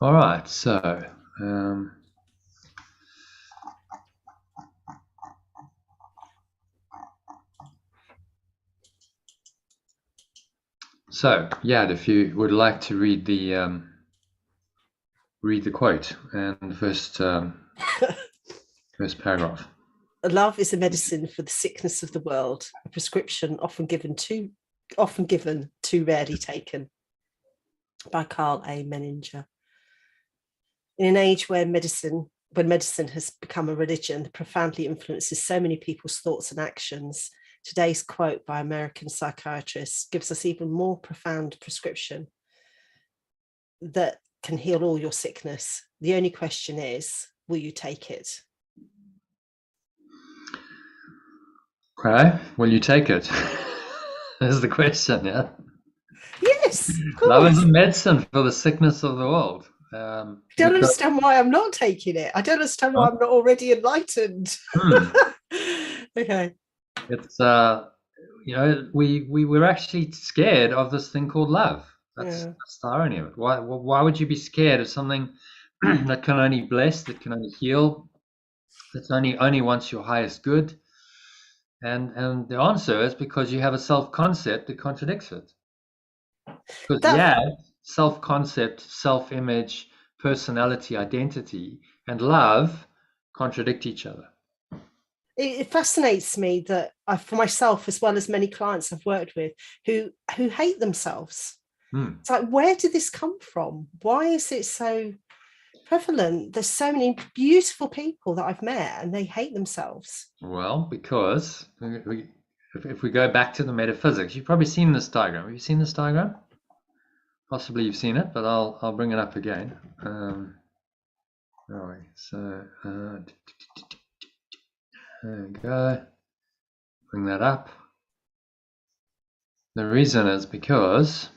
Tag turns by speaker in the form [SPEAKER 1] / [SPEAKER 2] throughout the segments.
[SPEAKER 1] All right, so yeah, if you would like to read the quote and the first paragraph.
[SPEAKER 2] Love is a medicine for the sickness of the world, a prescription often given, too rarely taken, by Carl A. Menninger. In an age when medicine has become a religion that profoundly influences so many people's thoughts and actions, today's quote by American psychiatrists gives us even more profound prescription that can heal all your sickness. The only question is, will you take it?
[SPEAKER 1] Okay, will you take it? That's the question, yeah.
[SPEAKER 2] Yes, of
[SPEAKER 1] Love is
[SPEAKER 2] course.
[SPEAKER 1] a medicine for the sickness of the world.
[SPEAKER 2] I don't
[SPEAKER 1] Because,
[SPEAKER 2] understand why I'm not taking it. I don't understand why I'm not already enlightened.
[SPEAKER 1] hmm,
[SPEAKER 2] Okay.
[SPEAKER 1] it's we're actually scared of this thing called love.
[SPEAKER 2] Yeah.
[SPEAKER 1] That's the irony of it. Why would you be scared of something that can only bless, that can only heal, that's only wants your highest good? And the answer is because you have a self-concept that contradicts it. Because
[SPEAKER 2] That
[SPEAKER 1] yeah, self-concept, self-image, personality, identity, and love contradict each other.
[SPEAKER 2] it fascinates me that for myself as well as many clients I've worked with who hate themselves.
[SPEAKER 1] Hmm.
[SPEAKER 2] It's like, where did this come from? Why is it so prevalent? There's so many beautiful people that I've met and they hate themselves.
[SPEAKER 1] Well, because if we go back to the metaphysics, you've probably seen this diagram. Have you seen this diagram? Possibly you've seen it, but I'll bring it up again. Where are we? So there we go. Bring that up. The reason is because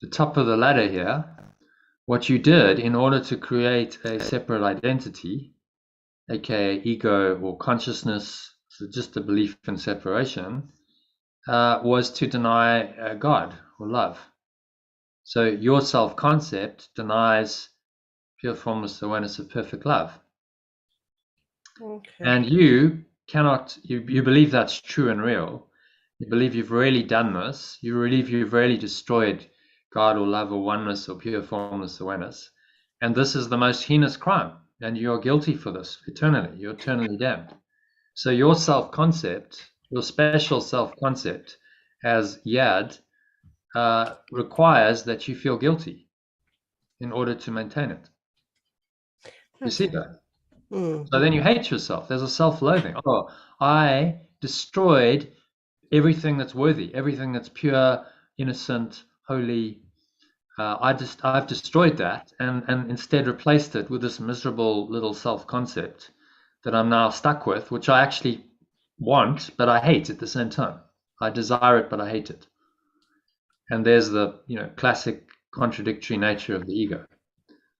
[SPEAKER 1] the top of the ladder here, what you did in order to create a separate identity, aka ego or consciousness, so just a belief in separation, was to deny God or love. So your self-concept denies pure formless awareness of perfect love.
[SPEAKER 2] Okay.
[SPEAKER 1] And you cannot, you believe that's true and real. You believe you've really done this. You believe you've really destroyed God or love or oneness or pure formless awareness. And this is the most heinous crime. And you're guilty for this eternally. You're eternally damned. So your self-concept, your special self-concept as Yad, requires that you feel guilty in order to maintain it. You see
[SPEAKER 2] Okay.
[SPEAKER 1] that?
[SPEAKER 2] Mm.
[SPEAKER 1] So then you hate yourself. There's a self-loathing. Oh, I destroyed everything that's worthy, everything that's pure, innocent, holy. I've destroyed that and instead replaced it with this miserable little self-concept that I'm now stuck with, which I actually want, but I hate at the same time. I desire it, but I hate it. And there's the classic contradictory nature of the ego.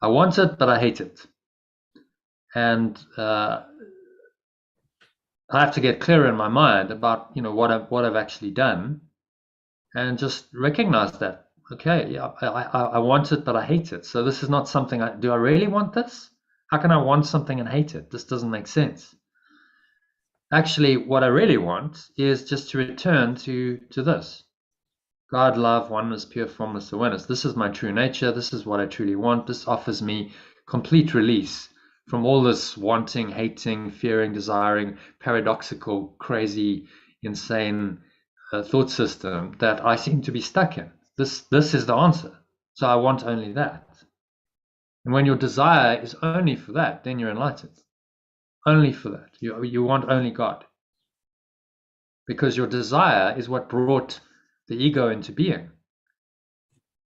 [SPEAKER 1] I want it, but I hate it. And I have to get clearer in my mind about what I've actually done, and just recognize that. Okay, yeah, I want it, but I hate it. So this is not something do I really want this? How can I want something and hate it? This doesn't make sense. Actually, what I really want is just to return to this. God, love, oneness, pure formless awareness. This is my true nature. This is what I truly want. This offers me complete release from all this wanting, hating, fearing, desiring, paradoxical, crazy, insane thought system that I seem to be stuck in. This is the answer. So I want only that. And when your desire is only for that, then you're enlightened. Only for that. You want only God. Because your desire is what brought the ego into being.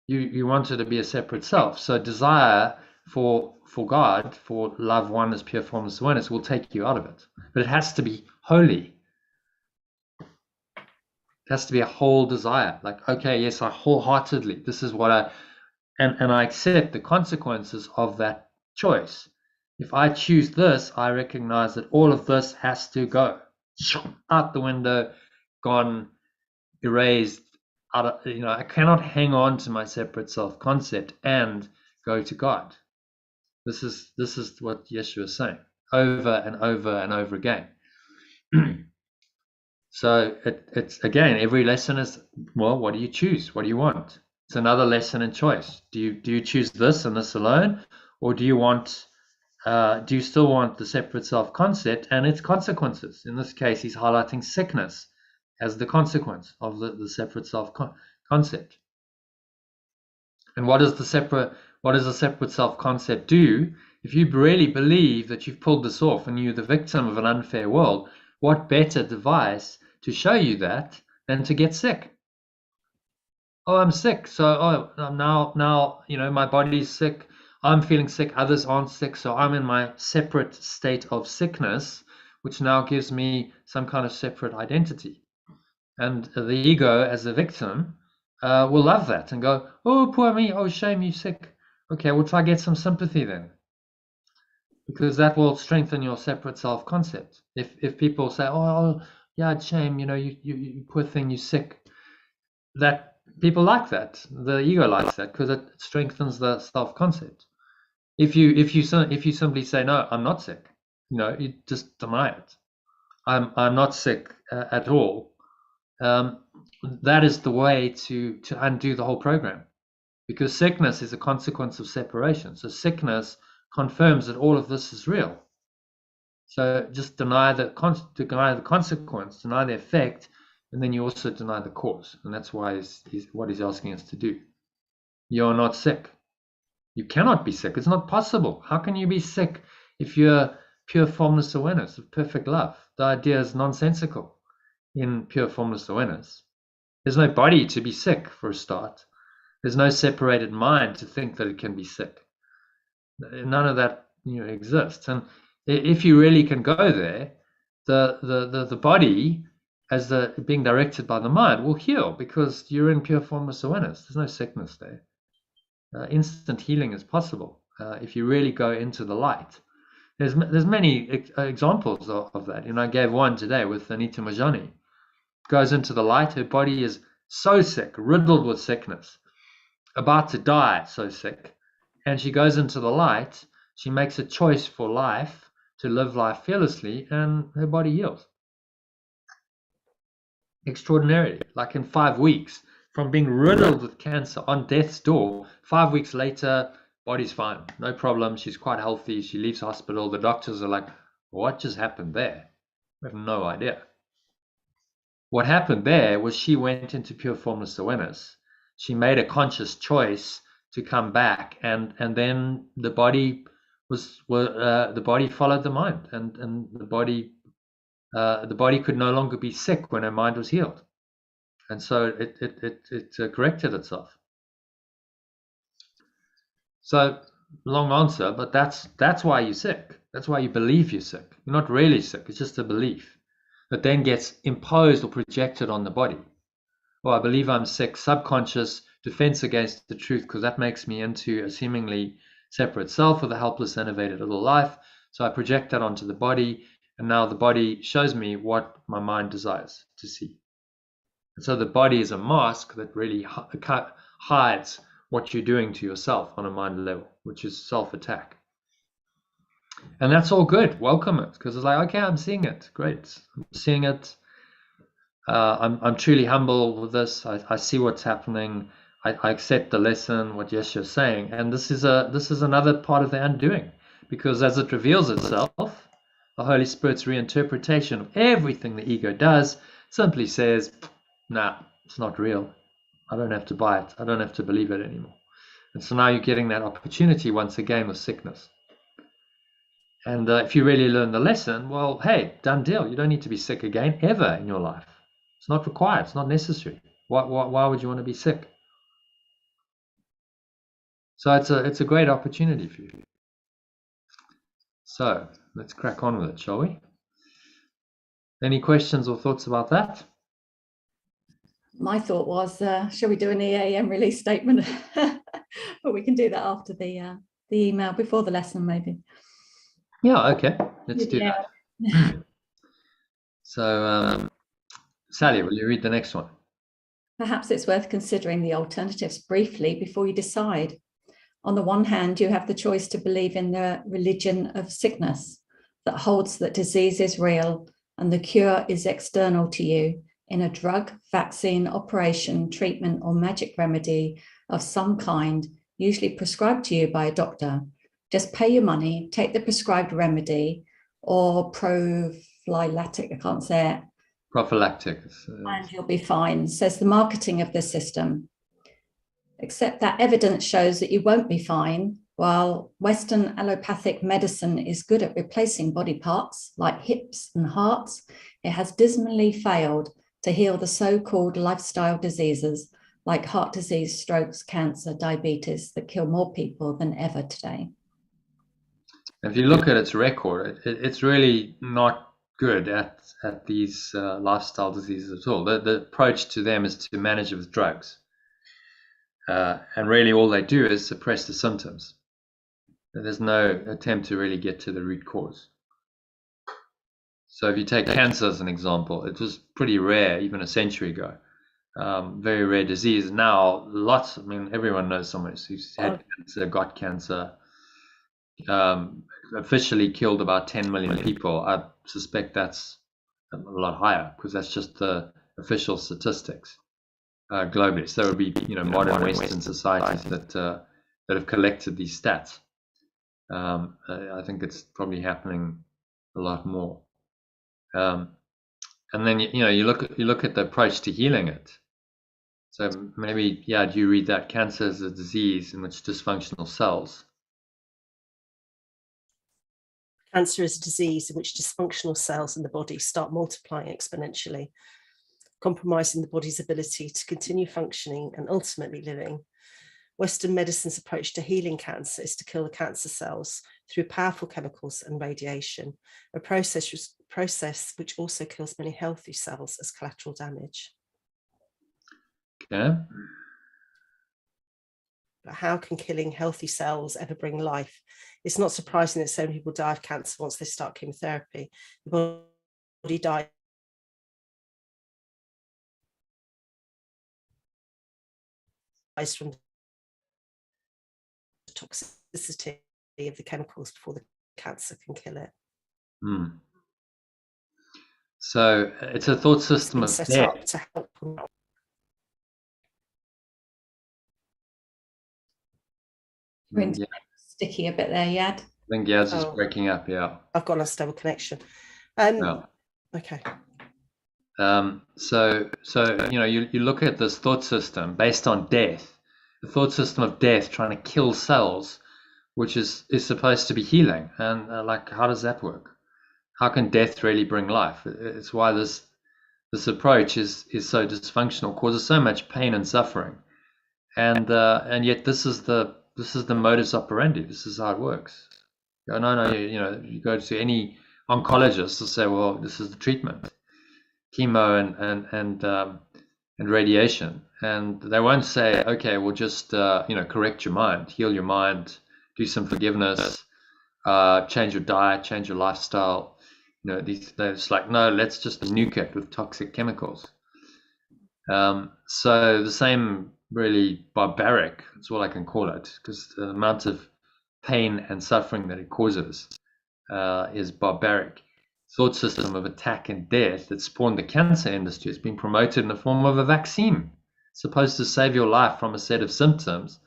[SPEAKER 1] You wanted to be a separate self. So desire for God, for love, oneness, pure formless awareness will take you out of it. But it has to be holy. It has to be a whole desire. Like, okay, yes, I wholeheartedly, this is what and I accept the consequences of that choice. If I choose this, I recognize that all of this has to go out the window, gone, erased, I cannot hang on to my separate self concept and go to God. This is what Yeshua is saying over and over and over again. So it's again, every lesson is, well, what do you choose? What do you want? It's another lesson in choice. Do you choose this and this alone, or do you still want the separate self concept and its consequences? In this case, he's highlighting sickness as the consequence of the separate self concept. And what does the separate self concept do? If you really believe that you've pulled this off and you're the victim of an unfair world, what better device to show you that than to get sick? Oh, I'm sick. So now my body's sick. I'm feeling sick. Others aren't sick. So I'm in my separate state of sickness, which now gives me some kind of separate identity. And the ego, as a victim, will love that and go, oh, poor me. Oh, shame, you're sick. Okay, we'll try to get some sympathy then, because that will strengthen your separate self concept. If people say, oh yeah, it's shame, you poor thing, you're sick, that people like that. The ego likes that because it strengthens the self concept. If you simply say, no, I'm not sick, you just deny it. I'm not sick at all. That is the way to undo the whole program, because sickness is a consequence of separation. So sickness confirms that all of this is real. So just deny the consequence, deny the effect, and then you also deny the cause. And that's why what he's asking us to do. You're not sick. You cannot be sick. It's not possible. How can you be sick if you're pure formless awareness of perfect love? The idea is nonsensical in pure formless awareness. There's no body to be sick, for a start. There's no separated mind to think that it can be sick. None of that exists. And if you really can go there, the body, as being directed by the mind, will heal, because you're in pure formless awareness. There's no sickness there. Instant healing is possible if you really go into the light. There's many examples of that. I gave one today with Anita Majani. Goes into the light, her body is so sick, riddled with sickness, about to die, so sick, and she goes into the light. She makes a choice for life, to live life fearlessly, and her body heals extraordinarily. Like in 5 weeks, from being riddled with cancer on death's door, 5 weeks later, body's fine, no problem. She's quite healthy. She leaves hospital. The doctors are like, what just happened there? We have no idea. What happened there was she went into pure formless awareness. She made a conscious choice to come back, and then the body followed the mind, and the body could no longer be sick when her mind was healed, and so it corrected itself. So long answer, but that's why you're sick. That's why you believe you're sick. You're not really sick. It's just a belief that then gets imposed or projected on the body. Well, I believe I'm sick, subconscious defense against the truth, because that makes me into a seemingly separate self with a helpless, enervated little life. So I project that onto the body, and now the body shows me what my mind desires to see. And so the body is a mask that really hides what you're doing to yourself on a mind level, which is self-attack. And that's all good. Welcome it, because it's like, okay, I'm seeing it. Great. I'm seeing it. I'm truly humble with this. I see what's happening. I accept the lesson, what Yeshua is saying, and this is another part of the undoing, because as it reveals itself, the Holy Spirit's reinterpretation of everything the ego does simply says, nah, it's not real. I don't have to buy it. I don't have to believe it anymore. And so now you're getting that opportunity once again with sickness. And if you really learn the lesson, well, hey, done deal. You don't need to be sick again ever in your life. It's not required. It's not necessary. Why would you want to be sick? So it's a great opportunity for you. So let's crack on with it, shall we? Any questions or thoughts about that?
[SPEAKER 3] My thought was, shall we do an EAM release statement? But we can do that after the email, before the lesson, maybe.
[SPEAKER 1] Yeah, okay. Let's do that. So, Sally, will you read the next one?
[SPEAKER 3] Perhaps it's worth considering the alternatives briefly before you decide. On the one hand, you have the choice to believe in the religion of sickness that holds that disease is real and the cure is external to you in a drug, vaccine, operation, treatment, or magic remedy of some kind, usually prescribed to you by a doctor. Just pay your money, take the prescribed remedy or prophylactic, I can't say it,
[SPEAKER 1] Prophylactic.
[SPEAKER 3] and you'll be fine, says the marketing of the system. Except that evidence shows that you won't be fine. While Western allopathic medicine is good at replacing body parts like hips and hearts, it has dismally failed to heal the so-called lifestyle diseases like heart disease, strokes, cancer, diabetes that kill more people than ever today.
[SPEAKER 1] If you look at its record, it's really not good at these lifestyle diseases at all. The approach to them is to manage it with drugs. And really all they do is suppress the symptoms. There's no attempt to really get to the root cause. So if you take cancer as an example, it was pretty rare even a century ago. Very rare disease. Now, lots, I mean, everyone knows someone who's had cancer, got cancer, officially killed about 10 million people. I suspect that's a lot higher because that's just the official statistics globally. So there would be, modern Western societies that have collected these stats. I think it's probably happening a lot more. And then you look at the approach to healing it. So maybe, do you read that cancer is a disease in which dysfunctional cells?
[SPEAKER 2] Cancer is a disease in which dysfunctional cells in the body start multiplying exponentially, compromising the body's ability to continue functioning and ultimately living. Western medicine's approach to healing cancer is to kill the cancer cells through powerful chemicals and radiation, a process which also kills many healthy cells as collateral damage.
[SPEAKER 1] Okay.
[SPEAKER 2] But how can killing healthy cells ever bring life? It's not surprising that so many people die of cancer once they start chemotherapy. The body dies from the toxicity of the chemicals before the cancer can kill it.
[SPEAKER 1] So it's a thought system of
[SPEAKER 2] set
[SPEAKER 1] death.
[SPEAKER 2] up to help.
[SPEAKER 3] Sticky a bit there, Yad.
[SPEAKER 1] I think Yad's just breaking up. Yeah,
[SPEAKER 2] I've got an unstable connection.
[SPEAKER 1] No.
[SPEAKER 2] Okay.
[SPEAKER 1] So you look at this thought system based on death, the thought system of death trying to kill cells, which is supposed to be healing, and how does that work? How can death really bring life? It's why this approach is so dysfunctional, causes so much pain and suffering, and yet this is the modus operandi. This is how it works. You go to any oncologist and say, well, this is the treatment, chemo and radiation, and they won't say, okay, we'll just correct your mind, heal your mind, do some forgiveness, change your diet, change your lifestyle. They're just like, no, let's just nuke it with toxic chemicals. So the same really barbaric, that's all I can call it, because the amount of pain and suffering that it causes is barbaric. Thought system of attack and death that spawned the cancer industry has been promoted in the form of a vaccine supposed to save your life from a set of symptoms.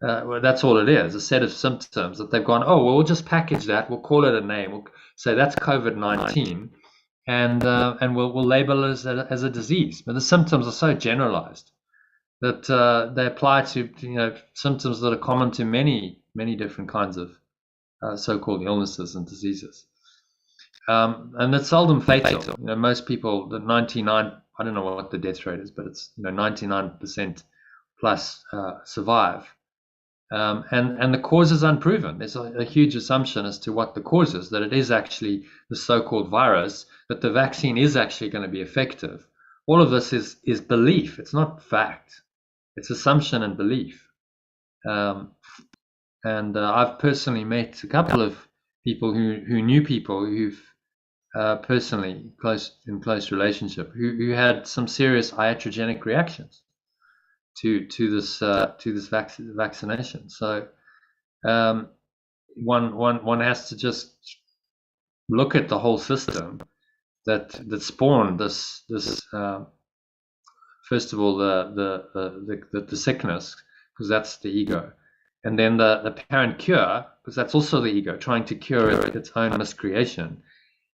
[SPEAKER 1] Well, that's all it is, a set of symptoms that they've gone, oh, well, we'll just package that, we'll call it a name, we'll say that's COVID-19, and we'll label it as a disease. But the symptoms are so generalized that they apply to symptoms that are common to many different kinds of so-called illnesses and diseases. And it's seldom fatal. Most people, the 99, I don't know what the death rate is, but it's 99% plus survive. And the cause is unproven. There's a huge assumption as to what the cause is, that it is actually the so-called virus, that the vaccine is actually going to be effective. All of this is belief. It's not fact. It's assumption and belief. And I've personally met a couple of people who knew people who've personally in close relationship who had some serious iatrogenic reactions this vaccination. So one has to just look at the whole system that spawned this first of all the sickness, because that's the ego, and then the apparent cure, because that's also the ego trying to cure its own miscreation,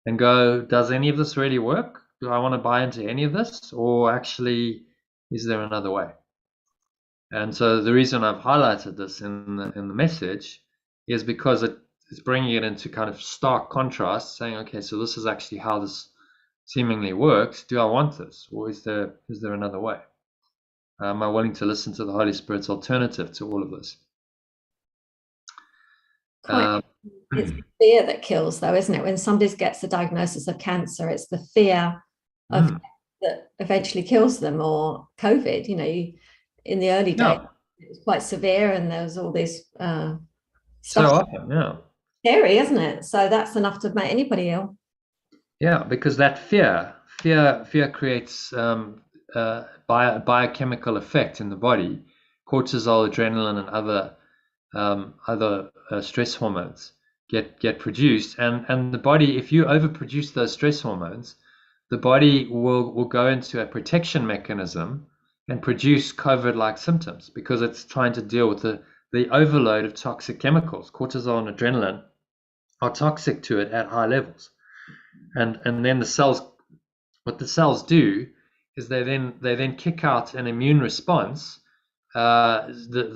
[SPEAKER 1] and go, does any of this really work? Do I want to buy into any of this, or actually is there another way? And so the reason I've highlighted this in the message is because it's bringing it into kind of stark contrast, saying, okay, so this is actually how this seemingly works. Do I want this, or is there another way? Am I willing to listen to the Holy Spirit's alternative to all of this?
[SPEAKER 3] It's fear that kills, though, isn't it? When somebody gets a diagnosis of cancer, it's the fear of that eventually kills them, or COVID. In the early days, it was quite severe, and there was all this stuff.
[SPEAKER 1] So often,
[SPEAKER 3] scary, isn't it? So that's enough to make anybody ill.
[SPEAKER 1] Yeah, because that fear creates biochemical effect in the body. Cortisol, adrenaline, and other stress hormones get produced, and the body, if you overproduce those stress hormones, the body will go into a protection mechanism and produce COVID-like symptoms, because it's trying to deal with the overload of toxic chemicals. Cortisol and adrenaline are toxic to it at high levels. And then the cells, what the cells do is they then kick out an immune response. The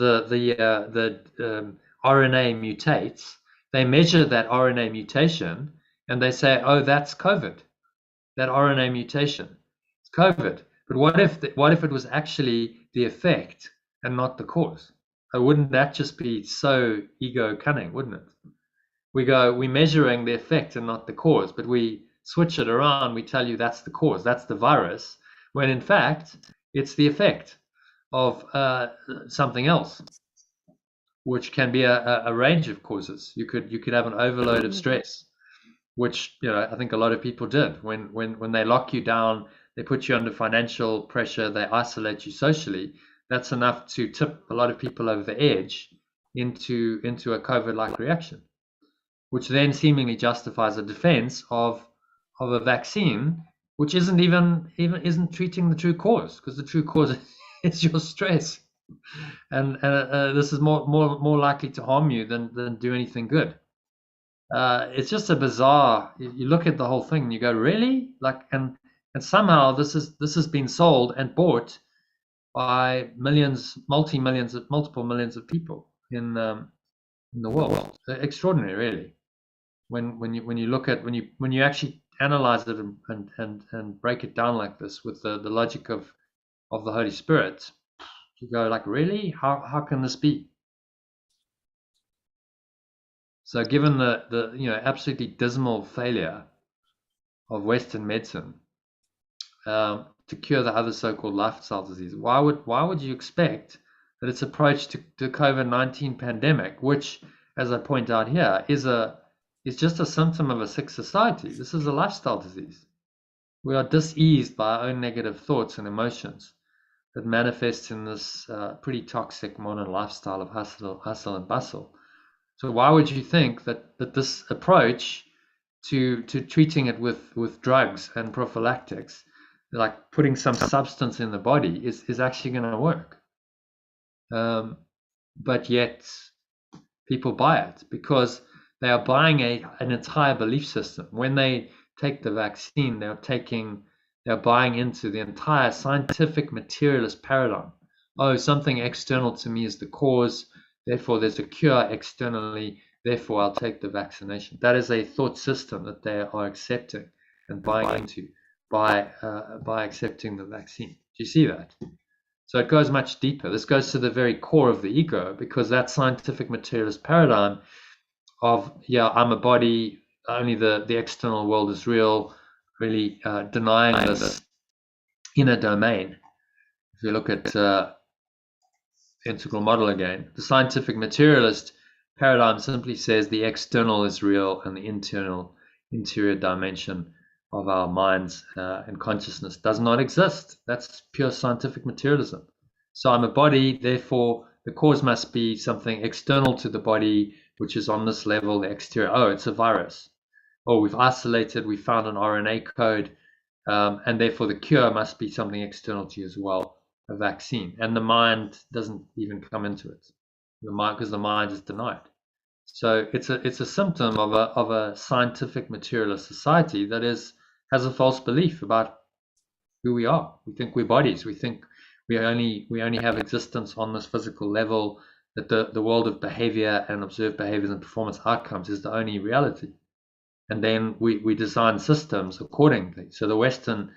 [SPEAKER 1] RNA mutates. They measure that RNA mutation, and they say, oh, that's COVID. That RNA mutation, it's COVID. But what if it was actually the effect and not the cause? Wouldn't that just be so ego cunning, wouldn't it? We're measuring the effect and not the cause, but we switch it around. We tell you that's the cause, that's the virus, when in fact it's the effect of something else, which can be a range of causes. You could have an overload of stress, which I think a lot of people did. When they lock you down, they put you under financial pressure, they isolate you socially. That's enough to tip a lot of people over the edge into a COVID-like reaction, which then seemingly justifies a defense of a vaccine, which isn't isn't treating the true cause, because the true cause is your stress, and this is more likely to harm you than do anything good. It's just a bizarre. You look at the whole thing and you go, really? And somehow this has been sold and bought by multiple millions of people in the world. Extraordinary, really. When you look at when you actually analyze it and break it down like this with the logic of the Holy Spirit, you go, like, really? How can this be? So given the absolutely dismal failure of Western medicine to cure the other so-called lifestyle diseases, why would you expect that its approach to COVID-19 pandemic, which, as I point out here, is just a symptom of a sick society? This is a lifestyle disease. We are diseased by our own negative thoughts and emotions that manifest in this pretty toxic modern lifestyle of hustle and bustle. So why would you think that this approach to treating it with drugs and prophylactics, like putting some substance in the body, is actually going to work? But yet people buy it because they are buying an entire belief system. When they take the vaccine, they're buying into the entire scientific materialist paradigm. Oh, something external to me is the cause, therefore there's a cure externally, therefore I'll take the vaccination. That is a thought system that they are accepting and buying into by accepting the vaccine. Do you see that? So it goes much deeper. This goes to the very core of the ego, because that scientific materialist paradigm of, I'm a body, only the external world is real, really denying this inner domain. If you look at the integral model again, the scientific materialist paradigm simply says the external is real and the interior dimension of our minds and consciousness does not exist. That's pure scientific materialism. So I'm a body, therefore the cause must be something external to the body, which is on this level, the exterior. Oh, it's a virus. Oh, we've isolated, we found an RNA code, and therefore the cure must be something external to you as well, a vaccine. And the mind doesn't even come into it, because the mind is denied. So it's a symptom of a scientific materialist society that has a false belief about who we are. We think we're bodies. We think we only have existence on this physical level, that the world of behavior and observed behaviors and performance outcomes is the only reality. And then we design systems accordingly. So the Western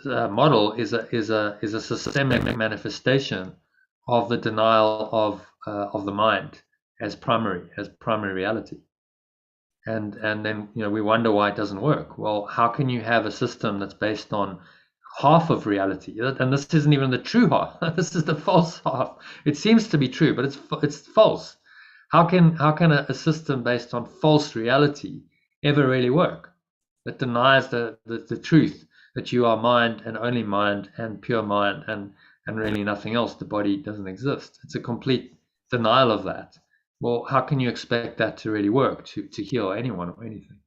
[SPEAKER 1] model is a systemic manifestation of the denial of the mind as primary reality. And then we wonder why it doesn't work. Well, how can you have a system that's based on half of reality? And this isn't even the true half. This is the false half. It seems to be true, but it's false. How can a system based on false reality ever really work? That denies the truth that you are mind and only mind and pure mind and really nothing else. The body doesn't exist. It's a complete denial of that. Well, how can you expect that to really work, to heal anyone or anything?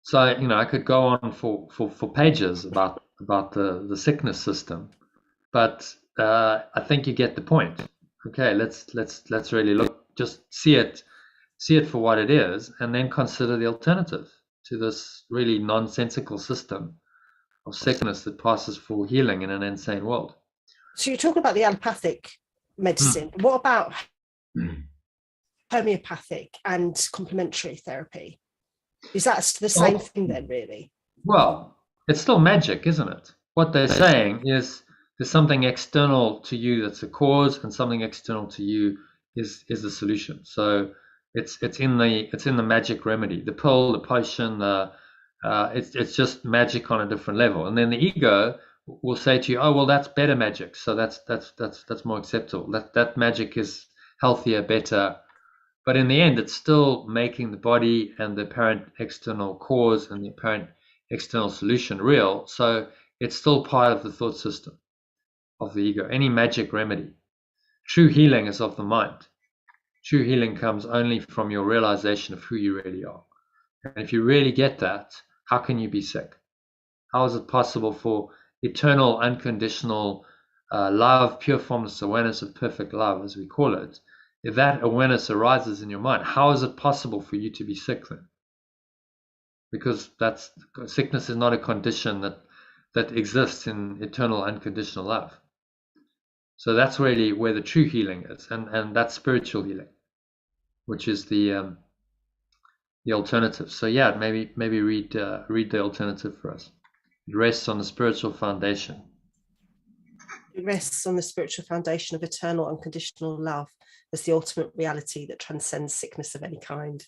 [SPEAKER 1] So I could go on for pages about the sickness system, but I think you get the point. Okay, let's really look, just see it for what it is, and then consider the alternative to this really nonsensical system of sickness that passes for healing in an insane world.
[SPEAKER 2] So you're talking about the allopathic medicine. What about homeopathic and complementary therapy? Is that the same thing then, really?
[SPEAKER 1] Well, it's still magic, isn't it? What they're saying is there's something external to you that's a cause, and something external to you is the solution. So it's in the magic remedy, the pill, the potion, it's just magic on a different level. And then the ego will say to you, oh, well, that's better magic, so that's more acceptable. That magic is healthier, better. But in the end, it's still making the body and the apparent external cause and the apparent external solution real. So it's still part of the thought system of the ego. Any magic remedy. True healing is of the mind. True healing comes only from your realization of who you really are. And if you really get that, how can you be sick? How is it possible for eternal, unconditional love, pure formless awareness of perfect love, as we call it? If that awareness arises in your mind, how is it possible for you to be sick then? Because sickness is not a condition that exists in eternal, unconditional love. So that's really where the true healing is, and that's spiritual healing, which is the alternative. So yeah, maybe read the alternative for us. It rests on the spiritual foundation.
[SPEAKER 2] It rests on the spiritual foundation of eternal, unconditional love as the ultimate reality that transcends sickness of any kind.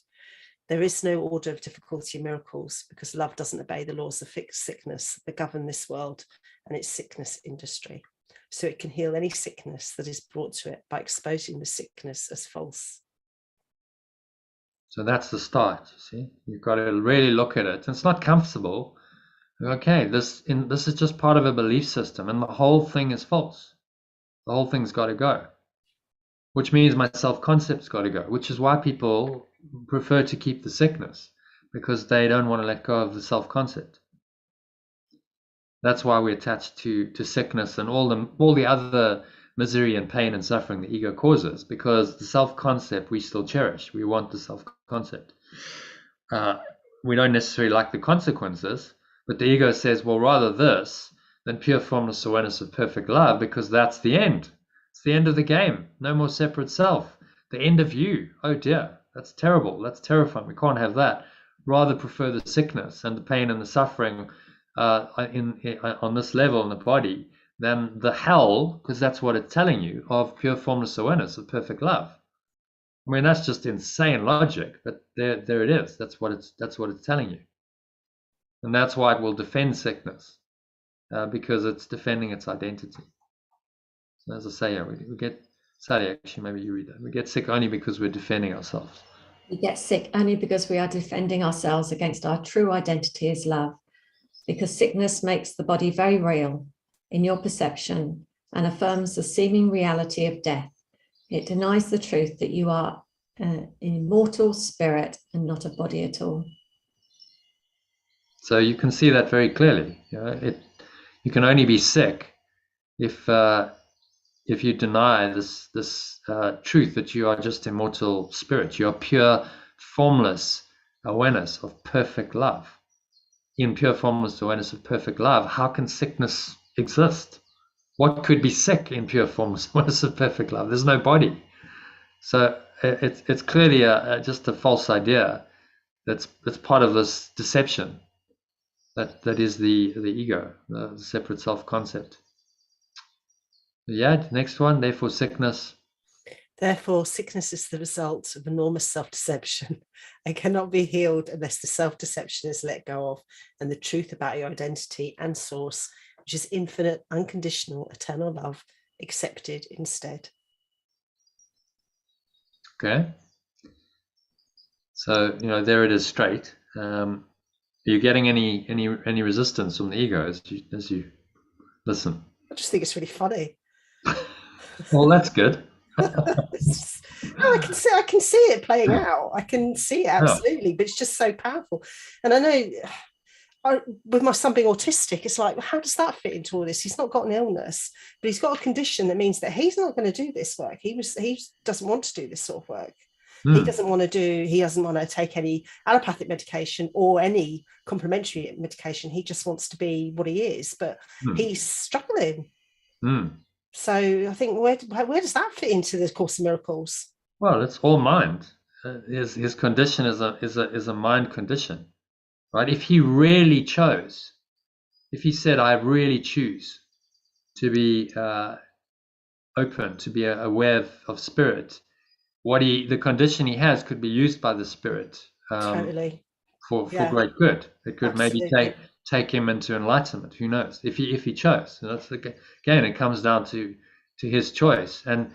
[SPEAKER 2] There is no order of difficulty in miracles, because love doesn't obey the laws of fixed sickness that govern this world and its sickness industry. So it can heal any sickness that is brought to it by exposing the sickness as false.
[SPEAKER 1] So that's the start, you see. You've got to really look at it. It's not comfortable. Okay, this is just part of a belief system, and the whole thing is false. The whole thing's got to go, which means my self-concept's got to go, which is why people prefer to keep the sickness, because they don't want to let go of the self-concept. That's why we're attached to sickness and all the other misery and pain and suffering the ego causes, because the self-concept we still cherish. We want the self-concept. We don't necessarily like the consequences, but the ego says, well, rather this than pure formless awareness of perfect love, because that's the end. It's the end of the game. No more separate self. The end of you. Oh dear, that's terrible. That's terrifying. We can't have that. Rather prefer the sickness and the pain and the suffering on this level in the body than the hell, because that's what it's telling you, of pure formless awareness of perfect love. I mean, that's just insane logic, but there it is. That's what it's telling you. And that's why it will defend sickness, because it's defending its identity. So as I say, we get, Sally, actually, maybe you read that. We get sick only because we're defending ourselves.
[SPEAKER 3] We get sick only because we are defending ourselves against our true identity as love, because sickness makes the body very real, in your perception and affirms the seeming reality of death. It denies the truth that you are an immortal spirit and not a body at all.
[SPEAKER 1] So you can see that very clearly. You can only be sick if you deny this truth that you are just immortal spirit. You are pure, formless awareness of perfect love. In pure, formless awareness of perfect love, how can sickness exist? What could be sick in pure, formless awareness of perfect love? There's no body. So it's clearly just a false idea. That's part of this deception. That is the ego, the separate self concept. Yeah, the next one, therefore sickness.
[SPEAKER 2] Therefore, sickness is the result of enormous self-deception and cannot be healed unless the self-deception is let go of and the truth about your identity and source, which is infinite, unconditional, eternal love, accepted instead.
[SPEAKER 1] Okay. So, there it is straight. Are you getting any resistance from the ego as you listen?
[SPEAKER 2] I just think it's really funny.
[SPEAKER 1] Well, that's good.
[SPEAKER 2] I can see it playing out. I can see it absolutely, but it's just so powerful. And I know with my son being autistic, it's like, well, how does that fit into all this? He's not got an illness, but he's got a condition that means that he's not going to do this work. He doesn't want to do this sort of work. He doesn't want to take any allopathic medication or any complementary medication. He just wants to be what he is, but he's struggling. So I think where does that fit into the Course in Miracles?
[SPEAKER 1] Well, it's all mind. His condition is a mind condition, right? If he really chose, if he said, I really choose to be open, to be aware of spirit, the condition he has could be used by the spirit
[SPEAKER 2] Totally.
[SPEAKER 1] for great good. It could
[SPEAKER 2] Absolutely.
[SPEAKER 1] maybe take him into enlightenment. Who knows? If he chose. And that's again, it comes down to his choice. And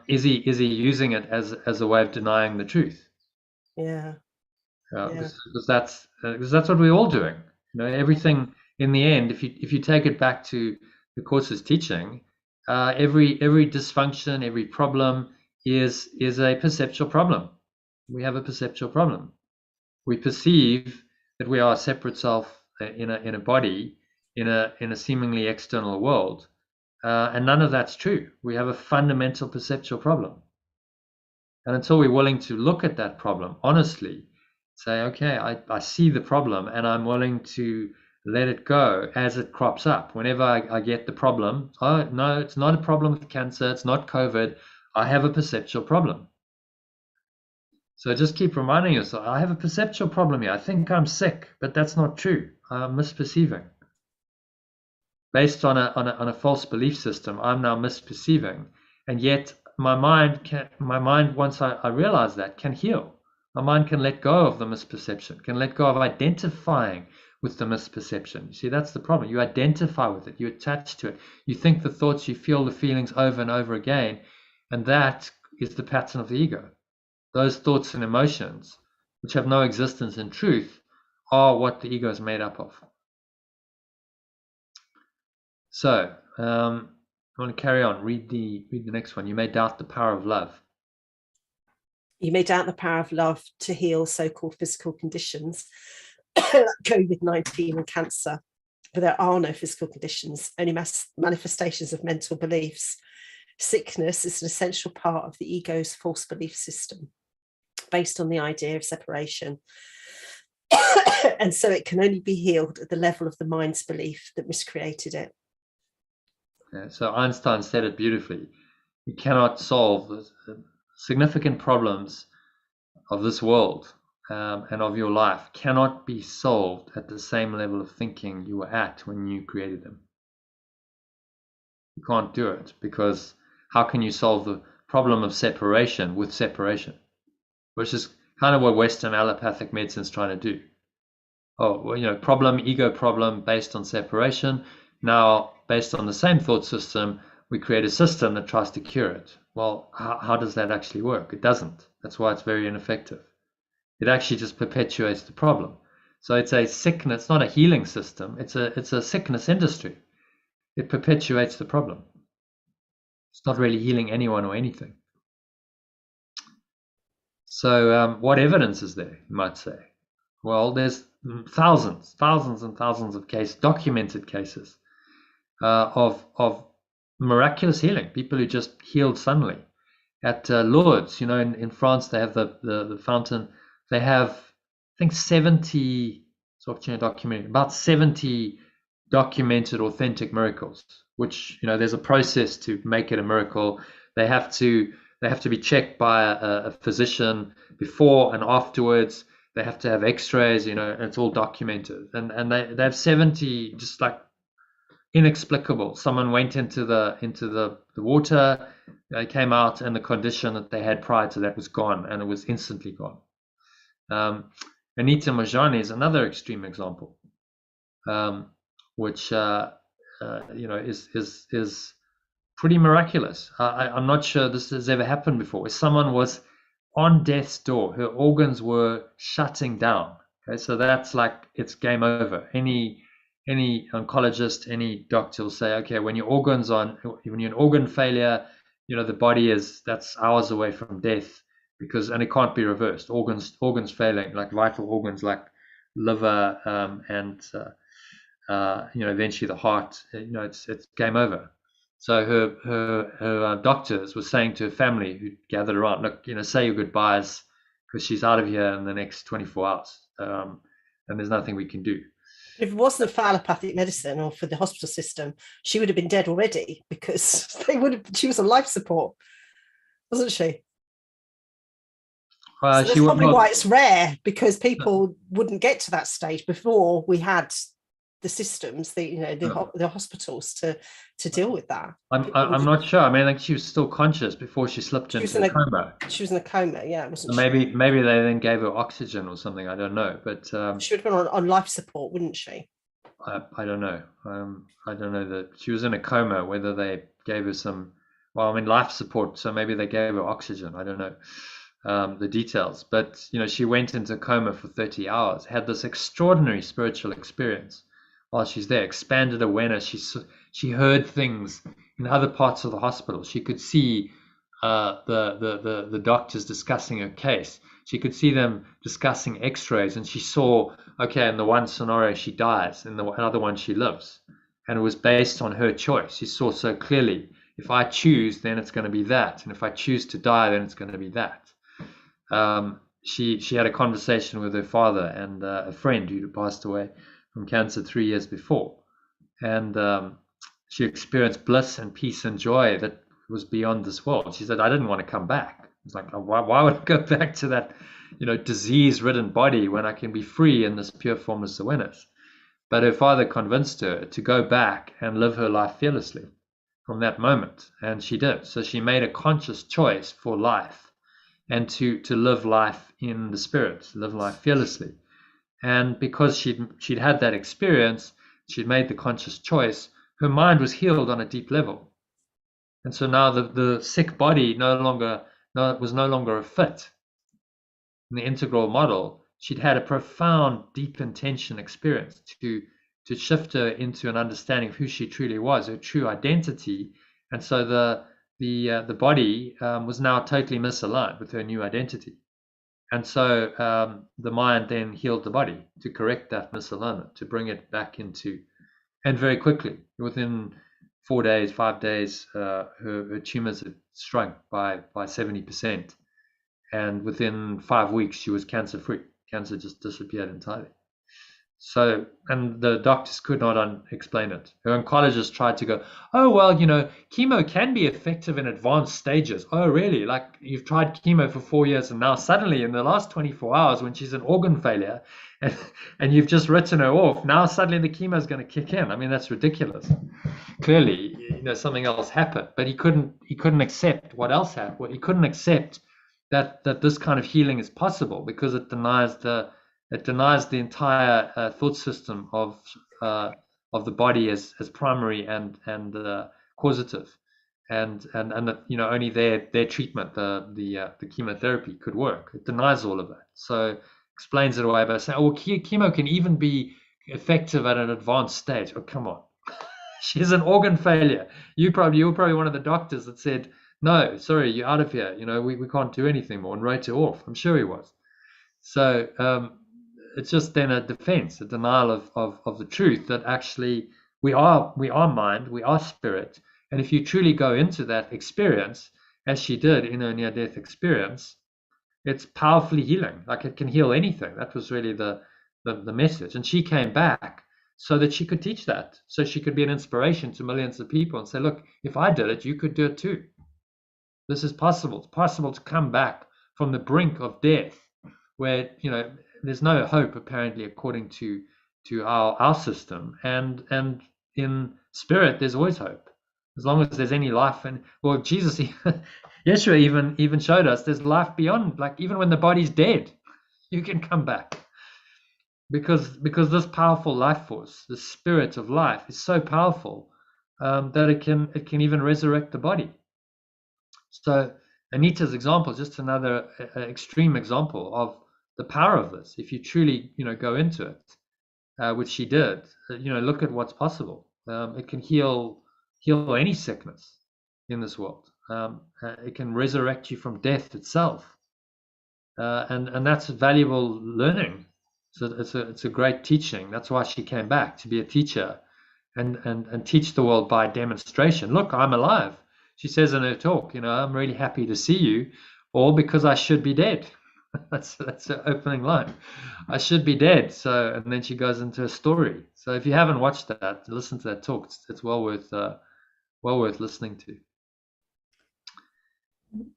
[SPEAKER 1] is he using it as a way of denying the truth?
[SPEAKER 2] Yeah.
[SPEAKER 1] Because that's what we're all doing. Everything in the end, if you take it back to the Course's teaching, every dysfunction, every problem is a perceptual problem. We have a perceptual problem. We perceive that we are a separate self in a body in a seemingly external world, and none of that's true. We have a fundamental perceptual problem, and until we're willing to look at that problem honestly, say, okay, I see the problem, and I'm willing to let it go as it crops up. Whenever I get the problem, oh no, it's not a problem with cancer, it's not COVID. I have a perceptual problem. So just keep reminding yourself, I have a perceptual problem here. I think I'm sick, but that's not true. I'm misperceiving. Based on a false belief system, I'm now misperceiving. And yet my mind, once I realize that, can heal. My mind can let go of the misperception, can let go of identifying with the misperception. You see, that's the problem. You identify with it, you attach to it. You think the thoughts, you feel the feelings over and over again. And that is the pattern of the ego. Those thoughts and emotions, which have no existence in truth, are what the ego is made up of. So, I want to carry on. Read the next one. You may doubt the power of love.
[SPEAKER 2] You may doubt the power of love to heal so-called physical conditions like COVID-19 and cancer, but there are no physical conditions, only manifestations of mental beliefs. Sickness is an essential part of the ego's false belief system, based on the idea of separation. And so it can only be healed at the level of the mind's belief that miscreated it.
[SPEAKER 1] Yeah, so Einstein said it beautifully. You cannot solve the significant problems of this world and of your life cannot be solved at the same level of thinking you were at when you created them. You can't do it, because how can you solve the problem of separation with separation? Which is kind of what Western allopathic medicine is trying to do. Oh, well, ego problem based on separation. Now, based on the same thought system, we create a system that tries to cure it. Well, how does that actually work? It doesn't. That's why it's very ineffective. It actually just perpetuates the problem. So it's a sickness, not a healing system. It's a sickness industry. it perpetuates the problem. It's not really healing anyone or anything. So what evidence is there, you might say? Well, there's thousands and thousands of documented cases of miraculous healing, people who just healed suddenly. At Lourdes, in France, they have the fountain. They have, I think, 70, about 70 documented authentic miracles, which, there's a process to make it a miracle. They have to be checked by a physician before and afterwards. They have to have x-rays, it's all documented. And they have 70 just like inexplicable. Someone went into the water, they came out, and the condition that they had prior to that was gone, and it was instantly gone. Anita Moorjani is another extreme example, which is pretty miraculous. I'm not sure this has ever happened before, where someone was on death's door, her organs were shutting down. Okay, so that's like, it's game over. Any oncologist, any doctor will say, okay, when you're in organ failure, the body that's hours away from death, and it can't be reversed. Organs failing, like vital organs like liver, and eventually the heart, it's game over. So her doctors were saying to her family who gathered around, look, say your goodbyes, because she's out of here in the next 24 hours, and there's nothing we can do.
[SPEAKER 2] If it wasn't for allopathic medicine or for the hospital system, she would have been dead already, because she was on life support, wasn't she? So that's probably why it's rare, because people wouldn't get to that stage before we had the systems, the hospitals to deal with that.
[SPEAKER 1] I'm not sure. I mean, I think she was still conscious before she slipped into a coma.
[SPEAKER 2] She was in a coma, yeah. Wasn't
[SPEAKER 1] so maybe they then gave her oxygen or something. I don't know, but
[SPEAKER 2] she would have been on life support, wouldn't she?
[SPEAKER 1] I don't know. I don't know that she was in a coma. Whether they gave her some, life support. So maybe they gave her oxygen. I don't know the details. But she went into coma for 30 hours. Had this extraordinary spiritual experience while she's there, expanded awareness. She heard things in other parts of the hospital. She could see the doctors discussing her case. She could see them discussing x-rays, and she saw, okay, in the one scenario she dies, in the other one she lives. And it was based on her choice. She saw so clearly, if I choose, then it's going to be that. And if I choose to die, then it's going to be that. She had a conversation with her father and a friend who passed away from cancer 3 years before, and she experienced bliss and peace and joy that was beyond this world. She said, I didn't want to come back. It's like, why would I go back to that disease-ridden body when I can be free in this pure formless awareness? But her father convinced her to go back and live her life fearlessly from that moment, and she did. So she made a conscious choice for life, and to live life in the spirit, live life fearlessly. And because she'd had that experience, she'd made the conscious choice, her mind was healed on a deep level. And so now the sick body was no longer a fit. In the integral model, she'd had a profound, deep intention experience to shift her into an understanding of who she truly was, her true identity. And so the body was now totally misaligned with her new identity. And so the mind then healed the body to correct that misalignment, to bring it back into, and very quickly, within 4 days, 5 days, her tumors had shrunk by 70%. And within 5 weeks, she was cancer-free. Cancer just disappeared entirely. So, and the doctors could not explain it. Her oncologist tried to go, oh, well, chemo can be effective in advanced stages. Oh, really? Like, you've tried chemo for 4 years, and now suddenly in the last 24 hours when she's in organ failure and you've just written her off, now suddenly the chemo is going to kick in. I mean, that's ridiculous. Clearly, something else happened, but he couldn't accept what else happened. He couldn't accept that this kind of healing is possible, because it denies the entire thought system of the body as primary and causative, and that only their treatment, the chemotherapy, could work. It denies all of that. So explains it away by saying, oh, well, chemo can even be effective at an advanced stage. Oh, come on. She's an organ failure. You were probably one of the doctors that said, no, sorry, you're out of here. We can't do anything more, and wrote her off. I'm sure he was. So it's just then a defense, a denial of the truth that actually we are mind, we are spirit. And if you truly go into that experience, as she did in her near-death experience, it's powerfully healing. Like, it can heal anything. That was really the message. And she came back so that she could teach that, so she could be an inspiration to millions of people and say, look, if I did it, you could do it too. This is possible. It's possible to come back from the brink of death, where there's no hope apparently, according to our system, and in spirit there's always hope, as long as there's any life. And well, Jesus, Yeshua even showed us there's life beyond, like, even when the body's dead, you can come back, because this powerful life force, the spirit of life, is so powerful that it can even resurrect the body. So Anita's example is just another extreme example of the power of this. If you truly go into it, which she did, look at what's possible. It can heal any sickness in this world. It can resurrect you from death itself, and that's valuable learning. So it's a great teaching. That's why she came back, to be a teacher and teach the world by demonstration. Look, I'm alive. She says in her talk, I'm really happy to see you, all because I should be dead. That's her opening line. I should be dead. So, and then she goes into a story. So if you haven't watched that, listen to that talk. It's well worth listening to.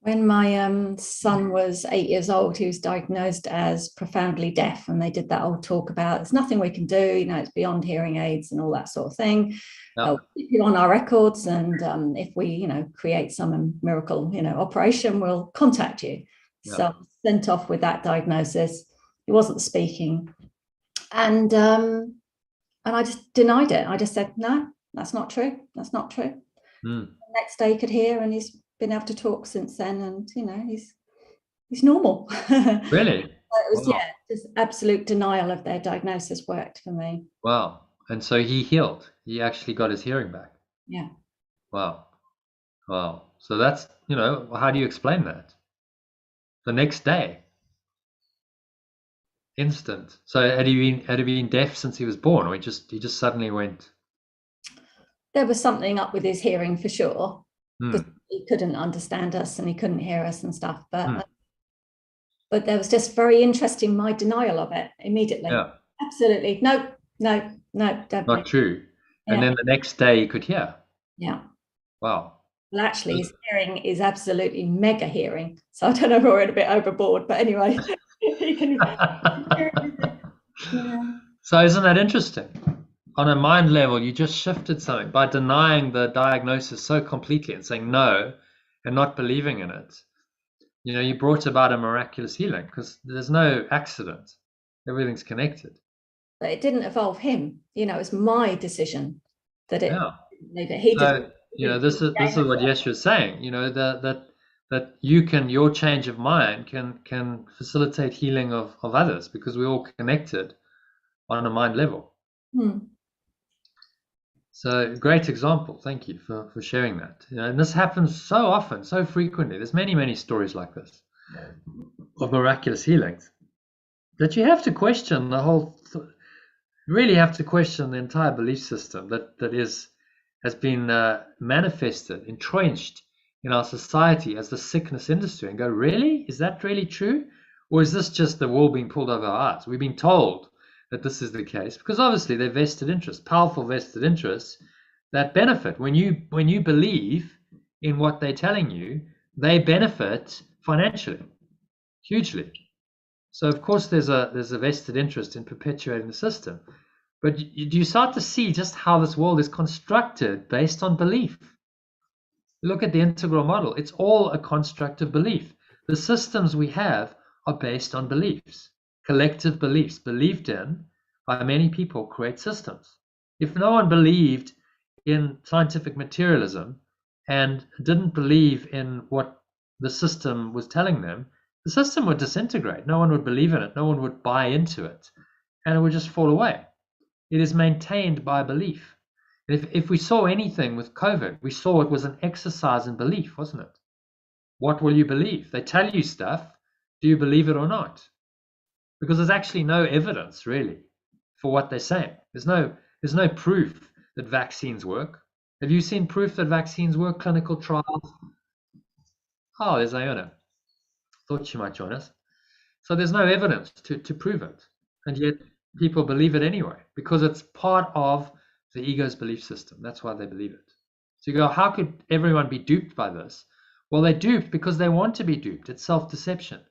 [SPEAKER 3] When my son was 8 years old, he was diagnosed as profoundly deaf, and they did that old talk about there's nothing we can do, it's beyond hearing aids and all that sort of thing.
[SPEAKER 1] Yeah.
[SPEAKER 3] Keep it on our records, and if we, create some miracle, operation, we'll contact you. Yeah. So I was sent off with that diagnosis. He wasn't speaking, and I just denied it. I just said, no, that's not true. That's not true. The next day he could hear, and he's been able to talk since then, and he's normal.
[SPEAKER 1] Really?
[SPEAKER 3] It was, wow. Just absolute denial of their diagnosis worked for me.
[SPEAKER 1] Wow. And so he healed. He actually got his hearing back.
[SPEAKER 3] Yeah.
[SPEAKER 1] Wow. So that's, how do you explain that? The next day, instant. So had he been deaf since he was born, or he just suddenly went?
[SPEAKER 3] There was something up with his hearing for sure. Because he couldn't understand us and he couldn't hear us and stuff, but there was just very interesting, my denial of it immediately.
[SPEAKER 1] Yeah.
[SPEAKER 3] Absolutely. No, definitely
[SPEAKER 1] not true. Yeah. And then the next day he could hear.
[SPEAKER 3] Yeah.
[SPEAKER 1] Wow.
[SPEAKER 3] Well, actually his hearing is absolutely mega hearing, so I don't know if we're a bit overboard, but anyway. He can
[SPEAKER 1] yeah. So isn't that interesting? On a mind level, you just shifted something by denying the diagnosis so completely and saying no and not believing in it. You brought about a miraculous healing, because there's no accident. Everything's connected.
[SPEAKER 3] But it didn't involve him. It was my decision that it.
[SPEAKER 1] Yeah.
[SPEAKER 3] He
[SPEAKER 1] so, this is what Yeshua is saying. That your change of mind can facilitate healing of others, because we're all connected on a mind level. So great example. Thank you for sharing that. And this happens so often, so frequently. There's many stories like this of miraculous healings that you have to question the whole. Really have to question the entire belief system that has been manifested, entrenched in our society as the sickness industry, and go, really? Is that really true? Or is this just the wool being pulled over our eyes? We've been told that this is the case, because obviously they're vested interests, powerful vested interests that benefit. When you believe in what they're telling you, they benefit financially, hugely. So of course there's a vested interest in perpetuating the system, but you start to see just how this world is constructed based on belief. Look at the integral model. It's all a construct of belief. The systems we have are based on beliefs. Collective beliefs believed in by many people create systems. If no one believed in scientific materialism and didn't believe in what the system was telling them, the system would disintegrate. No one would believe in it. No one would buy into it, and it would just fall away. It is maintained by belief. If we saw anything with COVID, we saw it was an exercise in belief, wasn't it? What will you believe? They tell you stuff. Do you believe it or not? Because there's actually no evidence really for what they're saying. There's no proof that vaccines work. Have you seen proof that vaccines work? Clinical trials? Oh, there's Iona. Thought she might join us. So there's no evidence to prove it. And yet people believe it anyway because it's part of the ego's belief system. That's why they believe it. So you go, how could everyone be duped by this? Well, they're duped because they want to be duped. It's self-deception.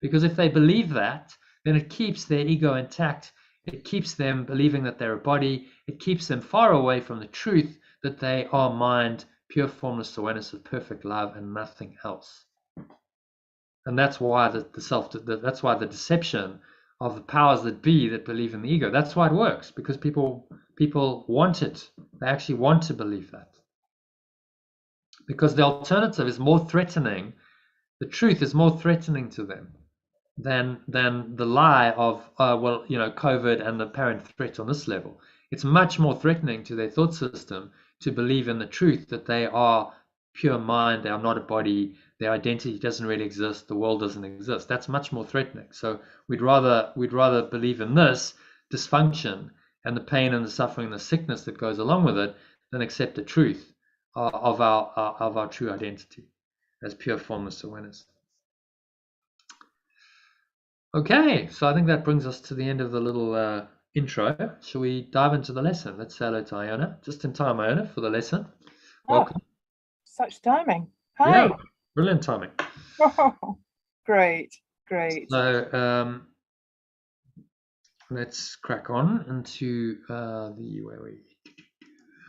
[SPEAKER 1] Because if they believe that, then it keeps their ego intact. It keeps them believing that they're a body. It keeps them far away from the truth that they are mind, pure formless awareness of perfect love and nothing else. And that's why that's why the deception of the powers that be that believe in the ego, that's why it works, because people want it. They actually want to believe that. Because the alternative is more threatening. The truth is more threatening to them than the lie of well, you know, COVID and the apparent threat on this level. It's much more threatening to their thought system to believe in the truth that they are pure mind, they are not a body, their identity doesn't really exist, the world doesn't exist. That's much more threatening. So we'd rather believe in this dysfunction and the pain and the suffering and the sickness that goes along with it than accept the truth of our true identity as pure formless awareness. Okay, so I think that brings us to the end of the little intro. Shall we dive into the lesson? Let's say hello to Iona. Just in time, Iona, for the lesson. Welcome.
[SPEAKER 4] Oh, such timing. Hi.
[SPEAKER 1] Yeah, brilliant timing.
[SPEAKER 4] Great.
[SPEAKER 1] So let's crack on into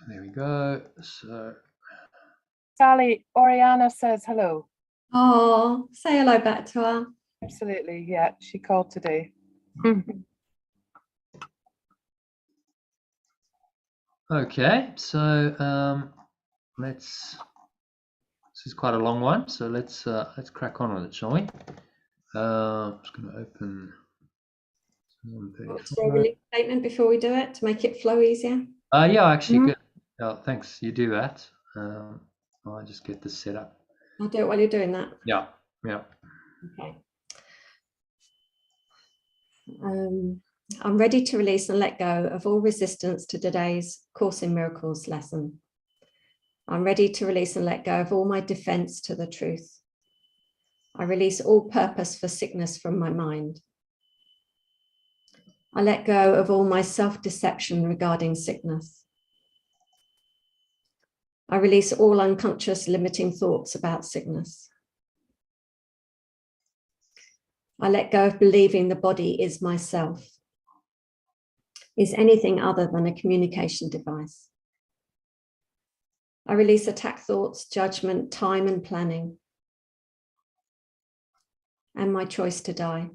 [SPEAKER 1] there we go. So
[SPEAKER 4] Sally, Oriana says hello.
[SPEAKER 3] Oh, say hello back to her.
[SPEAKER 4] Absolutely, yeah, she called today.
[SPEAKER 1] okay, so this is quite a long one, so let's crack on with it, shall we? I'm just going to open.
[SPEAKER 3] What's the release statement before we do it to make it flow easier?
[SPEAKER 1] Yeah, actually, good. Oh, thanks. You do that. I'll just get this set up.
[SPEAKER 3] I'll do it while you're doing that.
[SPEAKER 1] Yeah.
[SPEAKER 3] Okay. I'm ready to release and let go of all resistance to today's Course in Miracles lesson. I'm ready to release and let go of all my defense to the truth. I release all purpose for sickness from my mind. I let go of all my self-deception regarding sickness. I release all unconscious limiting thoughts about sickness. I let go of believing the body is myself, is anything other than a communication device. I release attack thoughts, judgment, time and planning, and my choice to die.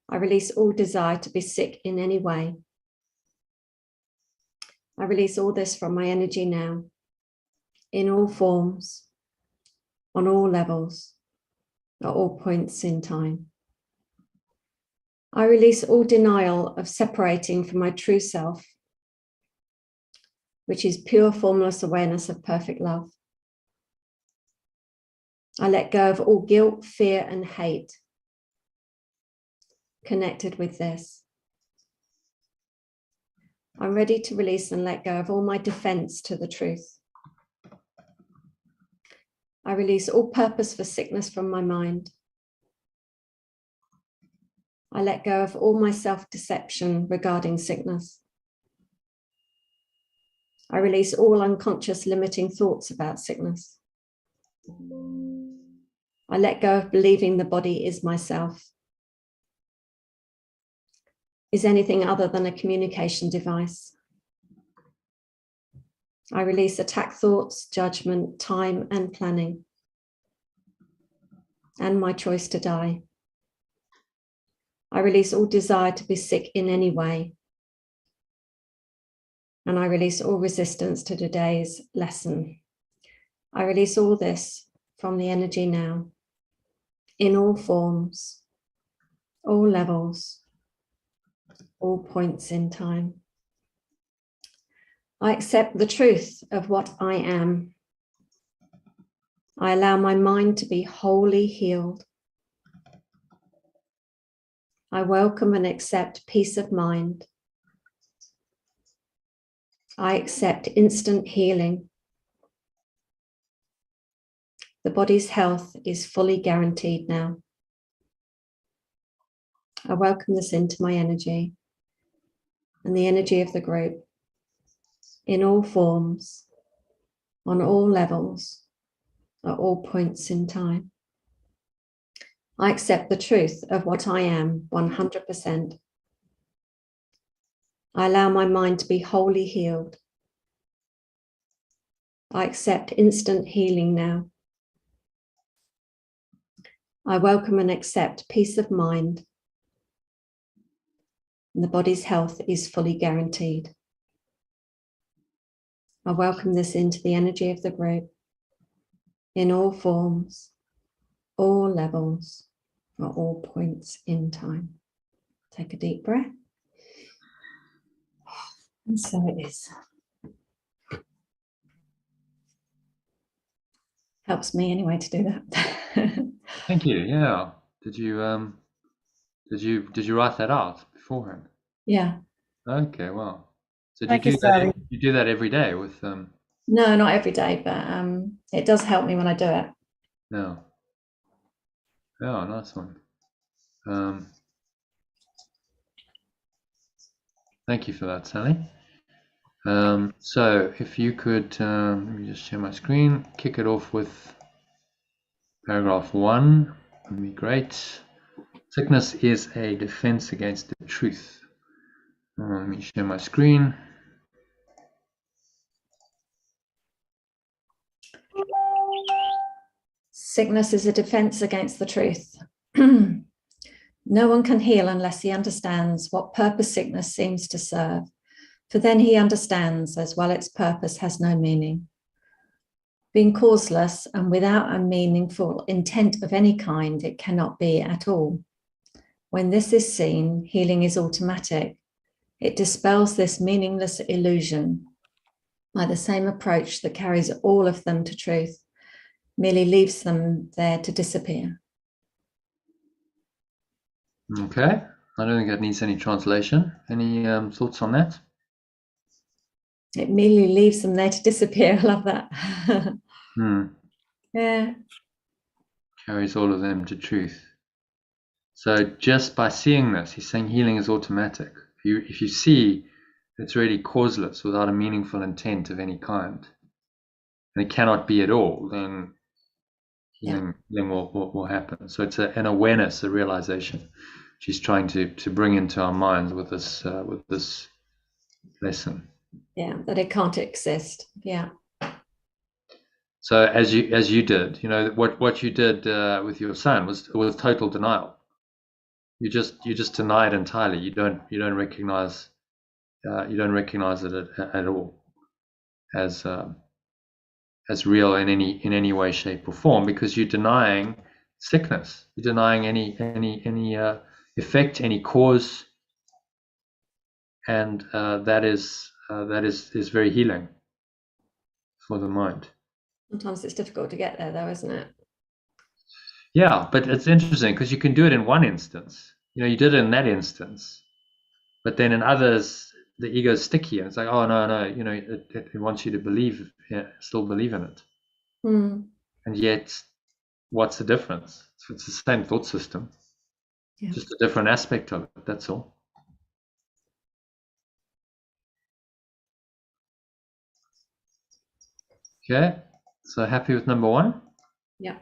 [SPEAKER 3] I release all desire to be sick in any way. I release all this from my energy now, in all forms, on all levels, at all points in time. I release all denial of separating from my true self, which is pure formless awareness of perfect love. I let go of all guilt, fear, and hate connected with this. I'm ready to release and let go of all my defense to the truth. I release all purpose for sickness from my mind. I let go of all my self-deception regarding sickness. I release all unconscious limiting thoughts about sickness. I let go of believing the body is myself, is anything other than a communication device. I release attack thoughts, judgment, time and planning, and my choice to die. I release all desire to be sick in any way. And I release all resistance to today's lesson. I release all this from the energy now, in all forms, all levels, all points in time. I accept the truth of what I am. I allow my mind to be wholly healed. I welcome and accept peace of mind. I accept instant healing. The body's health is fully guaranteed now. I welcome this into my energy and the energy of the group in all forms, on all levels, at all points in time. I accept the truth of what I am 100%. I allow my mind to be wholly healed. I accept instant healing now. I welcome and accept peace of mind. And the body's health is fully guaranteed. I welcome this into the energy of the group in all forms, all levels, at all points in time. Take a deep breath. And so it is. Helps me anyway to do that.
[SPEAKER 1] Thank you. Yeah. Did you write that out beforehand?
[SPEAKER 3] Yeah.
[SPEAKER 1] Okay. Well. So
[SPEAKER 4] Thank you, Sally.
[SPEAKER 1] you do that every day with
[SPEAKER 3] No, not every day, but it does help me when I do it.
[SPEAKER 1] No. Oh, nice one. Thank you for that, Sally. So if you could, let me just share my screen, kick it off with paragraph 1, would be great. Sickness is a defense against the truth. Let me share my screen.
[SPEAKER 3] Sickness is a defense against the truth. No one can heal unless he understands what purpose sickness seems to serve, for then he understands as well its purpose has no meaning. Being causeless and without a meaningful intent of any kind, it cannot be at all. When this is seen, healing is automatic. It dispels this meaningless illusion by the same approach that carries all of them to truth, merely leaves them there to disappear.
[SPEAKER 1] Okay, I don't think that needs any translation. Any thoughts on that?
[SPEAKER 3] It merely leaves them there to disappear. I love that. Yeah.
[SPEAKER 1] Carries all of them to truth. So just by seeing this, he's saying healing is automatic. If you see it's really causeless without a meaningful intent of any kind, and it cannot be at all, then healing will happen. So it's an awareness, a realization she's trying to bring into our minds with this lesson.
[SPEAKER 3] Yeah, that it can't exist. Yeah.
[SPEAKER 1] So as you did, what you did with your son was total denial. You just deny it entirely. You don't recognize it at all as real in any way, shape, or form, because you're denying sickness. You're denying any effect, any cause, and that is very healing for the mind.
[SPEAKER 3] Sometimes it's difficult to get there, though, isn't it?
[SPEAKER 1] Yeah, but it's interesting because you can do it in one instance. You did it in that instance, but then in others, the ego is sticky, and it's like, oh no, it wants you to still believe in it. And yet, what's the difference? It's the same thought system, just a different aspect of it. That's all. Okay, so happy with number 1?
[SPEAKER 3] Yeah.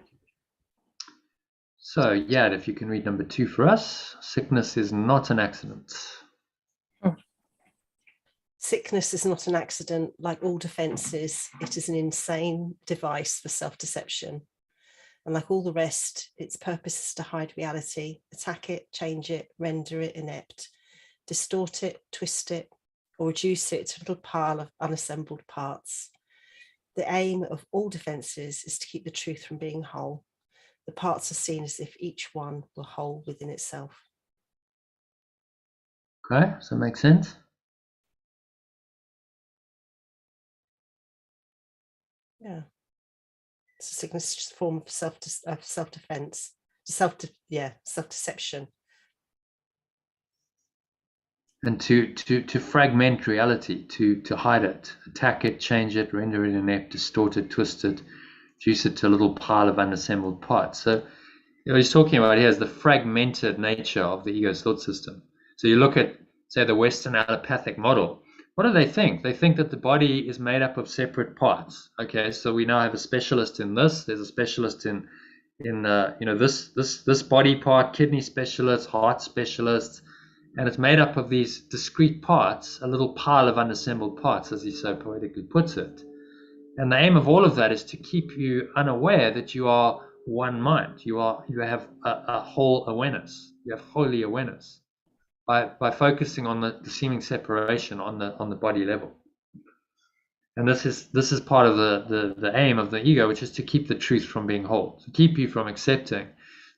[SPEAKER 1] So, Yad, if you can read number 2 for us. Sickness is not an accident.
[SPEAKER 2] Sickness is not an accident. Like all defenses, it is an insane device for self-deception. And like all the rest, its purpose is to hide reality, attack it, change it, render it inept, distort it, twist it, or reduce it to a little pile of unassembled parts. The aim of all defenses is to keep the truth from being whole. The parts are seen as if each one were whole within itself.
[SPEAKER 1] Okay, does that make sense?
[SPEAKER 2] Yeah. It's a sickness, just a form of self-defense, self-deception.
[SPEAKER 1] And to fragment reality, to hide it, attack it, change it, render it inept, distort it, twist it, reduce it to a little pile of unassembled parts. So what he's talking about here is the fragmented nature of the ego's thought system. So you look at, say, the Western allopathic model. What do they think? They think that the body is made up of separate parts. Okay, so we now have a specialist in this. There's a specialist in this body part, kidney specialist, heart specialist, and it's made up of these discrete parts, a little pile of unassembled parts, as he so poetically puts it. And the aim of all of that is to keep you unaware that you are one mind. You have a whole awareness. You have holy awareness by focusing on the seeming separation on the body level. And this is part of the aim of the ego, which is to keep the truth from being whole, to keep you from accepting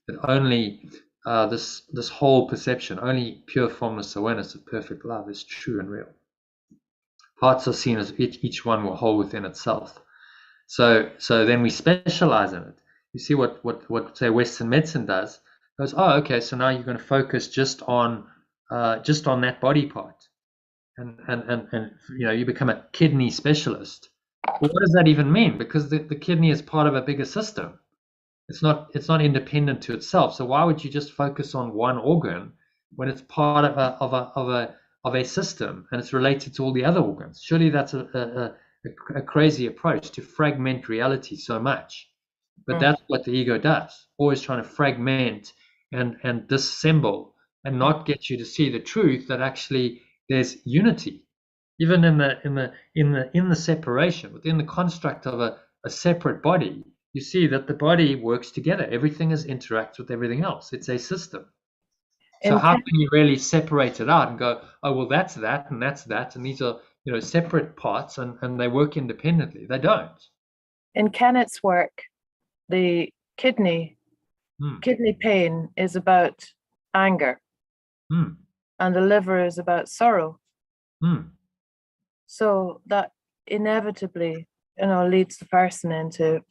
[SPEAKER 1] that only this whole perception, only pure formless awareness of perfect love is true and real. Parts are seen as each one were whole within itself. So then we specialize in it. You see what say Western medicine does? It goes, oh, okay, so now you're going to focus just on that body part, and you become a kidney specialist. Well, what does that even mean? Because the kidney is part of a bigger system. It's not independent to itself. So why would you just focus on one organ when it's part of a system and it's related to all the other organs? Surely that's a crazy approach to fragment reality so much. But that's what the ego does, always trying to fragment and disassemble and not get you to see the truth that actually there's unity, even in the separation within the construct of a separate body. You see that the body works together. Everything interacts with everything else. It's a system. So how can you really separate it out and go, oh well, that's that and that's that, and these are separate parts and they work independently? They don't.
[SPEAKER 4] In Kenneth's work, the kidney pain is about anger, and the liver is about sorrow. So that inevitably, leads the person into,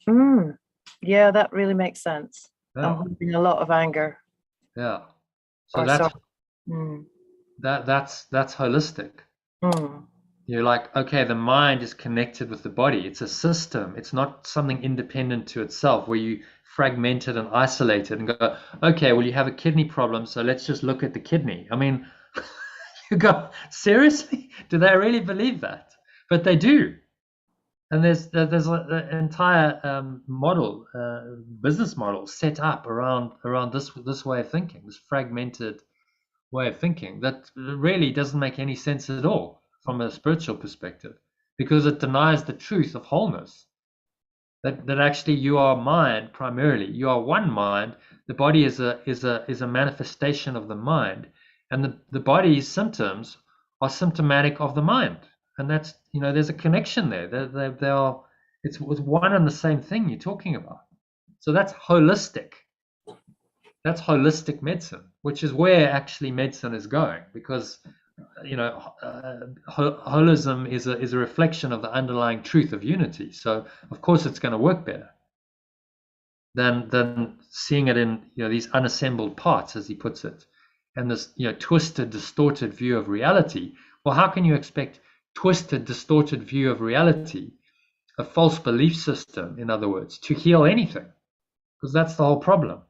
[SPEAKER 4] yeah, that really makes sense.
[SPEAKER 1] Yeah.
[SPEAKER 4] I'm holding a lot of anger.
[SPEAKER 1] Yeah. So that's holistic. You're like, okay, the mind is connected with the body. It's a system. It's not something independent to itself where you fragment it and isolate it and go, okay, well, you have a kidney problem, so let's just look at the kidney. I mean, you go, seriously? Do they really believe that? But they do. And there's an entire model, business model set up around this way of thinking, this fragmented way of thinking that really doesn't make any sense at all from a spiritual perspective, because it denies the truth of wholeness. That actually you are mind primarily. You are one mind. The body is a manifestation of the mind, and the body's symptoms are symptomatic of the mind. And that's, there's a connection there. They are, it's one and the same thing you're talking about. So that's holistic. That's holistic medicine, which is where actually medicine is going, because holism is a reflection of the underlying truth of unity. So of course it's going to work better than seeing it in these unassembled parts, as he puts it, and this twisted, distorted view of reality. Well, how can you expect twisted, distorted view of reality, a false belief system, in other words, to heal anything? Because that's the whole problem.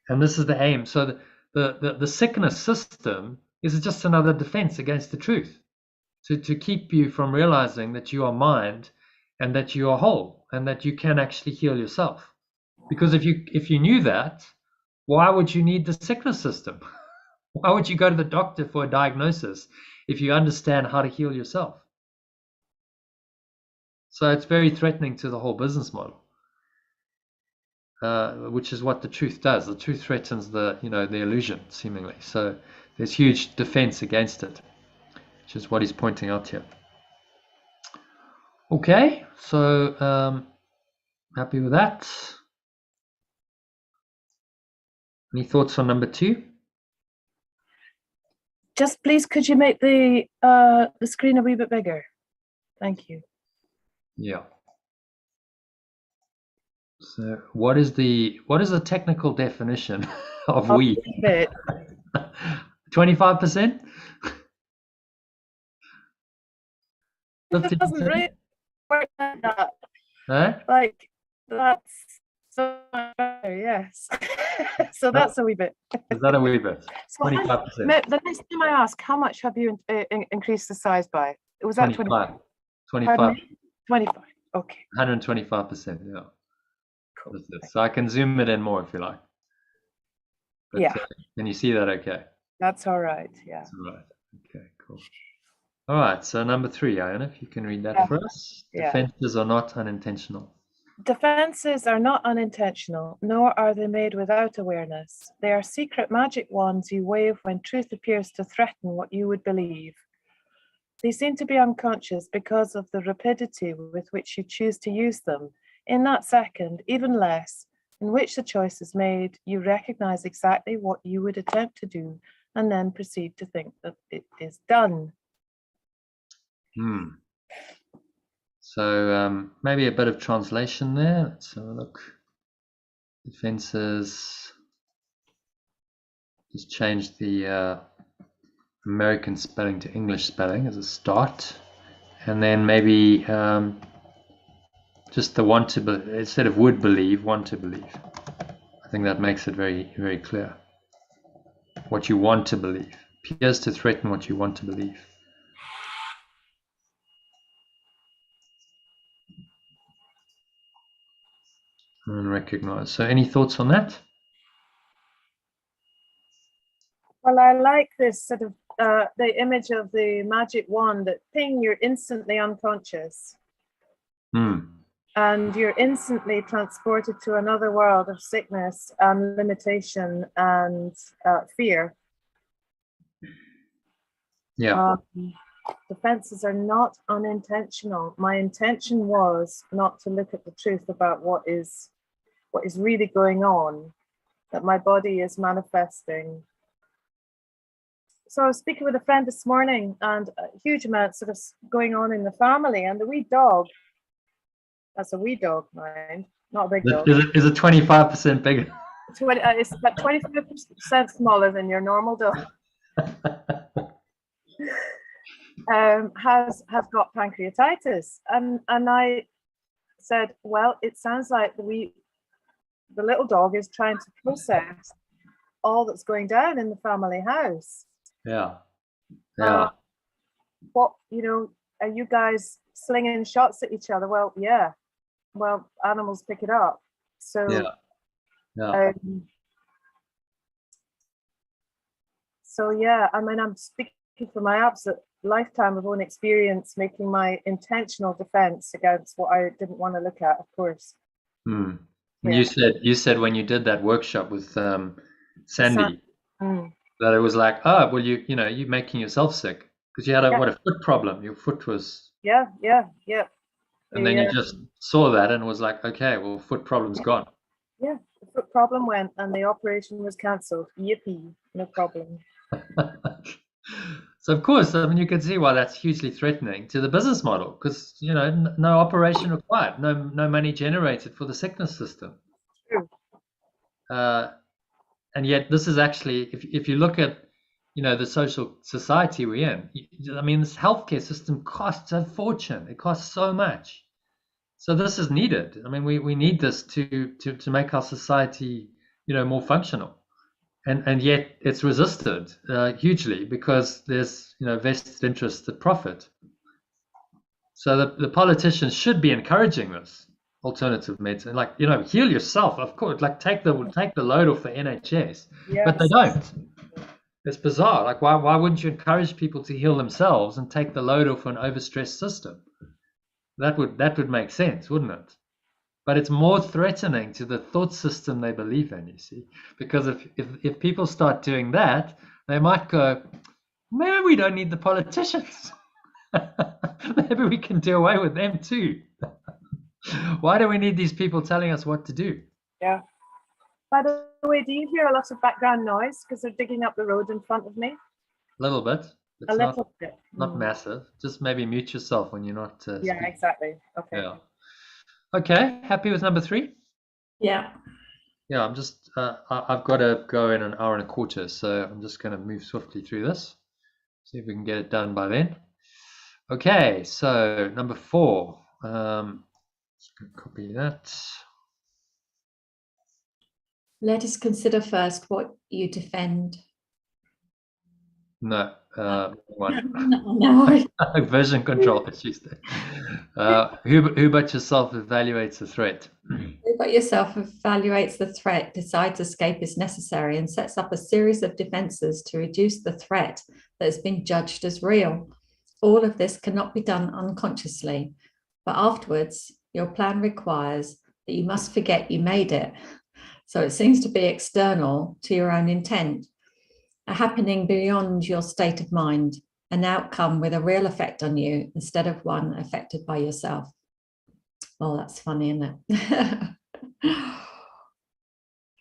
[SPEAKER 1] And this is the aim. So the sickness system is just another defense against the truth, to keep you from realizing that you are mind and that you are whole and that you can actually heal yourself. Because if you knew that, why would you need the sickness system? Why would you go to the doctor for a diagnosis if you understand how to heal yourself? So it's very threatening to the whole business model. Which is what the truth does. The truth threatens the illusion, seemingly. So there's huge defense against it, which is what he's pointing out here. Okay, so happy with that. Any thoughts on number 2?
[SPEAKER 4] Just please, could you make the screen a wee bit bigger? Thank you.
[SPEAKER 1] Yeah. So what is the technical definition of
[SPEAKER 4] I'll
[SPEAKER 1] we?
[SPEAKER 4] leave it.
[SPEAKER 1] 25%?
[SPEAKER 4] It doesn't
[SPEAKER 1] 50%?
[SPEAKER 4] really work like that.
[SPEAKER 1] Eh?
[SPEAKER 4] Like, that's so much better, yes. So that's a wee bit.
[SPEAKER 1] Is that a wee bit?
[SPEAKER 4] So
[SPEAKER 1] 25%.
[SPEAKER 4] the next time I ask, how much have you increased the size by? Was that
[SPEAKER 1] 25.
[SPEAKER 4] 25?
[SPEAKER 1] 25.
[SPEAKER 4] 25. Okay,
[SPEAKER 1] 125%. Yeah.
[SPEAKER 4] cool.
[SPEAKER 1] That's it. So I can zoom it in more if you like. But,
[SPEAKER 4] Yeah.
[SPEAKER 1] Can you see that okay?
[SPEAKER 4] That's all right. Yeah.
[SPEAKER 1] That's all right. Okay, cool. All right. So number 3, Iona, if you can read that
[SPEAKER 4] Yeah.
[SPEAKER 1] for us.
[SPEAKER 4] Yeah.
[SPEAKER 1] Defenses are not unintentional.
[SPEAKER 4] Defenses are not unintentional, nor are they made without awareness. They are secret magic wands you wave when truth appears to threaten what you would believe. They seem to be unconscious because of the rapidity with which you choose to use them. In that second, even less, in which the choice is made, you recognize exactly what you would attempt to do and then proceed to think that it is done.
[SPEAKER 1] So maybe a bit of translation there. Let's have a look. Defenses. Just change the American spelling to English spelling as a start. And then maybe just the want to believe, instead of would believe, want to believe. I think that makes it very, very clear. What you want to believe appears to threaten what you want to believe. And recognize. So any thoughts on that?
[SPEAKER 4] Well, I like this sort of the image of the magic wand that ping, you're instantly unconscious. And you're instantly transported to another world of sickness and limitation and fear.
[SPEAKER 1] Yeah.
[SPEAKER 4] Defenses are not unintentional. My intention was not to look at the truth about what is really going on, that my body is manifesting. So I was speaking with a friend this morning, and a huge amount sort of going on in the family, and the wee dog. That's a wee dog, mind, not a big dog.
[SPEAKER 1] Is it 25% bigger?
[SPEAKER 4] It's about 25% smaller than your normal dog. Has got pancreatitis, and I said, well, it sounds like the little dog is trying to process all that's going down in the family house.
[SPEAKER 1] Yeah. Yeah.
[SPEAKER 4] What, are you guys slinging shots at each other? Well, yeah. Well, animals pick it up. So,
[SPEAKER 1] yeah.
[SPEAKER 4] So yeah, I mean, I'm speaking from my absolute lifetime of own experience, making my intentional defense against what I didn't want to look at, of course.
[SPEAKER 1] Yeah. You said when you did that workshop with Sandy that it was like, oh, well, you're making yourself sick because you had a foot problem. Your foot was
[SPEAKER 4] yeah.
[SPEAKER 1] And then you just saw that and was like, okay, well, foot problem's gone.
[SPEAKER 4] Yeah, the foot problem went and the operation was cancelled. Yippee, no problem.
[SPEAKER 1] So of course, I mean, you can see why that's hugely threatening to the business model because no operation required, no money generated for the sickness system.
[SPEAKER 4] True.
[SPEAKER 1] And yet, this is actually, if you look at the social society we're in, I mean, this healthcare system costs a fortune. It costs so much. So this is needed. I mean, we need this to make our society more functional. And yet it's resisted hugely because there's vested interest at profit. So the politicians should be encouraging this alternative medicine, like heal yourself, of course, like take the load off the NHS, but they don't. It's bizarre. Like why wouldn't you encourage people to heal themselves and take the load off an overstressed system? That would make sense, wouldn't it? But it's more threatening to the thought system they believe in, you see, because if people start doing that, they might go, maybe we don't need the politicians. Maybe we can do away with them too. Why do we need these people telling us what to do?
[SPEAKER 4] Yeah. By the way, do you hear a lot of background noise because they're digging up the road in front of me?
[SPEAKER 1] A little bit. It's
[SPEAKER 4] A
[SPEAKER 1] not
[SPEAKER 4] little bit.
[SPEAKER 1] not massive. Just maybe mute yourself when you're not
[SPEAKER 4] Yeah,
[SPEAKER 1] speaking.
[SPEAKER 4] exactly. Okay.
[SPEAKER 1] Yeah. Okay. Happy with number 3?
[SPEAKER 3] Yeah.
[SPEAKER 1] Yeah, I'm just, I've got to go in an hour and a quarter, so I'm just going to move swiftly through this. See if we can get it done by then. Okay, so number 4. Just going to copy that.
[SPEAKER 3] Let us consider first what you defend.
[SPEAKER 1] No, one.
[SPEAKER 3] No.
[SPEAKER 1] Version control issues there. Who but yourself evaluates the threat?
[SPEAKER 3] Who but yourself evaluates the threat, decides escape is necessary, and sets up a series of defenses to reduce the threat that has been judged as real. All of this cannot be done unconsciously, but afterwards, your plan requires that you must forget you made it. So it seems to be external to your own intent, a happening beyond your state of mind, an outcome with a real effect on you instead of one affected by yourself. Oh, that's funny, isn't it?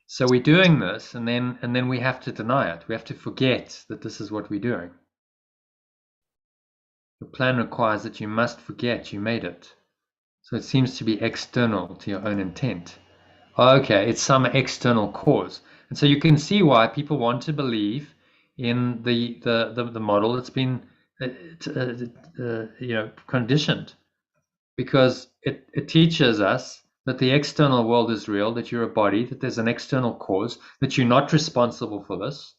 [SPEAKER 1] So we're doing this, and then we have to deny it. We have to forget that this is what we're doing. The plan requires that you must forget you made it. So it seems to be external to your own intent. Okay, it's some external cause. And so you can see why people want to believe in the model that's been conditioned, because it teaches us that the external world is real, that you're a body, that there's an external cause, that you're not responsible for this.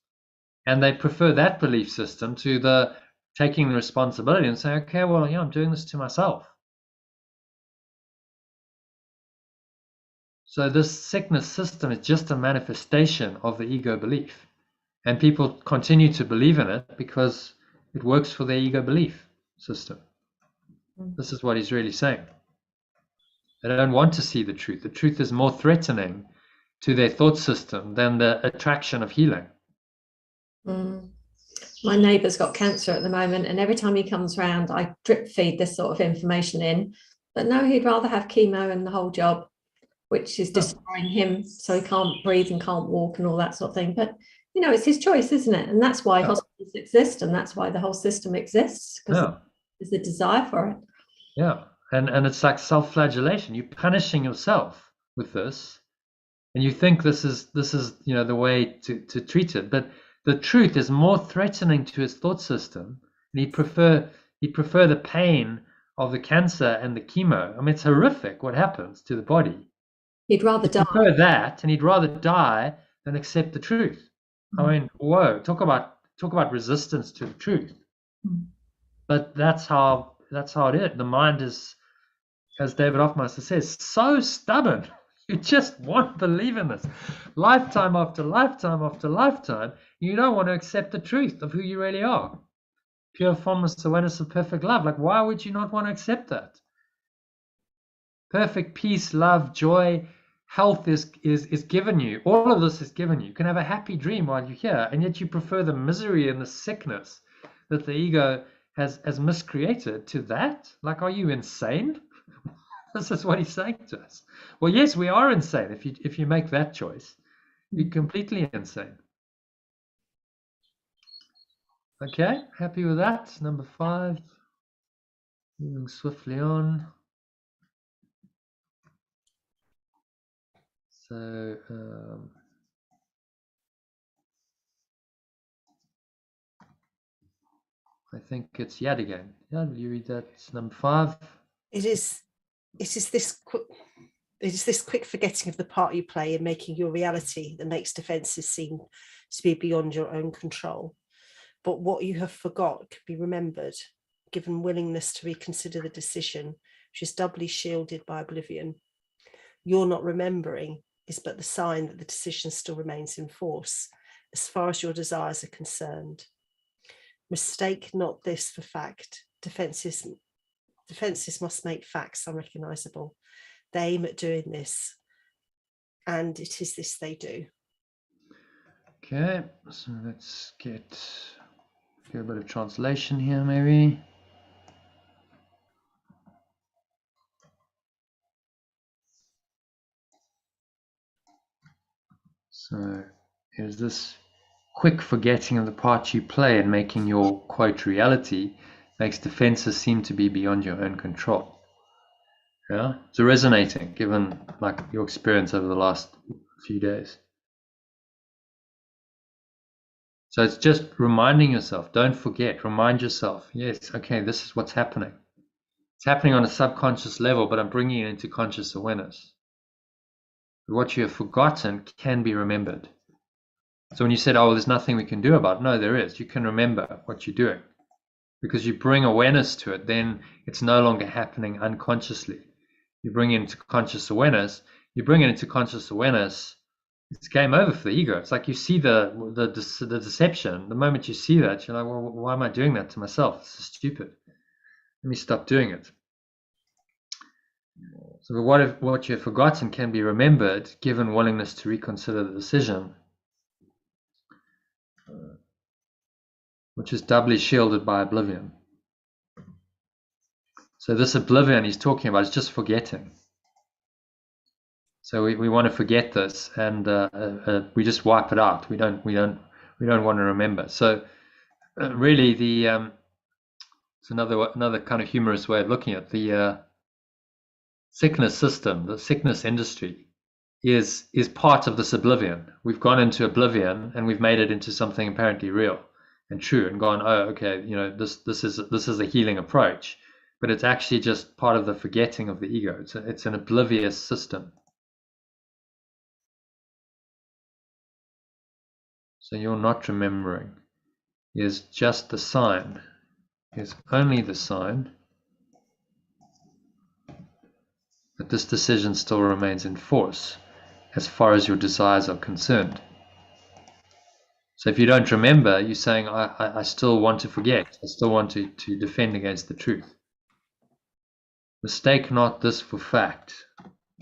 [SPEAKER 1] And they prefer that belief system to the taking the responsibility and saying, okay, well, yeah, I'm doing this to myself. So this sickness system is just a manifestation of the ego belief. And people continue to believe in it because it works for their ego belief system. This is what he's really saying. They don't want to see the truth. The truth is more threatening to their thought system than the attraction of healing.
[SPEAKER 3] My neighbour's got cancer at the moment, and every time he comes round, I drip feed this sort of information in. But no, he'd rather have chemo and the whole job, which is destroying him, so he can't breathe and can't walk and all that sort of thing. But you know, it's his choice, isn't it? And that's why hospitals exist, and that's why the whole system exists, because there's a desire for it.
[SPEAKER 1] Yeah, and it's like self-flagellation. You're punishing yourself with this, and you think this is the way to treat it. But the truth is more threatening to his thought system, and he'd prefer the pain of the cancer and the chemo. I mean, it's horrific what happens to the body.
[SPEAKER 3] He'd rather die.
[SPEAKER 1] Prefer that, and he'd rather die than accept the truth. I mean, whoa! Talk about resistance to the truth. But that's how it is. The mind is, as David Hoffmeister says, so stubborn. You just won't believe in this. Lifetime after lifetime after lifetime, you don't want to accept the truth of who you really are. Pure, formless awareness of perfect love. Like, why would you not want to accept that? Perfect peace, love, joy, health is given you. All of this is given you. You can have a happy dream while you're here, and yet you prefer the misery and the sickness that the ego has miscreated to that. Like, are you insane? This is what he's saying to us. Well, yes, we are insane if you make that choice. You're completely insane. Okay, happy with that. Number 5. Moving swiftly on. So I think it's Yad again. Yeah, will you read that? It's number 5.
[SPEAKER 2] It is this quick forgetting of the part you play in making your reality that makes defenses seem to be beyond your own control. But what you have forgot can be remembered, given willingness to reconsider the decision, which is doubly shielded by oblivion. Your not remembering is but the sign that the decision still remains in force, as far as your desires are concerned. Mistake not this for fact. Defenses must make facts unrecognizable. They aim at doing this, and it is this they do.
[SPEAKER 1] Okay, so let's get a bit of translation here, maybe. So is this quick forgetting of the part you play in making your quote reality makes defenses seem to be beyond your own control. Yeah, it's resonating given like your experience over the last few days. So it's just reminding yourself, don't forget, remind yourself, yes, okay, this is what's happening. It's happening on a subconscious level, but I'm bringing it into conscious awareness. What you have forgotten can be remembered. So when you said, oh, there's nothing we can do about it, no, there is. You can remember what you're doing. Because you bring awareness to it, then it's no longer happening unconsciously. You bring it into conscious awareness. You bring it into conscious awareness, it's game over for the ego. It's like you see the deception. The moment you see that, you're like, well, why am I doing that to myself? This is stupid. Let me stop doing it. So what you have forgotten can be remembered, given willingness to reconsider the decision, which is doubly shielded by oblivion. So this oblivion he's talking about is just forgetting. So we want to forget this, and we just wipe it out. We don't want to remember. So really, it's another kind of humorous way of looking at the sickness system. The sickness industry is part of this oblivion. We've gone into oblivion, and we've made it into something apparently real and true, and gone, oh, okay, this is a healing approach, but it's actually just part of the forgetting of the ego. It's an oblivious system. So you're not remembering is just the sign, is only the sign that this decision still remains in force as far as your desires are concerned. So if you don't remember, you're saying, I still want to forget. I still want to defend against the truth. Mistake not this for fact.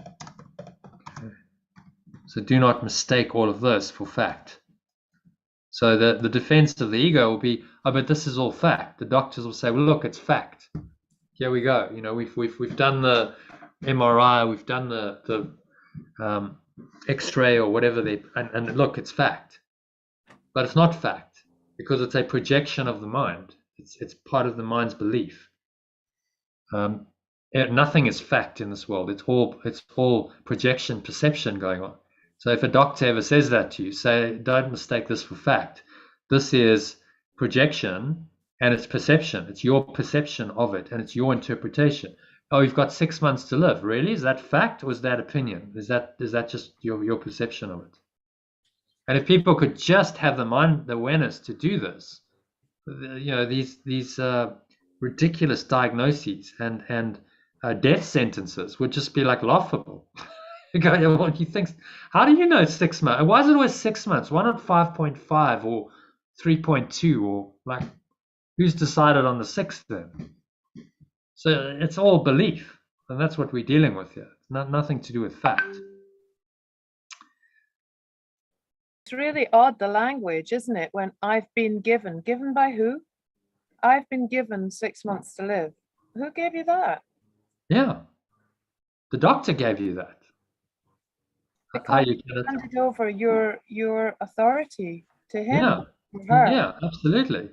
[SPEAKER 1] Okay. So do not mistake all of this for fact. So the defense of the ego will be, oh, but this is all fact. The doctors will say, well, look, it's fact. Here we go. We've done the MRI, we've done the X-ray or whatever and look, it's fact. But it's not fact because it's a projection of the mind. It's part of the mind's belief. Nothing is fact in this world. It's all projection, perception going on. So if a doctor ever says that to you, say, don't mistake this for fact. This is projection and it's perception. It's your perception of it and it's your interpretation. Oh, you've got 6 months to live. Really? Is that fact or is that opinion? Is that just your perception of it? And if people could just have the awareness to do this, these ridiculous diagnoses and death sentences would just be like laughable. What you think? How do you know 6 months? Why is it always 6 months? Why not 5.5 or 3.2 or like? Who's decided on the 6th then? So it's all belief, and that's what we're dealing with here. Nothing to do with fact.
[SPEAKER 4] It's really odd, the language, isn't it? When I've been given by who? I've been given 6 months to live. Who gave you that?
[SPEAKER 1] Yeah, the doctor gave you that. How you get it?
[SPEAKER 4] Handed over your authority to him.
[SPEAKER 1] Yeah, yeah, absolutely.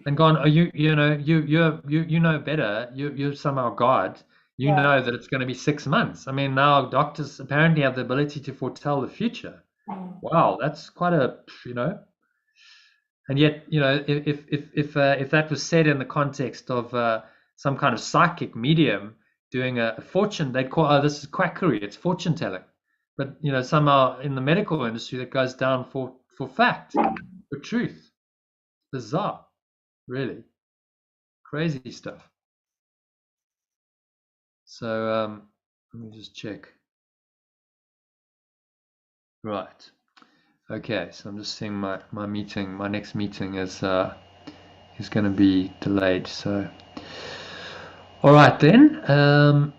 [SPEAKER 1] And gone. Oh, you know better. You're somehow God. You know that it's going to be 6 months. I mean, now doctors apparently have the ability to foretell the future. Wow, that's quite a And yet, if that was said in the context of some kind of psychic medium doing a fortune, they'd call, oh, this is quackery. It's fortune telling. But somehow in the medical industry, that goes down for fact, for truth. Bizarre, really, crazy stuff. So let me just check. Right. Okay. So I'm just seeing my meeting. My next meeting is going to be delayed. So, all right then.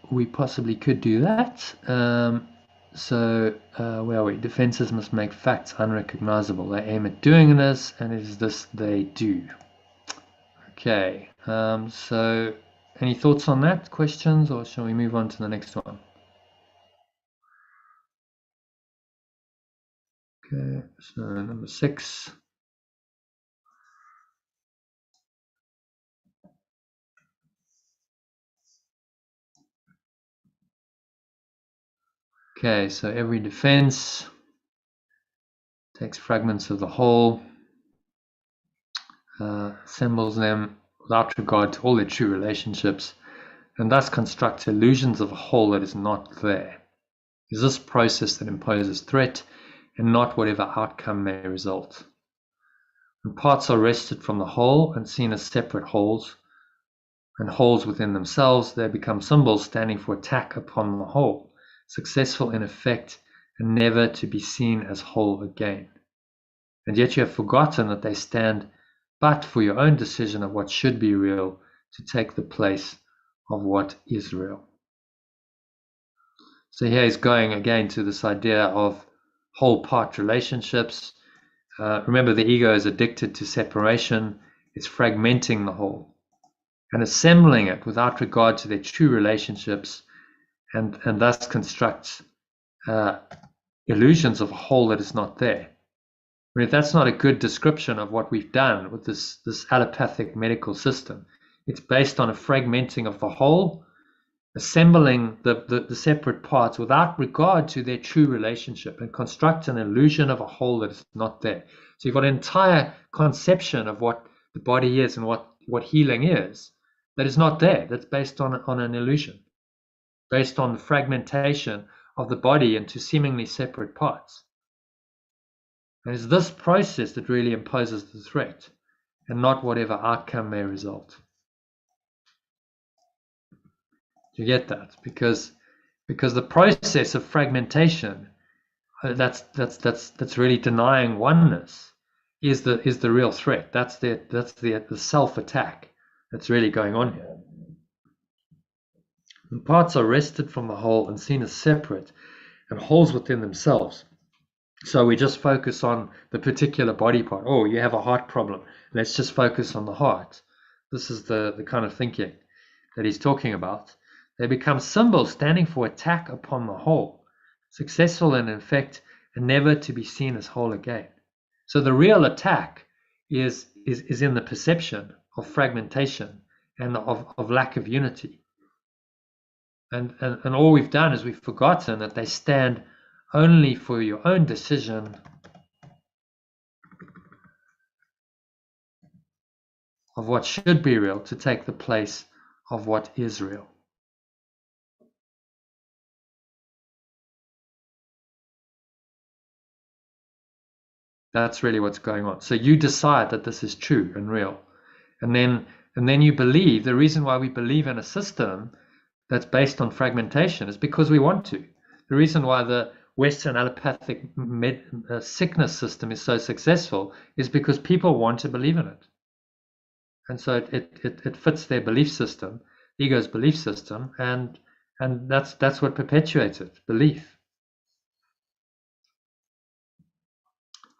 [SPEAKER 1] We possibly could do that. So where are we? Defenses must make facts unrecognizable. They aim at doing this, and it is this they do. Okay. So any thoughts on that? Questions, or shall we move on to the next one? Okay, so number 6. Okay, so every defense takes fragments of the whole, assembles them without regard to all their true relationships, and thus constructs illusions of a whole that is not there. It is this process that imposes threat and not whatever outcome may result. When parts are wrested from the whole and seen as separate wholes, and wholes within themselves, they become symbols standing for attack upon the whole, successful in effect and never to be seen as whole again. And yet you have forgotten that they stand but for your own decision of what should be real to take the place of what is real. So here he's going again to this idea of whole-part relationships. Remember, the ego is addicted to separation. It's fragmenting the whole and assembling it without regard to their true relationships, and thus constructs illusions of a whole that is not there. I mean, if that's not a good description of what we've done with this allopathic medical system, it's based on a fragmenting of the whole, assembling the separate parts without regard to their true relationship, and construct an illusion of a whole that is not there. So you've got an entire conception of what the body is and what healing is that is not there. That's based on an illusion, based on the fragmentation of the body into seemingly separate parts. And it's this process that really imposes the threat, and not whatever outcome may result. Do you get that? Because the process of fragmentation, that's really denying oneness, is the real threat. That's the self-attack that's really going on here. When parts are wrested from the whole and seen as separate and wholes within themselves. So we just focus on the particular body part. Oh, you have a heart problem. Let's just focus on the heart. This is the kind of thinking that he's talking about. They become symbols standing for attack upon the whole, successful in effect and never to be seen as whole again. So the real attack is in the perception of fragmentation and of lack of unity. And all we've done is we've forgotten that they stand only for your own decision of what should be real to take the place of what is real. That's really what's going on. So you decide that this is true and real, and then you believe. The reason why we believe in a system that's based on fragmentation is because we want to. The reason why the Western allopathic sickness system is so successful is because people want to believe in it, and so it fits their belief system, ego's belief system, and that's what perpetuates it, belief.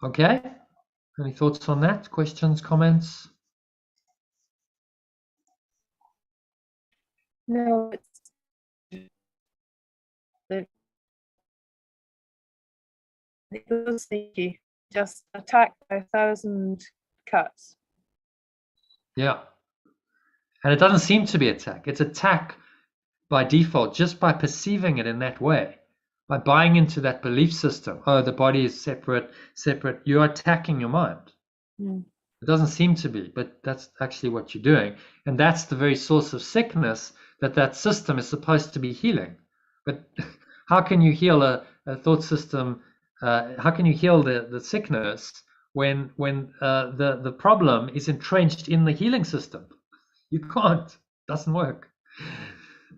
[SPEAKER 1] Okay, any thoughts on that? Questions, comments?
[SPEAKER 4] No, it was sneaky, just attacked by 1,000 cuts.
[SPEAKER 1] Yeah, and it doesn't seem to be attack. It's attack by default, just by perceiving it in that way, by buying into that belief system. Oh, the body is separate. You're attacking your mind. It doesn't seem to be, but that's actually what you're doing. And that's the very source of sickness that system is supposed to be healing. But how can you heal a thought system? How can you heal the sickness when the problem is entrenched in the healing system? You can't. It doesn't work.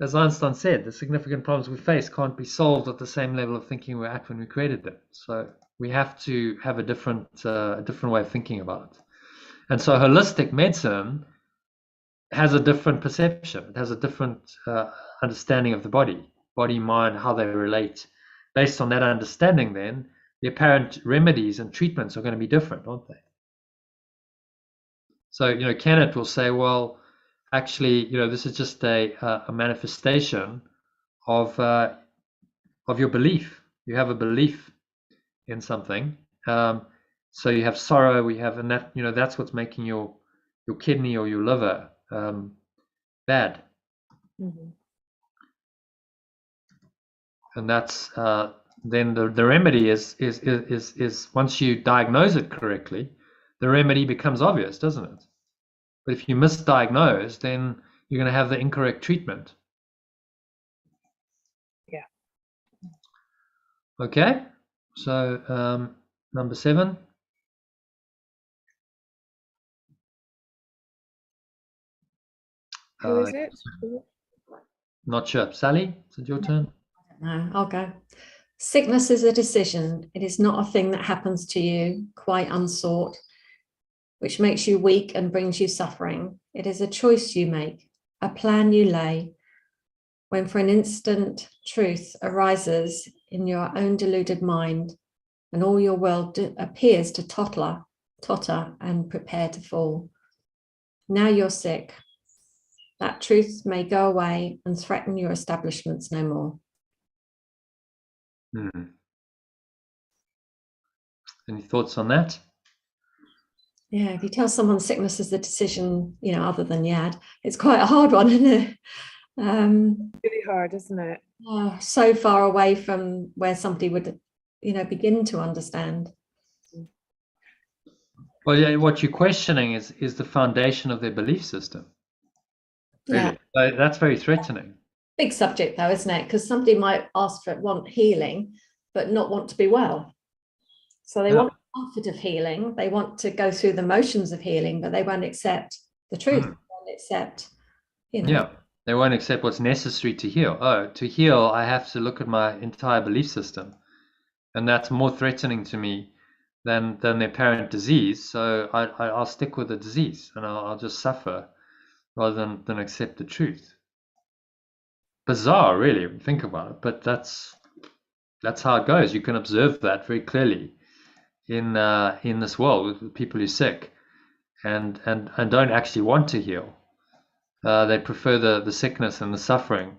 [SPEAKER 1] As Einstein said, the significant problems we face can't be solved at the same level of thinking we're at when we created them. So we have to have a different way of thinking about it. And so holistic medicine has a different perception. It has a different understanding of the body, mind, how they relate. Based on that understanding, then the apparent remedies and treatments are going to be different, aren't they? So, Kenneth will say, well, actually, this is just a manifestation of your belief. You have a belief in something, So you have sorrow, and that, that's what's making your kidney or your liver bad.
[SPEAKER 4] Mm-hmm.
[SPEAKER 1] And that's then the remedy is once you diagnose it correctly, the remedy becomes obvious, doesn't it? But if you misdiagnose, then you're going to have the incorrect treatment.
[SPEAKER 4] Yeah.
[SPEAKER 1] Okay. So number 7.
[SPEAKER 4] Who is it?
[SPEAKER 1] Not sure. Sally, is it your turn?
[SPEAKER 3] No, I'll go. Sickness is a decision. It is not a thing that happens to you, quite unsought, which makes you weak and brings you suffering. It is a choice you make, a plan you lay, when for an instant truth arises in your own deluded mind, and all your world appears to totter and prepare to fall. Now you're sick. That truth may go away and threaten your establishments no more.
[SPEAKER 1] Any thoughts on that?
[SPEAKER 3] Yeah, if you tell someone sickness is the decision, other than Yad, it's quite a hard one, isn't it?
[SPEAKER 4] Really hard, isn't it?
[SPEAKER 3] So far away from where somebody would, begin to understand.
[SPEAKER 1] Well, yeah, what you're questioning is the foundation of their belief system. Really.
[SPEAKER 3] Yeah.
[SPEAKER 1] So that's very threatening.
[SPEAKER 3] Big subject though, isn't it? Because somebody might want healing, but not want to be well. So they want comfort of healing. They want to go through the motions of healing, but they won't accept the truth. They won't accept,
[SPEAKER 1] Yeah, they won't accept what's necessary to heal. Oh, to heal, I have to look at my entire belief system. And that's more threatening to me than their apparent disease. So I'll stick with the disease and I'll just suffer rather than accept the truth. Bizarre, really, when you think about it, but that's how it goes. You can observe that very clearly in this world with people who are sick and don't actually want to heal. They prefer the sickness and the suffering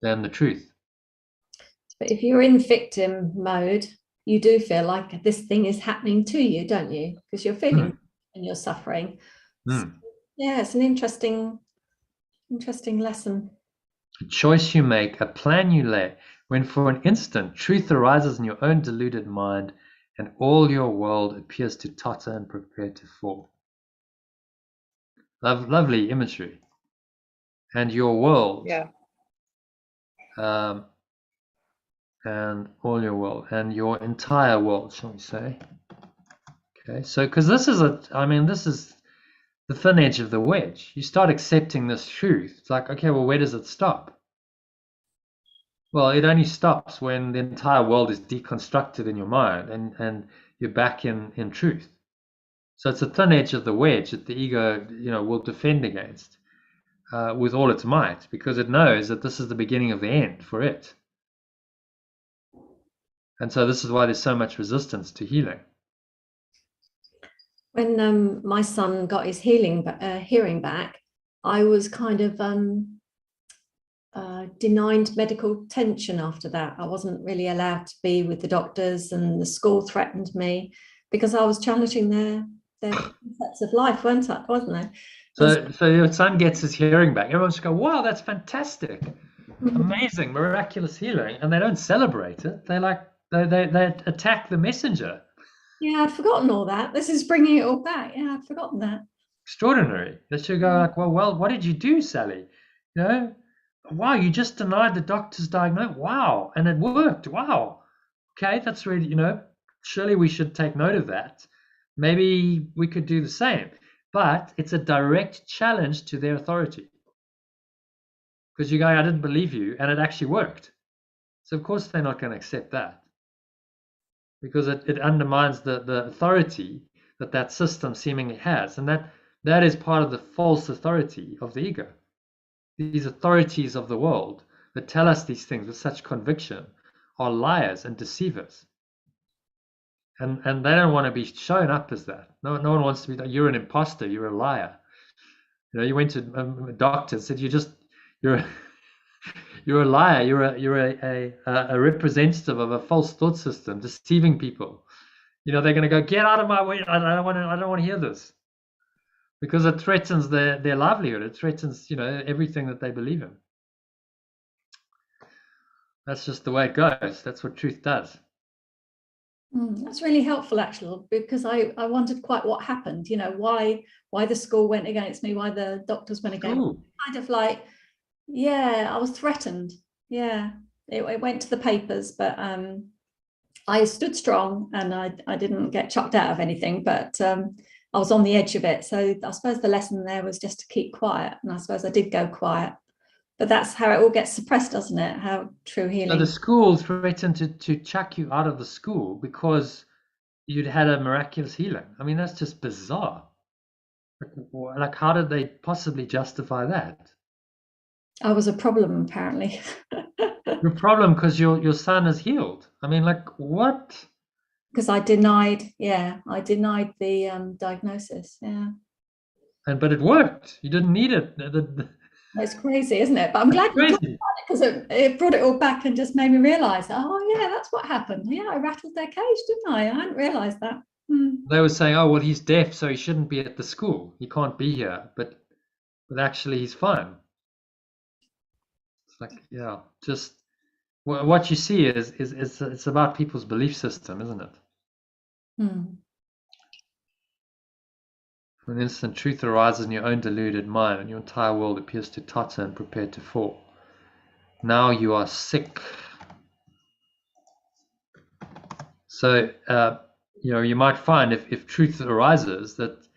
[SPEAKER 1] than the truth.
[SPEAKER 3] But if you're in victim mode, you do feel like this thing is happening to you, don't you? Because you're feeling and you're suffering. So, yeah, it's an interesting lesson.
[SPEAKER 1] A choice you make, a plan you lay, when for an instant truth arises in your own deluded mind and all your world appears to totter and prepare to fall. Lovely imagery. And your world.
[SPEAKER 4] Yeah.
[SPEAKER 1] And all your world and your entire world, shall we say. Okay, so because this is the thin edge of the wedge. You start accepting this truth. It's like, okay, well, where does it stop? Well, it only stops when the entire world is deconstructed in your mind and you're back in truth. So it's a thin edge of the wedge that the ego, will defend against with all its might, because it knows that this is the beginning of the end for it. And so this is why there's so much resistance to healing.
[SPEAKER 3] When my son got his hearing back, I was kind of denied medical attention after that. I wasn't really allowed to be with the doctors, and the school threatened me because I was challenging their concepts of life, wasn't I?
[SPEAKER 1] So your son gets his hearing back. Everyone's go, wow, that's fantastic. Amazing, miraculous healing. And they don't celebrate it. They attack the messenger.
[SPEAKER 3] Yeah, I'd forgotten all that. This is bringing it all back. Yeah, I'd forgotten that.
[SPEAKER 1] Extraordinary. They should go like, well, what did you do, Sally? Wow, you just denied the doctor's diagnosis. Wow, and it worked. Wow. Okay, that's really, surely we should take note of that. Maybe we could do the same. But it's a direct challenge to their authority. Because you're going, I didn't believe you, and it actually worked. So of course they're not going to accept that. Because it undermines the authority that system seemingly has. And that is part of the false authority of the ego. These authorities of the world that tell us these things with such conviction are liars and deceivers. And they don't want to be shown up as that. No one wants to be, you're an imposter, you're a liar. You went to a doctor and said, you're a liar, you're a representative of a false thought system, deceiving people. they're going to go, get out of my way. I don't want to hear this, because it threatens their livelihood. It threatens, everything that they believe in. That's just the way it goes. That's what truth does.
[SPEAKER 3] That's really helpful, actually, because I wondered quite what happened. Why the school went against me, why the doctors went against me. Kind of like, I was threatened. Yeah, it went to the papers, but I stood strong and I didn't get chucked out of anything, but I was on the edge of it. So I suppose the lesson there was just to keep quiet, and I suppose I did go quiet. But that's how it all gets suppressed, doesn't it? How true healing.
[SPEAKER 1] So the school threatened to chuck you out of the school because you'd had a miraculous healing. I mean, that's just bizarre. Like, how did they possibly justify that?
[SPEAKER 3] I was a problem, apparently.
[SPEAKER 1] Your problem because your son is healed. I mean, like, what?
[SPEAKER 3] Because I denied the diagnosis. Yeah.
[SPEAKER 1] But it worked. You didn't need it.
[SPEAKER 3] It's crazy, isn't it? But I'm glad you talked about it, because it brought it all back and just made me realise, oh yeah, that's what happened. Yeah, I rattled their cage, didn't I? I hadn't realised that.
[SPEAKER 1] They were saying, oh, well, he's deaf, so he shouldn't be at the school. He can't be here. But actually, he's fine. It's like, just what you see is it's about people's belief system, isn't it? For an instant, truth arises in your own deluded mind, and your entire world appears to totter and prepare to fall. Now you are sick. So, you might find if truth arises that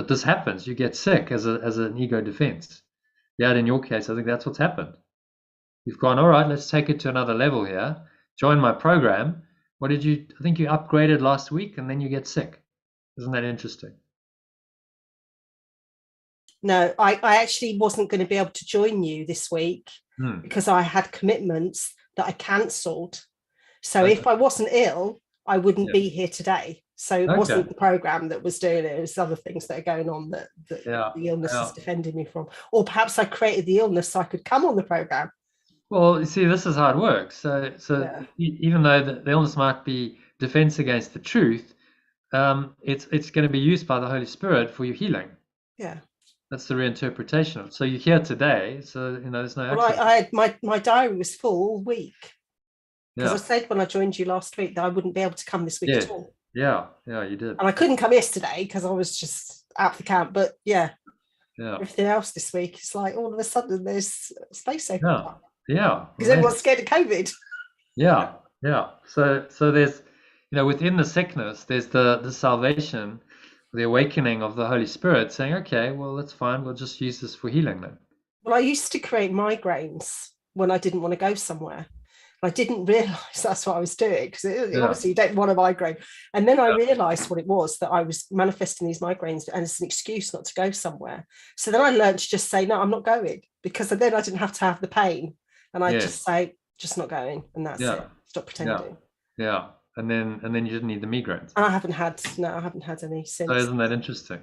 [SPEAKER 1] this happens, you get sick as an ego defense. Yeah, in your case, I think that's what's happened. You've gone, all right, let's take it to another level here. Join my program. I think you upgraded last week, and then you get sick. Isn't that interesting?
[SPEAKER 2] No, I actually wasn't going to be able to join you this week because I had commitments that I cancelled. So if I wasn't ill, I wouldn't be here today. So it wasn't the program that was doing it. It was other things that are going on that the illness is defending me from. Or perhaps I created the illness so I could come on the program.
[SPEAKER 1] Well, you see, this is how it works. So even though the illness might be defense against the truth, it's going to be used by the Holy Spirit for your healing.
[SPEAKER 2] Yeah.
[SPEAKER 1] That's the reinterpretation of it. So you're here today, so there's no
[SPEAKER 2] accident. Well, I had my diary was full all week. Because I said when I joined you last week that I wouldn't be able to come this week at all.
[SPEAKER 1] Yeah, you did.
[SPEAKER 2] And I couldn't come yesterday because I was just out of the camp. But everything else this week, it's like all of a sudden there's space open up.
[SPEAKER 1] Yeah.
[SPEAKER 2] Because everyone's scared of COVID.
[SPEAKER 1] Yeah. So there's, within the sickness, there's the salvation, the awakening of the Holy Spirit saying, okay, well, that's fine. We'll just use this for healing then.
[SPEAKER 2] Well, I used to create migraines when I didn't want to go somewhere. I didn't realise that's what I was doing, because obviously you don't want a migraine. And then I realised what it was, that I was manifesting these migraines and it's an excuse not to go somewhere. So then I learned to just say, no, I'm not going, because then I didn't have to have the pain. And I just say, just not going. And that's it. Stop pretending.
[SPEAKER 1] Yeah. And then you didn't need the migraines.
[SPEAKER 2] And I haven't had any since.
[SPEAKER 1] So isn't that interesting?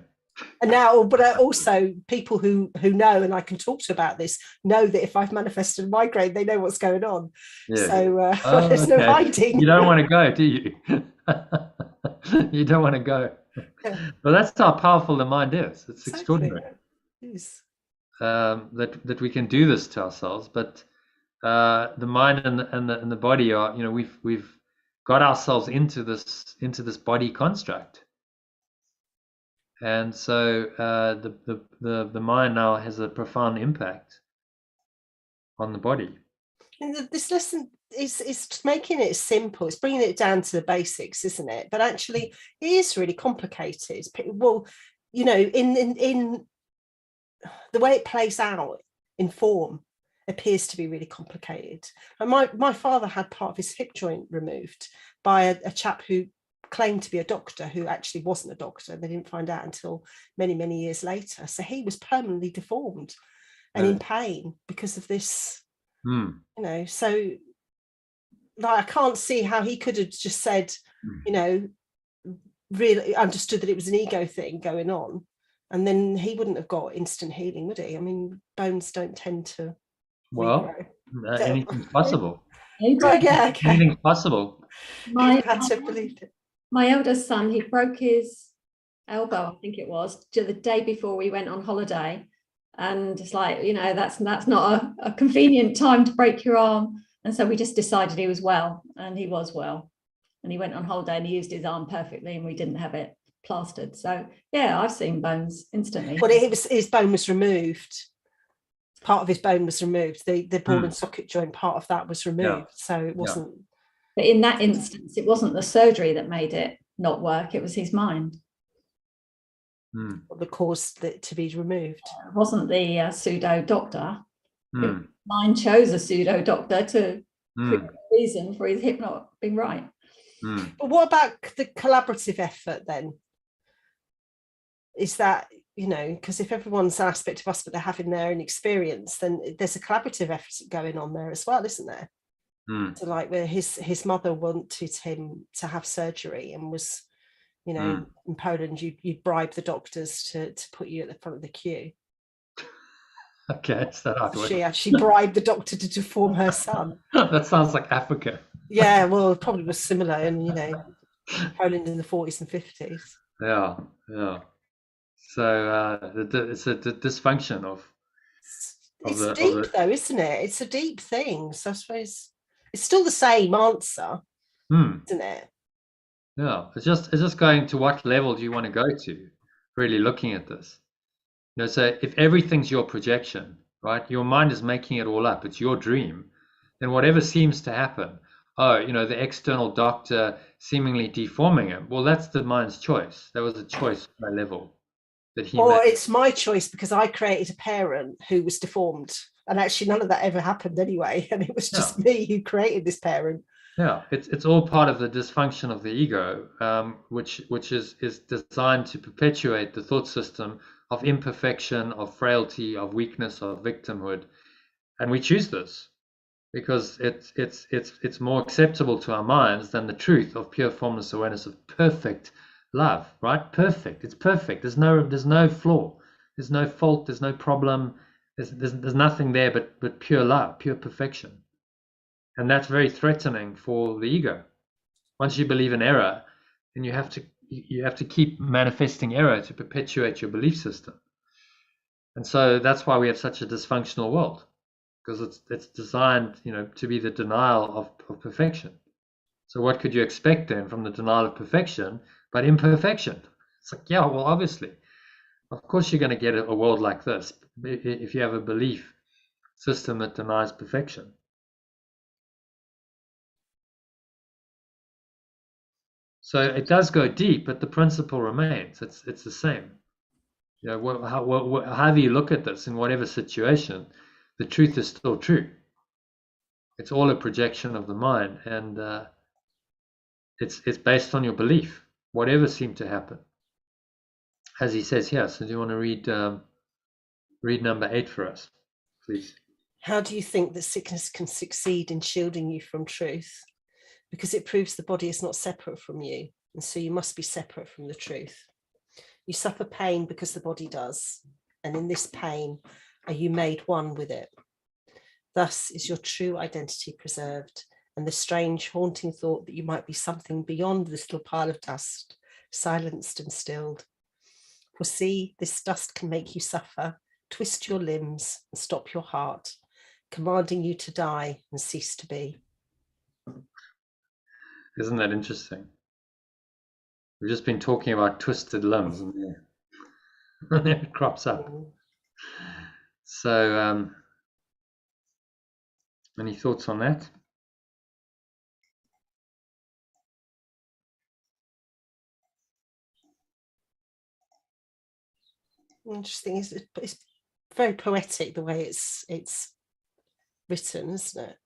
[SPEAKER 2] And now, but also people who know, and I can talk to about this, know that if I've manifested a migraine, they know what's going on. Yeah. So there's no hiding.
[SPEAKER 1] You don't want to go, do you? You don't want to go. Yeah. Well, that's how powerful the mind is. It's extraordinary.
[SPEAKER 2] It is.
[SPEAKER 1] That we can do this to ourselves, but the mind and the body are, we've got ourselves into this body construct. And so the mind now has a profound impact on the body.
[SPEAKER 2] And this lesson is making it simple. It's bringing it down to the basics, isn't it? But actually, it is really complicated. Well, in the way it plays out in form appears to be really complicated. And my father had part of his hip joint removed by a chap who claimed to be a doctor, who actually wasn't a doctor. They didn't find out until many, many years later. So he was permanently deformed and in pain because of this. So I can't see how he could have just said, really understood that it was an ego thing going on, and then he wouldn't have got instant healing, would he? I mean, bones don't tend to regrow.
[SPEAKER 1] Anything's possible.
[SPEAKER 2] Anything's
[SPEAKER 1] possible.
[SPEAKER 2] You had to believe it.
[SPEAKER 3] My eldest son, he broke his elbow, I think it was, the day before we went on holiday. And it's like, that's not a convenient time to break your arm. And so we just decided he was well, and he was well. And he went on holiday and he used his arm perfectly, and we didn't have it plastered. So yeah, I've seen bones instantly.
[SPEAKER 2] Well, his bone was removed. Part of his bone was removed. The ball and socket joint, part of that was removed. So it wasn't.
[SPEAKER 3] But in that instance, it wasn't the surgery that made it not work. It was his mind.
[SPEAKER 2] That caused it to be removed.
[SPEAKER 3] It wasn't the pseudo doctor. Mind chose a pseudo doctor to create a reason for his hip not being right.
[SPEAKER 2] But what about the collaborative effort then? Is that, because if everyone's an aspect of us, but they're having their own experience, then there's a collaborative effort going on there as well, isn't there? So like where his mother wanted him to have surgery and was, in Poland, you'd bribe the doctors to put you at the front of the queue.
[SPEAKER 1] Okay, so
[SPEAKER 2] She actually bribed the doctor to deform her son.
[SPEAKER 1] That sounds like Africa.
[SPEAKER 2] Yeah, well, it probably was similar in, Poland in the 40s and 50s.
[SPEAKER 1] Yeah. So it's a dysfunction of
[SPEAKER 2] it's deep though, isn't it? It's a deep thing. So I suppose it's still the same answer, isn't it?
[SPEAKER 1] Yeah, it's just going to what level do you want to go to, really looking at this. So if everything's your projection, right, your mind is making it all up, it's your dream, then whatever seems to happen, the external doctor seemingly deforming him, well, that's the mind's choice. That was a choice at that level that he made.
[SPEAKER 2] It's my choice because I created a parent who was deformed, and actually none of that ever happened anyway, and it was just me who created this parent.
[SPEAKER 1] Yeah, it's all part of the dysfunction of the ego, which is designed to perpetuate the thought system of imperfection, of frailty, of weakness, of victimhood, and we choose this because it's more acceptable to our minds than the truth of pure formless awareness of perfect love, right? Perfect. It's perfect. There's no flaw. There's no fault. There's no problem. There's nothing there but pure love, pure perfection. And that's very threatening for the ego. Once you believe in error, then you have to keep manifesting error to perpetuate your belief system. And so that's why we have such a dysfunctional world, because it's designed, to be the denial of perfection. So what could you expect then from the denial of perfection but imperfection? It's like, yeah, well, obviously, of course you're going to get a world like this if you have a belief system that denies perfection. So it does go deep, but the principle remains. It's the same. However you look at this in whatever situation, the truth is still true. It's all a projection of the mind, and it's based on your belief, whatever seemed to happen. As he says here. So do you want to read number 8 for us, please?
[SPEAKER 2] How do you think that sickness can succeed in shielding you from truth? Because it proves the body is not separate from you, and so you must be separate from the truth. You suffer pain because the body does, and in this pain are you made one with it. Thus is your true identity preserved, and the strange, haunting thought that you might be something beyond this little pile of dust, silenced and stilled. For see, this dust can make you suffer, twist your limbs, and stop your heart, commanding you to die and cease to be.
[SPEAKER 1] Isn't that interesting? We've just been talking about twisted limbs, and then it crops up. So, any thoughts on that?
[SPEAKER 2] Interesting. It's very poetic the way it's written, isn't it?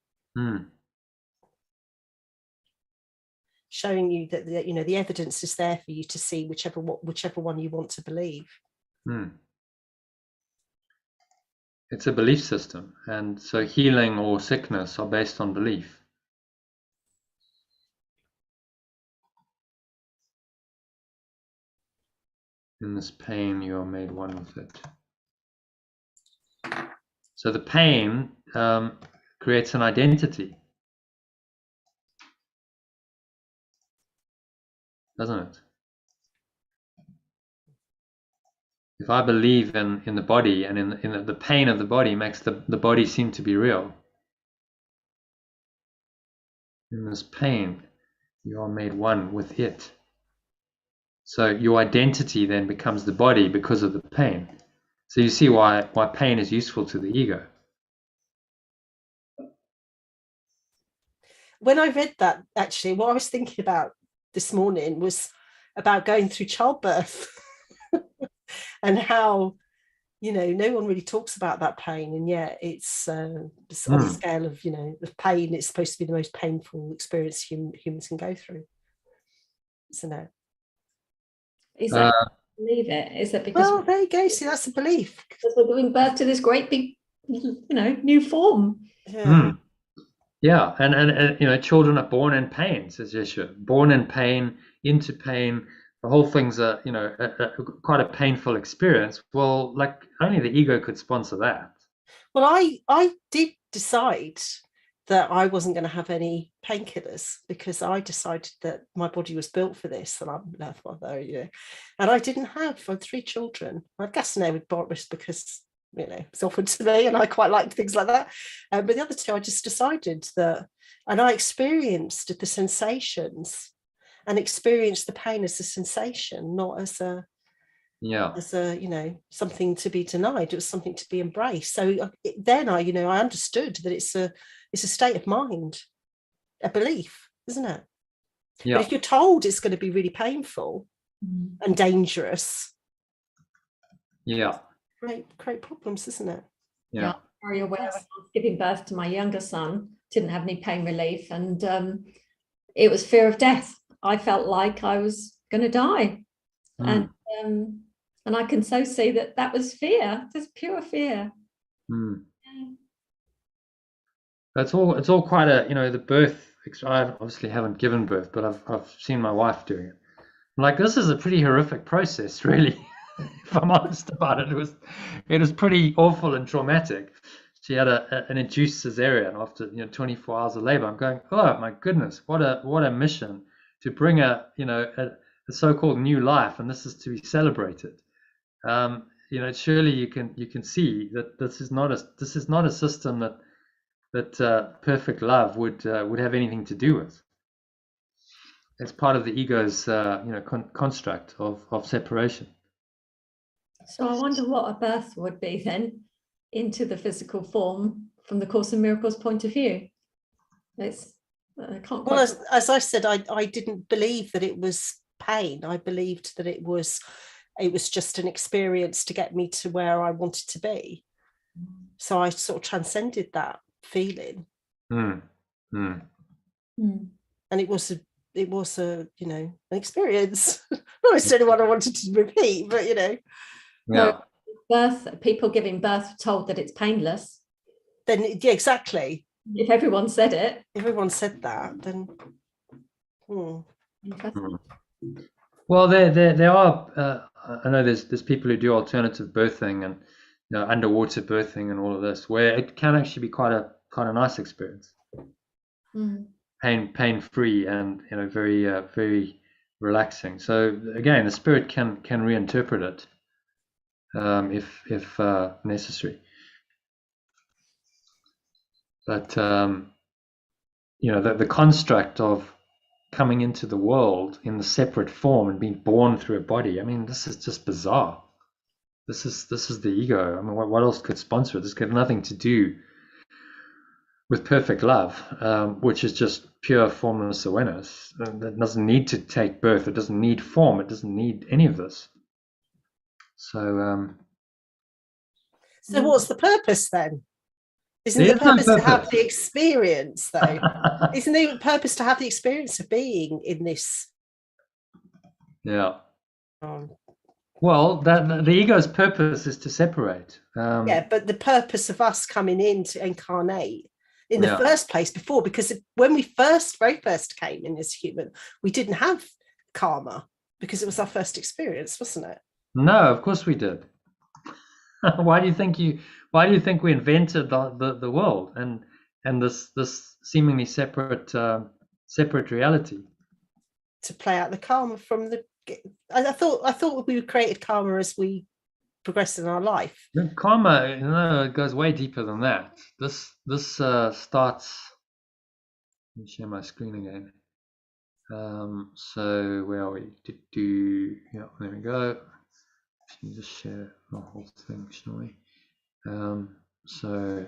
[SPEAKER 2] Showing you that the evidence is there for you to see whichever one you want to believe.
[SPEAKER 1] It's a belief system, and so healing or sickness are based on belief. In this pain, you are made one with it. So the pain creates an identity. doesn't it? If I believe in the body and in the pain of the body makes the body seem to be real. In this pain, you are made one with it. So your identity then becomes the body because of the pain. So you see why pain is useful to the ego.
[SPEAKER 2] When I read that, actually, what I was thinking about this morning was about going through childbirth and how, you know, no one really talks about that pain, and yet it's on the scale of, you know, the pain, it's supposed to be the most painful experience humans can go through, isn't it?
[SPEAKER 3] Is that believe it? Is that because
[SPEAKER 2] well, there you go, see, that's a belief,
[SPEAKER 3] because we're giving birth to this great big, you know, new form?
[SPEAKER 1] Yeah, and you know, children are born in pain, says Yeshua. Born in pain, into pain. The whole thing's a, you know, quite a painful experience. Well, like only the ego could sponsor that.
[SPEAKER 2] Well, I did decide that I wasn't going to have any painkillers because I decided that my body was built for this, and I'm an earth mother, you know, and I didn't have. I had 3 children. I had Gastonade with Boris because, you know, it's offered to me and I quite liked things like that. But the other 2, I just decided that, and I experienced the sensations and experienced the pain as a sensation, not as a, you know, something to be denied. It was something to be embraced. So then I, you know, I understood that it's a state of mind, a belief, isn't it?
[SPEAKER 1] Yeah.
[SPEAKER 2] But if you're told it's going to be really painful and dangerous, create problems, isn't it?
[SPEAKER 3] Yeah, very aware. When I was giving birth to my younger son, didn't have any pain relief, and it was fear of death. I felt like I was going to die, and I can so see that was fear, just pure fear.
[SPEAKER 1] It's all quite a, you know, the birth. I obviously haven't given birth, but I've seen my wife doing it. I'm like, this is a pretty horrific process, really. If I'm honest about it, it was pretty awful and traumatic. She had an induced cesarean after, you know, 24 hours of labor. I'm going, oh my goodness, what a mission to bring a so-called new life, and this is to be celebrated. You know, surely you can see that this is not a system that perfect love would have anything to do with. It's part of the ego's you know, construct of separation.
[SPEAKER 3] So I wonder what a birth would be then into the physical form from the Course in Miracles point of view. I can't.
[SPEAKER 2] Well, as I said, I didn't believe that it was pain. I believed that it was just an experience to get me to where I wanted to be. So I sort of transcended that feeling. And it was a you know, an experience. Not necessarily one I wanted to repeat, but you know.
[SPEAKER 1] Yeah.
[SPEAKER 3] Birth, people giving birth told that it's painless.
[SPEAKER 2] Then yeah, exactly.
[SPEAKER 3] If everyone said it.
[SPEAKER 2] Everyone said that, then
[SPEAKER 1] Well, there are I know there's people who do alternative birthing and, you know, underwater birthing and all of this, where it can actually be quite a nice experience. Pain free and, you know, very very relaxing. So again, the spirit can reinterpret it if necessary. But you know, the construct of coming into the world in the separate form and being born through a body, I mean, this is just bizarre. This is the ego. I mean, what else could sponsor it? This could have nothing to do with perfect love, which is just pure formless awareness. That doesn't need to take birth. It doesn't need form. It doesn't need any of this. So
[SPEAKER 2] what's the purpose then? Isn't the purpose to have the experience, though? Isn't the purpose to have the experience of being in this?
[SPEAKER 1] Yeah. Well, the ego's purpose is to separate.
[SPEAKER 2] Yeah, but the purpose of us coming in to incarnate in the first place before, because when we very first came in as human, we didn't have karma because it was our first experience, wasn't it?
[SPEAKER 1] No, of course we did. Why do you think we invented the world and this seemingly separate reality?
[SPEAKER 2] to play out the karma from the. I thought we created karma as we progress in our life.
[SPEAKER 1] The karma, it goes way deeper than that. This starts. Let me share my screen again. So where are we? Yeah, there we go. Let me just share the whole thing, shall we? So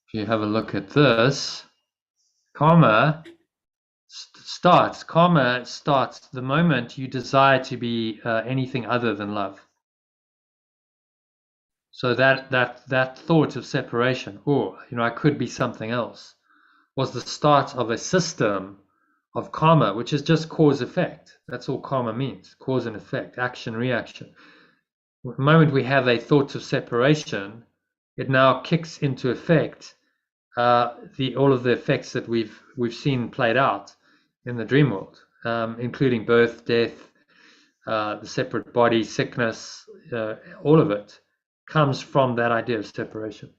[SPEAKER 1] if you have a look at this, karma starts the moment you desire to be anything other than love. So that thought of separation, I could be something else, was the start of a system of karma, which is just cause effect. That's all karma means: cause and effect, action, reaction. The moment we have a thought of separation, it now kicks into effect all of the effects that we've seen played out in the dream world, including birth, death, the separate body, sickness, all of it comes from that idea of separation.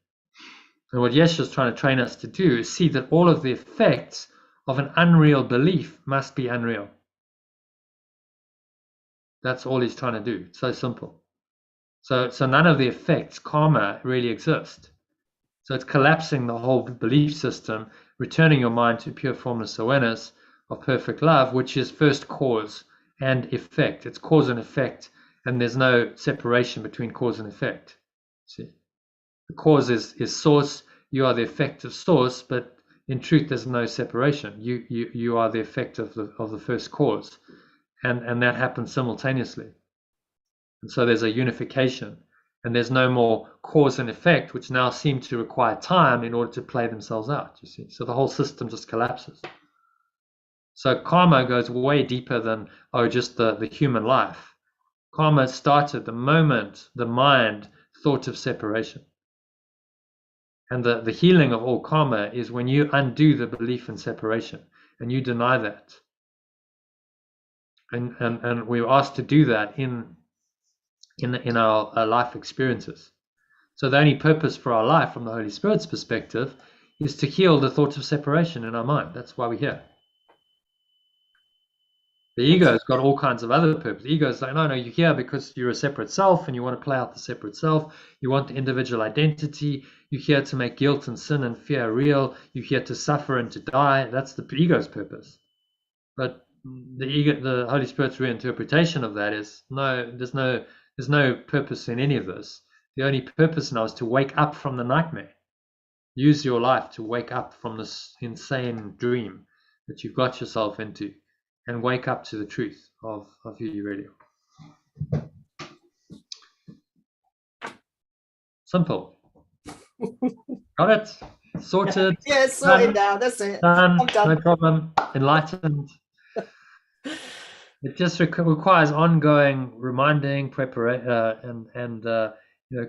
[SPEAKER 1] And what Yeshua is trying to train us to do is see that all of the effects of an unreal belief must be unreal. That's all he's trying to do. It's so simple. So none of the effects, karma, really exist. So it's collapsing the whole belief system, returning your mind to pure formless awareness of perfect love, which is first cause and effect. It's cause and effect, and there's no separation between cause and effect. See, the cause is source. You are the effect of source, but in truth, there's no separation. You are the effect of the first cause, and that happens simultaneously. And so there's a unification, and there's no more cause and effect, which now seem to require time in order to play themselves out. You see, so the whole system just collapses. So karma goes way deeper than just the human life. Karma started the moment the mind thought of separation. And the healing of all karma is when you undo the belief in separation and you deny that. And we're asked to do that in our life experiences. So the only purpose for our life from the Holy Spirit's perspective is to heal the thought of separation in our mind. That's why we're here. The ego's got all kinds of other purposes. The ego's like, no, you're here because you're a separate self and you want to play out the separate self. You want the individual identity. You're here to make guilt and sin and fear real. You're here to suffer and to die. That's the ego's purpose. But the Holy Spirit's reinterpretation of that is, no, there's no purpose in any of this. The only purpose now is to wake up from the nightmare. Use your life to wake up from this insane dream that you've got yourself into, and wake up to the truth of who you really are. Simple. Got it? Sorted?
[SPEAKER 2] Yeah, it's sorted now. That's it.
[SPEAKER 1] Done.
[SPEAKER 2] I'm done.
[SPEAKER 1] No problem. Enlightened. It just requires ongoing reminding, preparation, and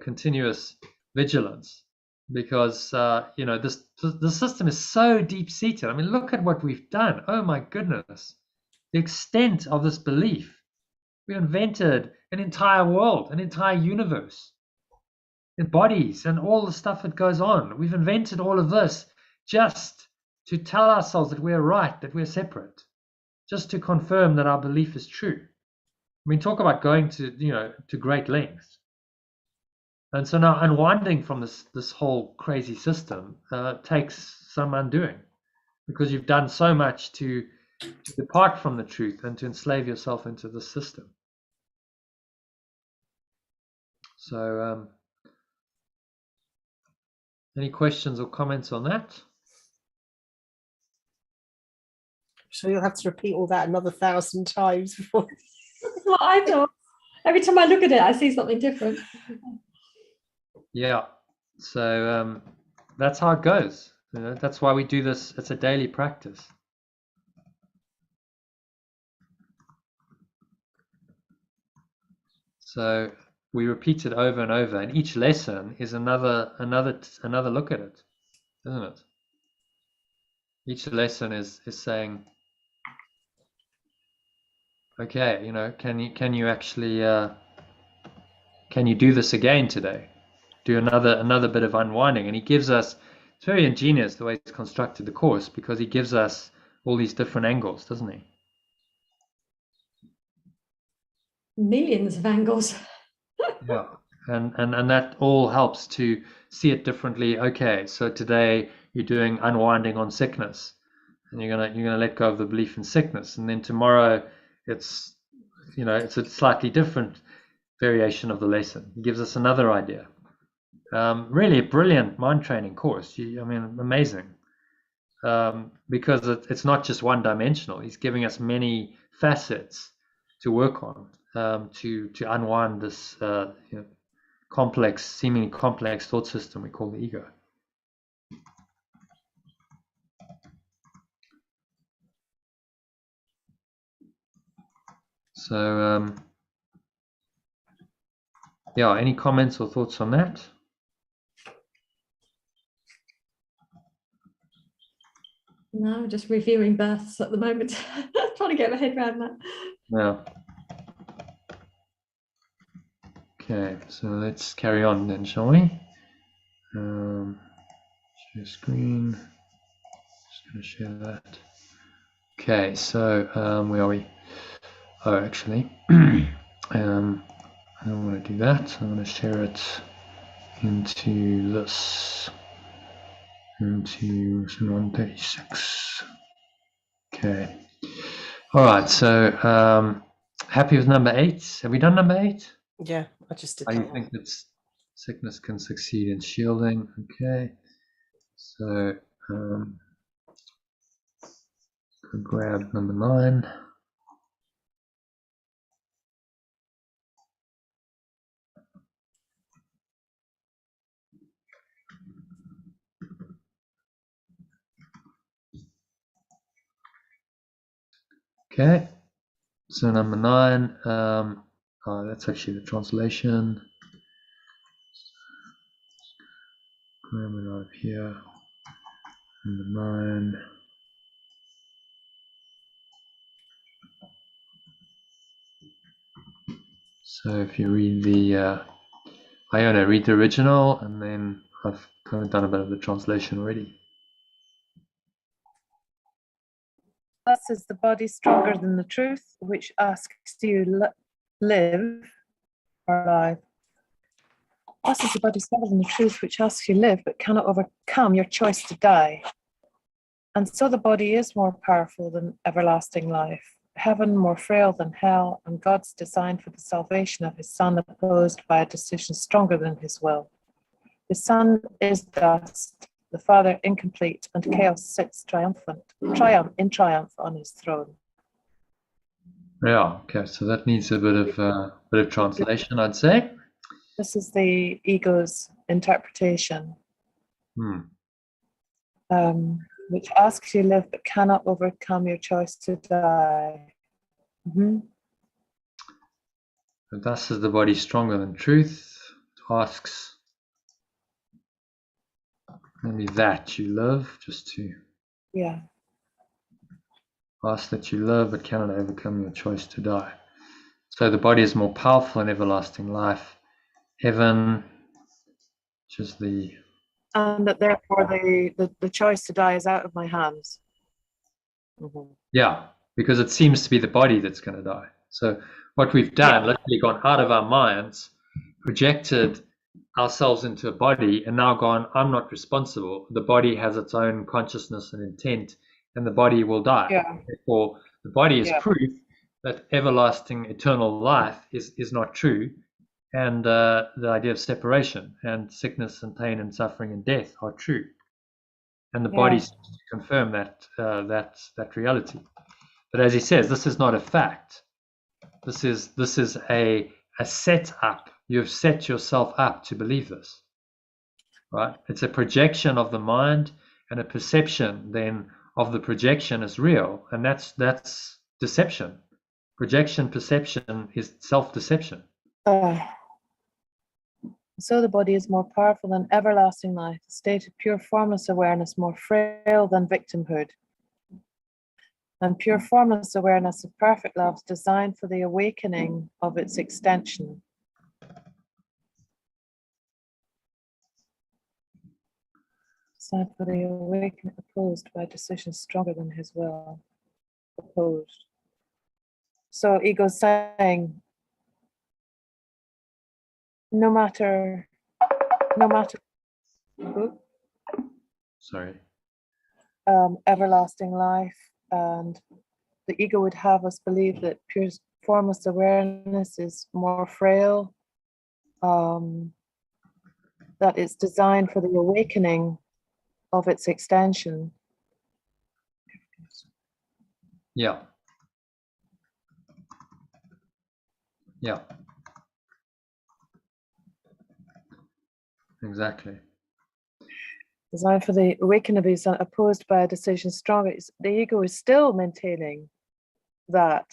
[SPEAKER 1] continuous vigilance, because the system is so deep seated. I mean, look at what we've done. Oh my goodness. The extent of this belief. We invented an entire world, an entire universe, and bodies and all the stuff that goes on. We've invented all of this just to tell ourselves that we're right, that we're separate, just to confirm that our belief is true. I mean, talk about going to great lengths. And so now unwinding from this whole crazy system takes some undoing, because you've done so much to depart from the truth and to enslave yourself into the system. So any questions or comments on that?
[SPEAKER 2] So you'll have to repeat all that another 1,000 times before.
[SPEAKER 3] That's what I thought. Every time I look at it, I see something different.
[SPEAKER 1] Yeah. So that's how it goes. That's why we do this. It's a daily practice. So we repeat it over and over, and each lesson is another look at it, isn't it? Each lesson is saying, okay, can you actually can you do this again today? Do another bit of unwinding. And he gives us, it's very ingenious the way he's constructed the course, because he gives us all these different angles, doesn't he?
[SPEAKER 3] Millions of angles.
[SPEAKER 1] Yeah, and that all helps to see it differently. Okay, so today you're doing unwinding on sickness, and you're gonna let go of the belief in sickness, and then tomorrow it's it's a slightly different variation of the lesson. It gives us another idea. Really a brilliant mind training course. I mean, amazing. Because it's not just one dimensional. He's giving us many facets to work on, to unwind this complex, seemingly complex thought system we call the ego. So yeah, any comments or thoughts on that?
[SPEAKER 3] No, just reviewing births at the moment. Trying to get my head around that.
[SPEAKER 1] Yeah. Okay, so let's carry on then, shall we? Share screen. Just going to share that. Okay, so where are we? Oh, actually, I don't want to do that. I'm going to share it into this, into 136. Okay. All right. So happy with number 8. Have we done number 8?
[SPEAKER 2] Yeah, I just did
[SPEAKER 1] How
[SPEAKER 2] that
[SPEAKER 1] do you think that sickness can succeed in shielding? Okay. So grab number 9. Okay, so number 9, that's actually the translation. Grammar up here, number 9. So if you read the, Iona, read the original, and then I've kind of done a bit of the translation already.
[SPEAKER 4] Thus is the body stronger than the truth, which asks, do you live or alive? Thus is the body stronger than the truth, which asks you live, but cannot overcome your choice to die. And so the body is more powerful than everlasting life, heaven more frail than hell, and God's design for the salvation of his Son opposed by a decision stronger than his will. The Son is dust, the Father incomplete, and chaos sits in triumph on his throne.
[SPEAKER 1] Yeah, okay, so that needs a bit of translation, I'd say.
[SPEAKER 4] This is the ego's interpretation, which asks you live but cannot overcome your choice to die.
[SPEAKER 1] Thus is the body stronger than truth. It asks maybe that you live, just to ask that you live but cannot overcome your choice to die. So the body is more powerful in everlasting life. Heaven, which is the...
[SPEAKER 4] And that therefore the choice to die is out of my hands.
[SPEAKER 1] Yeah, because it seems to be the body that's going to die. So what we've done, literally gone out of our minds, projected ourselves into a body, and now gone, I'm not responsible. The body has its own consciousness and intent, and the body will die. Therefore, the body is proof that everlasting eternal life is not true, and the idea of separation and sickness and pain and suffering and death are true, and the body seems to confirm that reality. But as he says, this is not a fact. This is a setup. You've set yourself up to believe this, right? It's a projection of the mind, and a perception then of the projection is real, and that's deception. Projection, perception is self-deception.
[SPEAKER 4] So the body is more powerful than everlasting life, a state of pure formless awareness, more frail than victimhood. And pure formless awareness of perfect love is designed for the awakening of its extension. Designed for the awakening, opposed by decisions stronger than his will. Opposed. So ego's saying, no matter,
[SPEAKER 1] Sorry.
[SPEAKER 4] everlasting life, and the ego would have us believe that pure formless awareness is more frail, that it's designed for the awakening of its extension.
[SPEAKER 1] Yeah. Yeah. Exactly.
[SPEAKER 4] Designed for the awakening of these opposed by a decision stronger. The ego is still maintaining that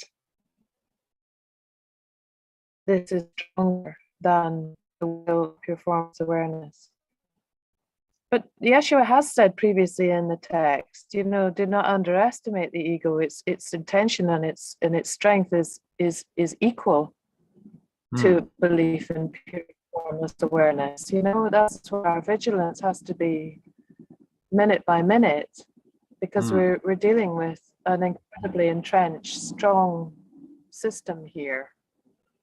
[SPEAKER 4] this is stronger than the will of pure formless awareness. But Yeshua has said previously in the text, do not underestimate the ego. Its intention and its strength is equal to belief in pure formless awareness. That's where our vigilance has to be minute by minute, because we're dealing with an incredibly entrenched, strong system here.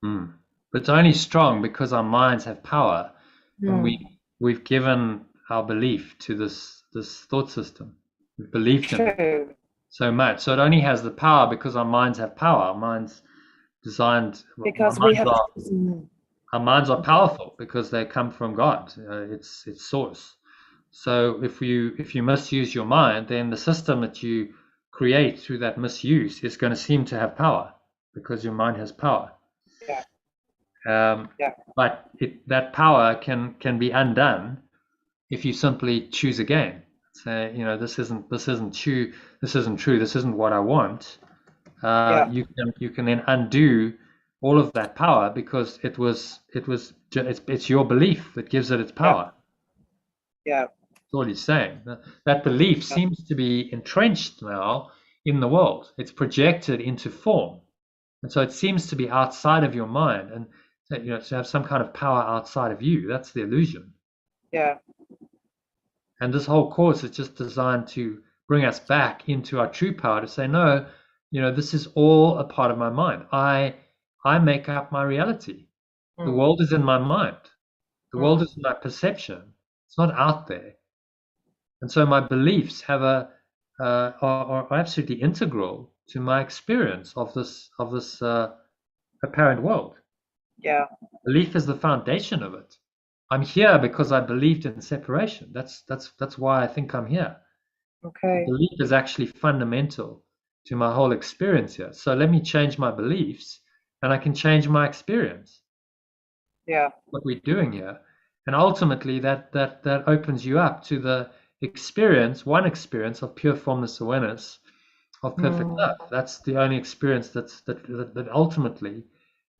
[SPEAKER 1] But it's only strong because our minds have power, and we've given our belief to this thought system. We've believed in it so much. So it only has the power because our minds have power. Our minds designed
[SPEAKER 4] because
[SPEAKER 1] our minds are powerful because they come from God. It's source. So if you misuse your mind, then the system that you create through that misuse is going to seem to have power because your mind has power. But that power can be undone if you simply choose again. Say, this isn't true. This isn't what I want. You can then undo all of that power because it's your belief that gives it its power.
[SPEAKER 4] Yeah.
[SPEAKER 1] That's all he's saying. That belief seems to be entrenched now in the world. It's projected into form, and so it seems to be outside of your mind, and to have some kind of power outside of you. That's the illusion.
[SPEAKER 4] Yeah.
[SPEAKER 1] And this whole course is just designed to bring us back into our true power, to say, no, this is all a part of my mind. I make up my reality. The world is in my mind. The world is in my perception. It's not out there. And so my beliefs are absolutely integral to my experience of this apparent world.
[SPEAKER 4] Yeah.
[SPEAKER 1] Belief is the foundation of it. I'm here because I believed in separation. That's why I think I'm here.
[SPEAKER 4] Okay.
[SPEAKER 1] Belief is actually fundamental to my whole experience here. So let me change my beliefs, and I can change my experience.
[SPEAKER 4] Yeah.
[SPEAKER 1] What we're doing here, and ultimately that opens you up to the one experience of pure formless awareness, of perfect love. That's the only experience that ultimately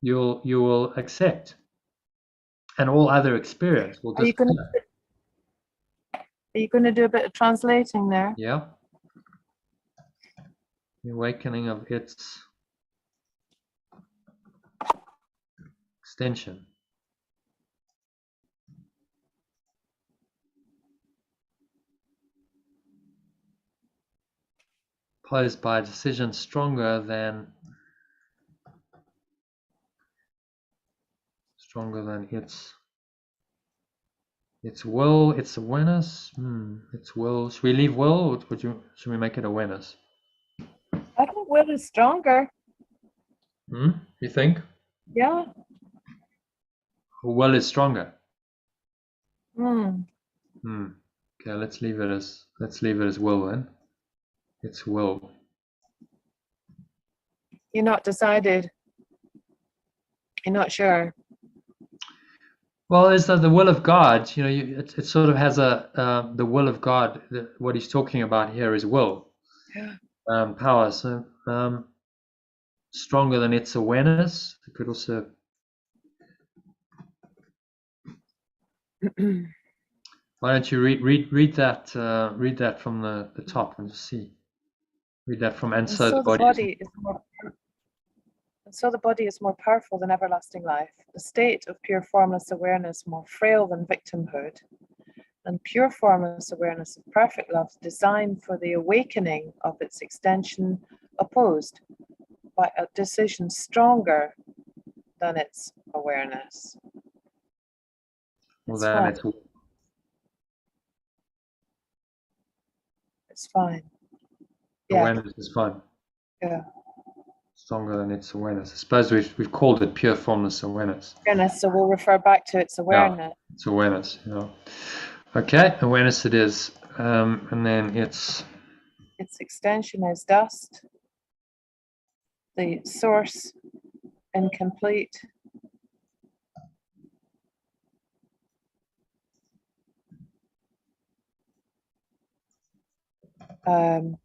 [SPEAKER 1] you will accept. And all other experience will disappear.
[SPEAKER 4] Are you going to do a bit of translating there?
[SPEAKER 1] Yeah. The awakening of its extension. Posed by a decision stronger than its will, its awareness. Its will. Should we leave will, or should we make it awareness?
[SPEAKER 4] I think will is stronger.
[SPEAKER 1] You think?
[SPEAKER 4] Yeah.
[SPEAKER 1] Will is stronger. Okay, let's leave it as will then. It's will.
[SPEAKER 4] You're not decided. You're not sure.
[SPEAKER 1] Well, is that the will of God? It sort of has the will of God. What he's talking about here is will, power. So stronger than its awareness. It could also. Why don't you read that? Read that from the top and just see. Read that from and so the body is
[SPEAKER 4] more. And so the body is more powerful than everlasting life, the state of pure formless awareness more frail than victimhood, and pure formless awareness of perfect love designed for the awakening of its extension opposed by a decision stronger than its awareness.
[SPEAKER 1] Well,
[SPEAKER 4] It's
[SPEAKER 1] then
[SPEAKER 4] fine. It's fine. Yeah,
[SPEAKER 1] awareness is fine.
[SPEAKER 4] yeah.
[SPEAKER 1] Stronger than its awareness. I suppose we've called it pure formless awareness.
[SPEAKER 4] Awareness, so we'll refer back to its awareness.
[SPEAKER 1] It's awareness. Yeah. Okay, awareness it is. And then its
[SPEAKER 4] extension is dust. The source incomplete. And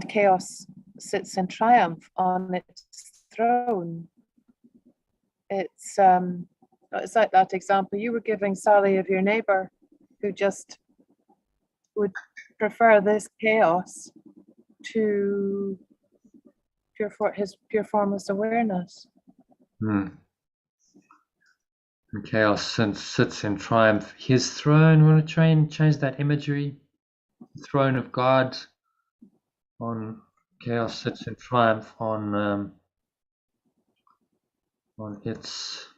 [SPEAKER 4] chaos sits in triumph on its throne. It's like that example you were giving, Sally, of your neighbor who just would prefer this chaos to his pure formless awareness.
[SPEAKER 1] and chaos sits in triumph. His throne. Want to try and change that imagery? The throne of God. On chaos sits in triumph on its.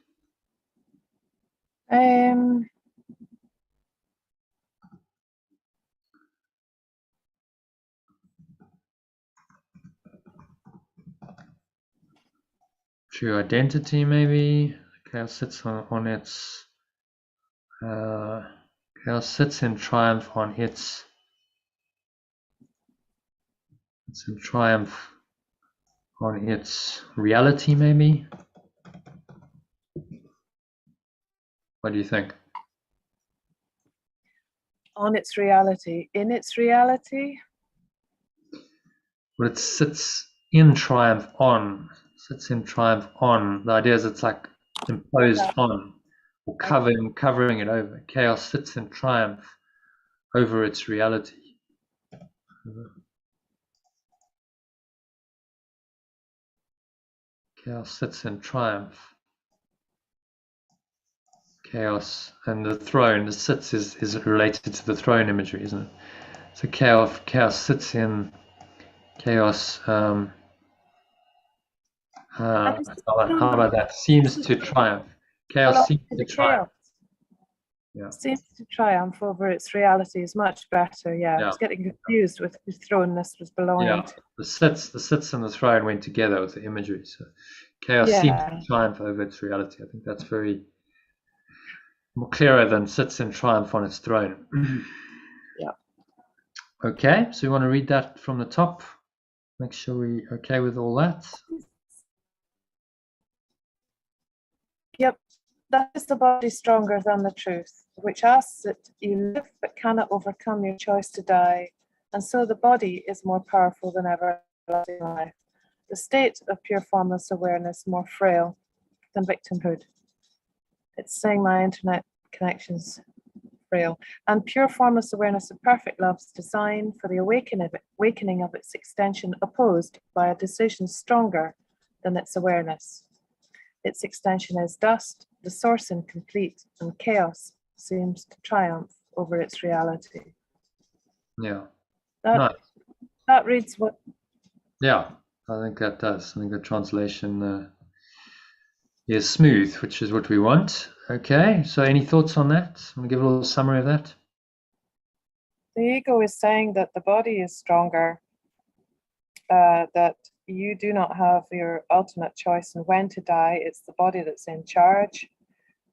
[SPEAKER 1] True identity, maybe. Chaos sits on its. Chaos sits in triumph on its. It's in triumph on its reality, maybe. What do you think?
[SPEAKER 4] On its reality, in its reality.
[SPEAKER 1] But it sits in triumph on. Sits in triumph on. The idea is it's like imposed on, or covering it over. Chaos sits in triumph over its reality. Chaos sits in triumph. Chaos and the throne. The sits is related to the throne imagery, isn't it? So chaos sits in chaos. How about that? Seems to triumph. Chaos seems to triumph. Yeah.
[SPEAKER 4] Seems to triumph over its reality is much better. Yeah, I was getting confused with whose throne this was belonging to.
[SPEAKER 1] The sits and the throne went together with the imagery. So chaos seems to triumph over its reality. I think that's very more clearer than sits in triumph on its throne.
[SPEAKER 4] Yeah.
[SPEAKER 1] Okay, so you want to read that from the top? Make sure we're okay with all that.
[SPEAKER 4] Yep. That is the body stronger than the truth, which asks that you live but cannot overcome your choice to die, and so the body is more powerful than everlasting life. The state of pure formless awareness more frail than victimhood. It's saying my internet connection's frail. And pure formless awareness of perfect love's designed for the awakening of its extension opposed by a decision stronger than its awareness. Its extension is dust, the source incomplete, and chaos seems to triumph over its reality.
[SPEAKER 1] Yeah.
[SPEAKER 4] That reads what?
[SPEAKER 1] Yeah, I think that does. I think the translation is smooth, which is what we want. Okay, so any thoughts on that? I'm going to give a little summary of that.
[SPEAKER 4] The ego is saying that the body is stronger, that you do not have your ultimate choice in when to die. It's the body that's in charge,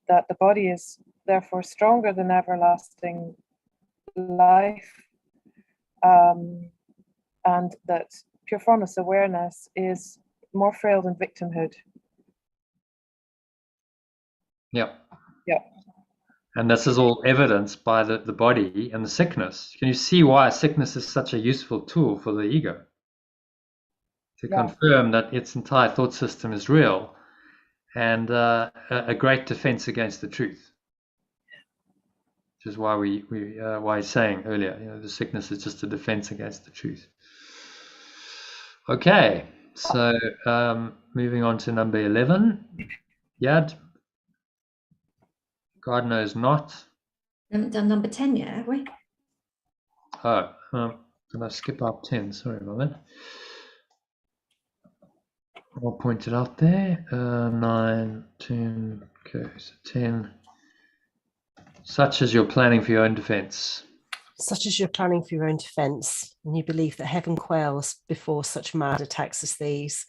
[SPEAKER 4] that the body is therefore stronger than everlasting life, and that pure formless awareness is more frail than victimhood.
[SPEAKER 1] Yeah.
[SPEAKER 4] Yeah.
[SPEAKER 1] And this is all evidenced by the body and the sickness. Can you see why sickness is such a useful tool for the ego? To confirm that its entire thought system is real and a great defense against the truth. Which is why why he's saying earlier, the sickness is just a defense against the truth. Okay, so moving on to number 11. Yad. God knows not.
[SPEAKER 3] We haven't done number 10 yet, have we?
[SPEAKER 1] Oh, did I skip up 10? Sorry about that. I'll point it out there. 9, 10, okay, so 10. Such as you're planning for your own defense.
[SPEAKER 2] Such as you're planning for your own defense, and you believe that heaven quails before such mad attacks as these,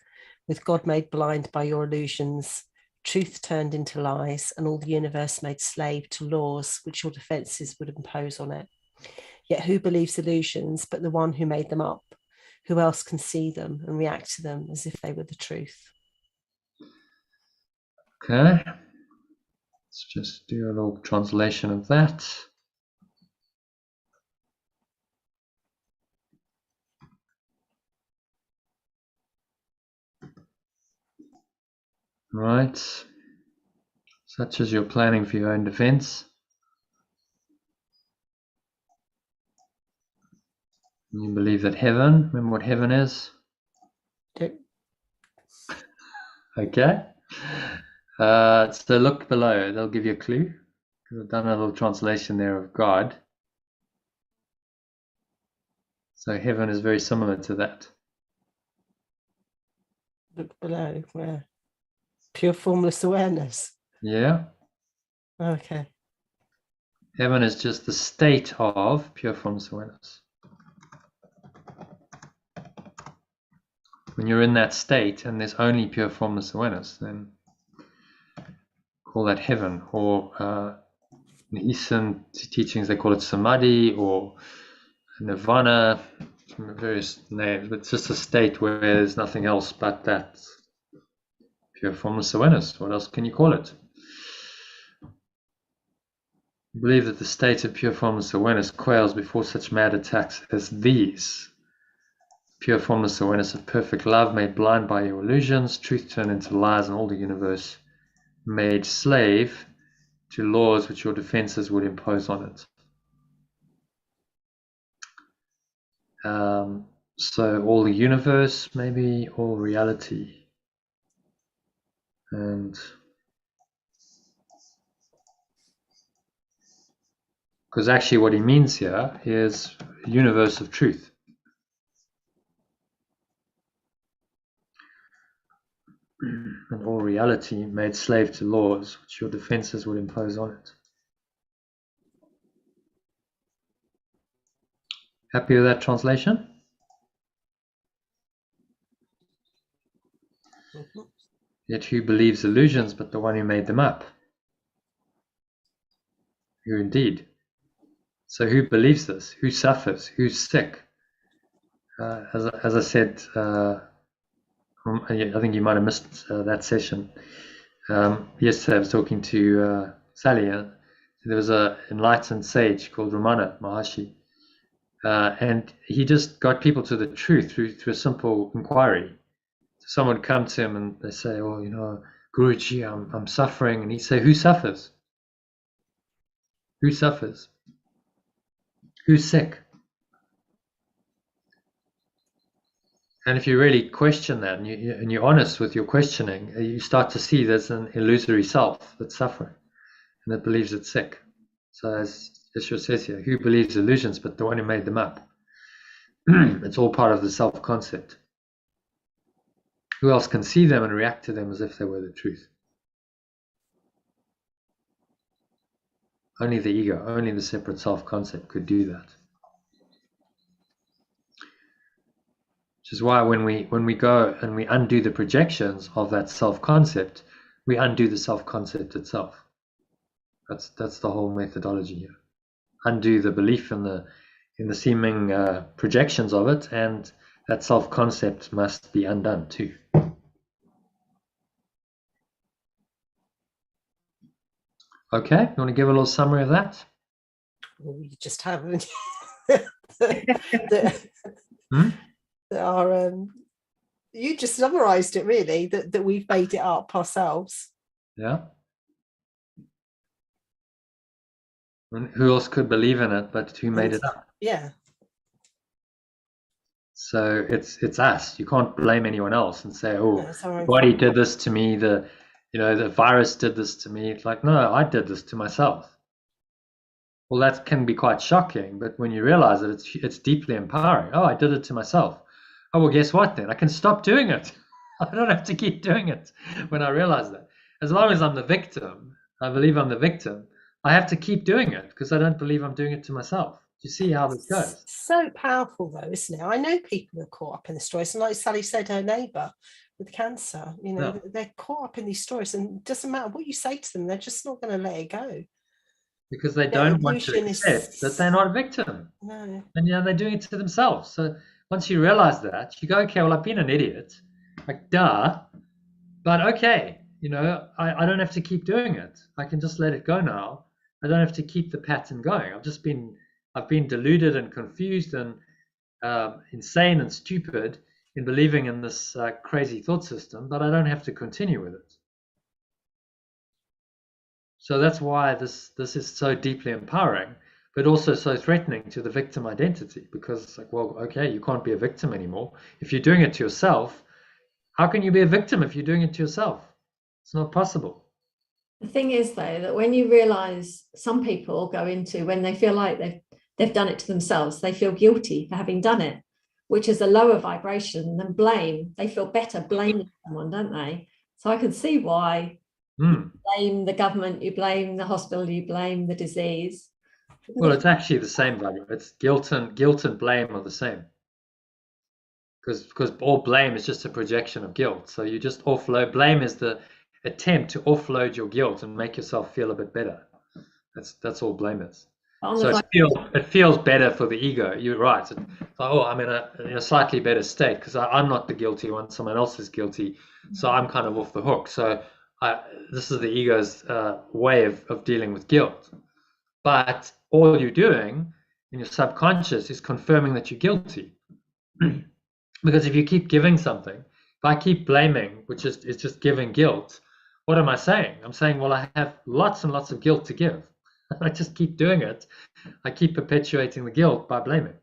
[SPEAKER 2] with God made blind by your illusions, truth turned into lies, and all the universe made slave to laws which your defenses would impose on it. Yet who believes illusions but the one who made them up? Who else can see them and react to them as if they were the truth?
[SPEAKER 1] Okay. Let's just do a little translation of that. Right. Such as you're planning for your own defense. You believe that heaven, remember what heaven is?
[SPEAKER 2] Okay.
[SPEAKER 1] Okay. So look below, they'll give you a clue. Because I've done a little translation there of God. So heaven is very similar to that.
[SPEAKER 2] Look below, where? Pure formless awareness.
[SPEAKER 1] Yeah.
[SPEAKER 2] Okay.
[SPEAKER 1] Heaven is just the state of pure formless awareness. When you're in that state and there's only pure formless awareness, then call that heaven. Or in Eastern teachings, they call it samadhi or nirvana, various names. But it's just a state where there's nothing else but that pure formless awareness. What else can you call it? I believe that the state of pure formless awareness quails before such mad attacks as these. Pure formless awareness of perfect love made blind by your illusions, truth turned into lies, and all the universe made slave to laws which your defenses would impose on it. So all the universe, maybe all reality. And because actually what he means here is universe of truth. And all reality made slave to laws which your defenses would impose on it. Happy with that translation?
[SPEAKER 2] Mhm.
[SPEAKER 1] Yet who believes illusions but the one who made them up? Who indeed? So who believes this? Who suffers? Who's sick? As I said, I think you might have missed that session. Yesterday I was talking to Sally. There was an enlightened sage called Ramana Maharshi. And he just got people to the truth through a simple inquiry. Someone would come to him and they say, "Oh, you know, Guruji, I'm suffering," and he'd say, "Who suffers? Who suffers? Who's sick?" And if you really question that and you're honest with your questioning, you start to see there's an illusory self that's suffering and that believes it's sick. So as Yeshua says here, who believes illusions but the one who made them up? It's all part of the self-concept. Who else can see them and react to them as if they were the truth? Only the ego, only the separate self-concept could do that. Which is why when we go and we undo the projections of that self-concept, we undo the self-concept itself. That's the whole methodology here. Undo the belief in the seeming projections of it, and that self-concept must be undone too. Okay, you want to give a little summary of that?
[SPEAKER 2] Well, you just haven't.
[SPEAKER 1] Hmm?
[SPEAKER 2] You just summarized it really, that we've made it up ourselves.
[SPEAKER 1] Yeah. And who else could believe in it but who made it up?
[SPEAKER 2] Yeah.
[SPEAKER 1] So it's us. You can't blame anyone else and say, "Oh,
[SPEAKER 2] That's our
[SPEAKER 1] the
[SPEAKER 2] own
[SPEAKER 1] body
[SPEAKER 2] fault.
[SPEAKER 1] did this to me. The virus did this to me." It's like, no, I did this to myself. Well, that can be quite shocking, but when you realize that it's deeply empowering. Oh, I did it to myself. Oh, well, guess what then? I can stop doing it. I don't have to keep doing it when I realize that. As long as I'm the victim, I believe I'm the victim, I have to keep doing it because I don't believe I'm doing it to myself. Do you see how this goes?
[SPEAKER 2] So powerful, though, isn't it? I know people who are caught up in the stories, and like Sally said, her neighbour with cancer,
[SPEAKER 1] Yeah.
[SPEAKER 2] they're caught up in these stories, and it doesn't matter what you say to them, they're just not going to let it go.
[SPEAKER 1] Because they
[SPEAKER 2] Their
[SPEAKER 1] don't want to
[SPEAKER 2] illusion
[SPEAKER 1] accept that they're not a victim.
[SPEAKER 2] No.
[SPEAKER 1] And they're doing it to themselves. So once you realize that, you go, okay, well, I've been an idiot. Like, duh. But okay, I don't have to keep doing it. I can just let it go now. I don't have to keep the pattern going. I've been deluded and confused and insane and stupid in believing in this crazy thought system, but I don't have to continue with it. So that's why this is so deeply empowering, but also so threatening to the victim identity, because it's like, well, okay, you can't be a victim anymore. If you're doing it to yourself, how can you be a victim if you're doing it to yourself? It's not possible.
[SPEAKER 3] The thing is, though, that when you realize some people go into, when they feel like they've done it to themselves, they feel guilty for having done it, which is a lower vibration than blame. They feel better blaming someone, don't they? So I can see why you blame the government, you blame the hospital, you blame the disease.
[SPEAKER 1] Well, it's actually the same value. It's guilt and blame are the same. Because all blame is just a projection of guilt. So you just offload. Blame is the attempt to offload your guilt and make yourself feel a bit better. That's all blame is. So it feels better for the ego. You're right. It's like, oh, I'm in a slightly better state because I'm not the guilty one. Someone else is guilty. So I'm kind of off the hook. So this is the ego's way of dealing with guilt. But all you're doing in your subconscious is confirming that you're guilty. Because if you keep giving something, if I keep blaming, which is just giving guilt, what am I saying? I'm saying, well, I have lots and lots of guilt to give. I just keep doing it. I keep perpetuating the guilt by blaming.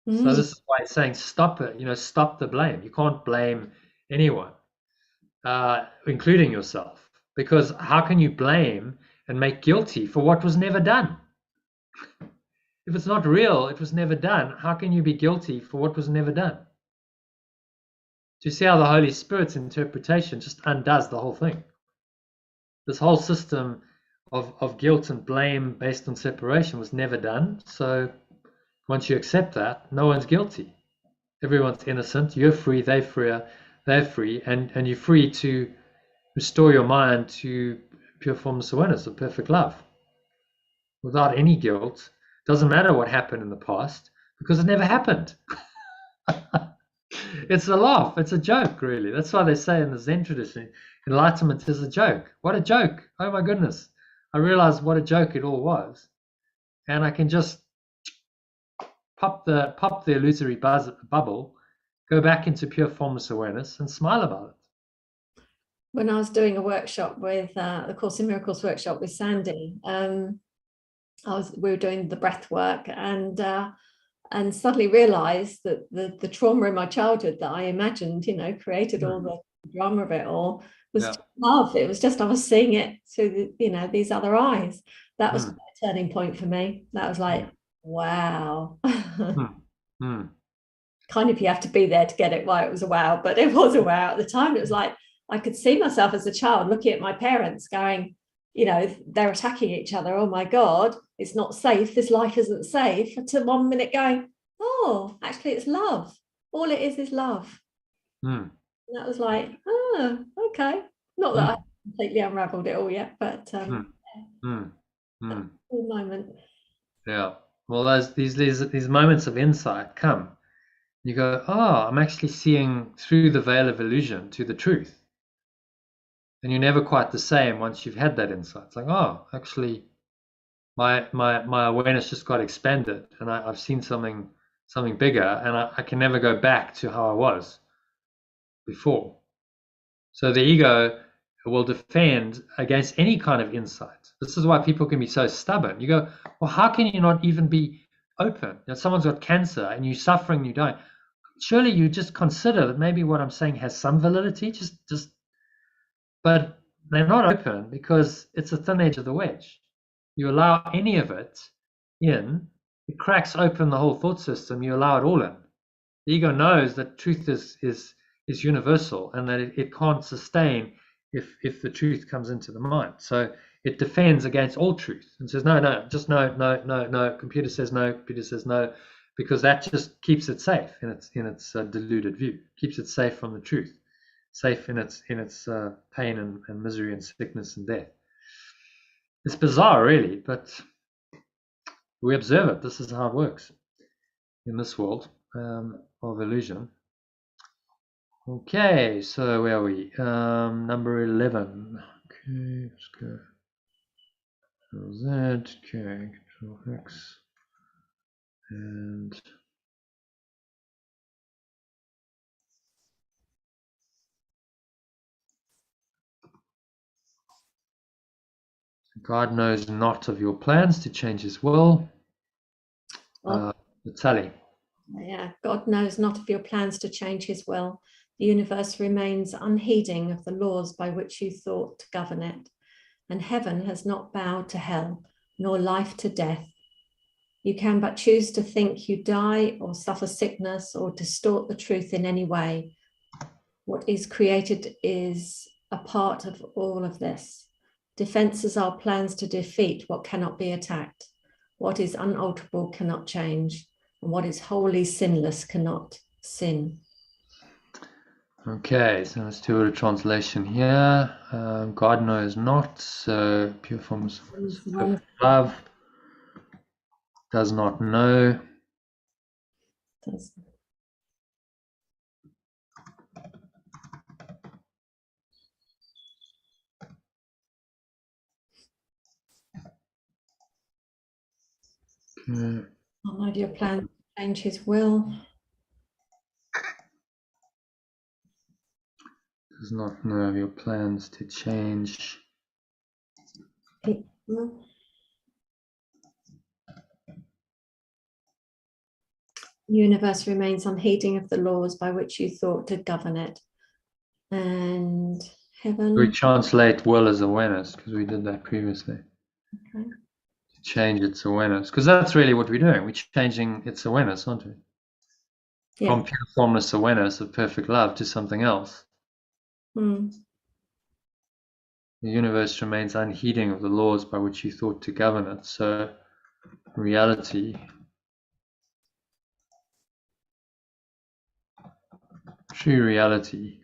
[SPEAKER 1] So this is why it's saying stop it, stop the blame. You can't blame anyone, including yourself, because how can you blame and make guilty for what was never done? If it's not real, it was never done, how can you be guilty for what was never done? Do you see how the Holy Spirit's interpretation just undoes the whole thing? This whole system of guilt and blame based on separation was never done. So once you accept that, no one's guilty. Everyone's innocent. You're free, they're free, and you're free to restore your mind to pure formless awareness of perfect love without any guilt. Doesn't matter what happened in the past because it never happened. It's a laugh. It's a joke, really. That's why they say in the Zen tradition, enlightenment is a joke. What a joke. Oh my goodness. I realized what a joke it all was. And I can just pop the illusory bubble, go back into pure formless awareness and smile about it.
[SPEAKER 3] When I was doing a workshop with the Course in Miracles workshop with Sandy, we were doing the breath work and suddenly realized that the trauma in my childhood that I imagined, created all the drama of it all was just love. It was just, I was seeing it through these other eyes. That was a turning point for me. That was like, wow. Kind of, you have to be there to get it why it was a wow, but it was a wow at the time. It was like, I could see myself as a child looking at my parents going, they're attacking each other. Oh my God, it's not safe. This life isn't safe. To 1 minute going, oh, actually it's love. All it is love. And that was like, oh, okay. Not that I completely unraveled it all yet, but cool moment.
[SPEAKER 1] Yeah. Well, these moments of insight come. You go, oh, I'm actually seeing through the veil of illusion to the truth. And you're never quite the same once you've had that insight. It's like, oh, actually, my awareness just got expanded, and I've seen something bigger, and I can never go back to how I was before. So the ego will defend against any kind of insight. This is why people can be so stubborn. You go, well, how can you not even be open? Someone's got cancer and you're suffering, you don't. Surely you just consider that maybe what I'm saying has some validity. But they're not open because it's a thin edge of the wedge. you allow any of it in, it cracks open the whole thought system. You allow it all in. The ego knows that truth is universal and that it can't sustain if the truth comes into the mind. So it defends against all truth and says, no, just no, no, no, no. Computer says no, computer says no, because that just keeps it safe in its deluded view, keeps it safe from the truth, safe in its pain and misery and sickness and death. It's bizarre, really, but we observe it. This is how it works in this world of illusion. Okay, so where are we? Number 11. Okay, let's go. Control Z, okay, Control X, and God knows not of your plans to change his will. Sally.
[SPEAKER 3] Yeah, God knows not of your plans to change his will. The universe remains unheeding of the laws by which you thought to govern it, and heaven has not bowed to hell, nor life to death. You can but choose to think you die or suffer sickness or distort the truth in any way. What is created is a part of all of this. Defenses are plans to defeat what cannot be attacked. What is unalterable cannot change, and what is wholly sinless cannot sin.
[SPEAKER 1] Okay, so let's do a translation here. God knows not, so pure forms of perfect love. Does not know. Okay.
[SPEAKER 3] Not know your plan to change his will.
[SPEAKER 1] Does not know of your plans to change.
[SPEAKER 3] The universe remains unheeding of the laws by which you thought to govern it. And heaven.
[SPEAKER 1] We translate will as awareness because we did that previously.
[SPEAKER 3] Okay.
[SPEAKER 1] To change its awareness, because that's really what we're doing. We're changing its awareness, aren't we?
[SPEAKER 3] Yeah.
[SPEAKER 1] From pure formless awareness of perfect love to something else.
[SPEAKER 3] Mm.
[SPEAKER 1] The universe remains unheeding of the laws by which you thought to govern it. So, reality, true reality,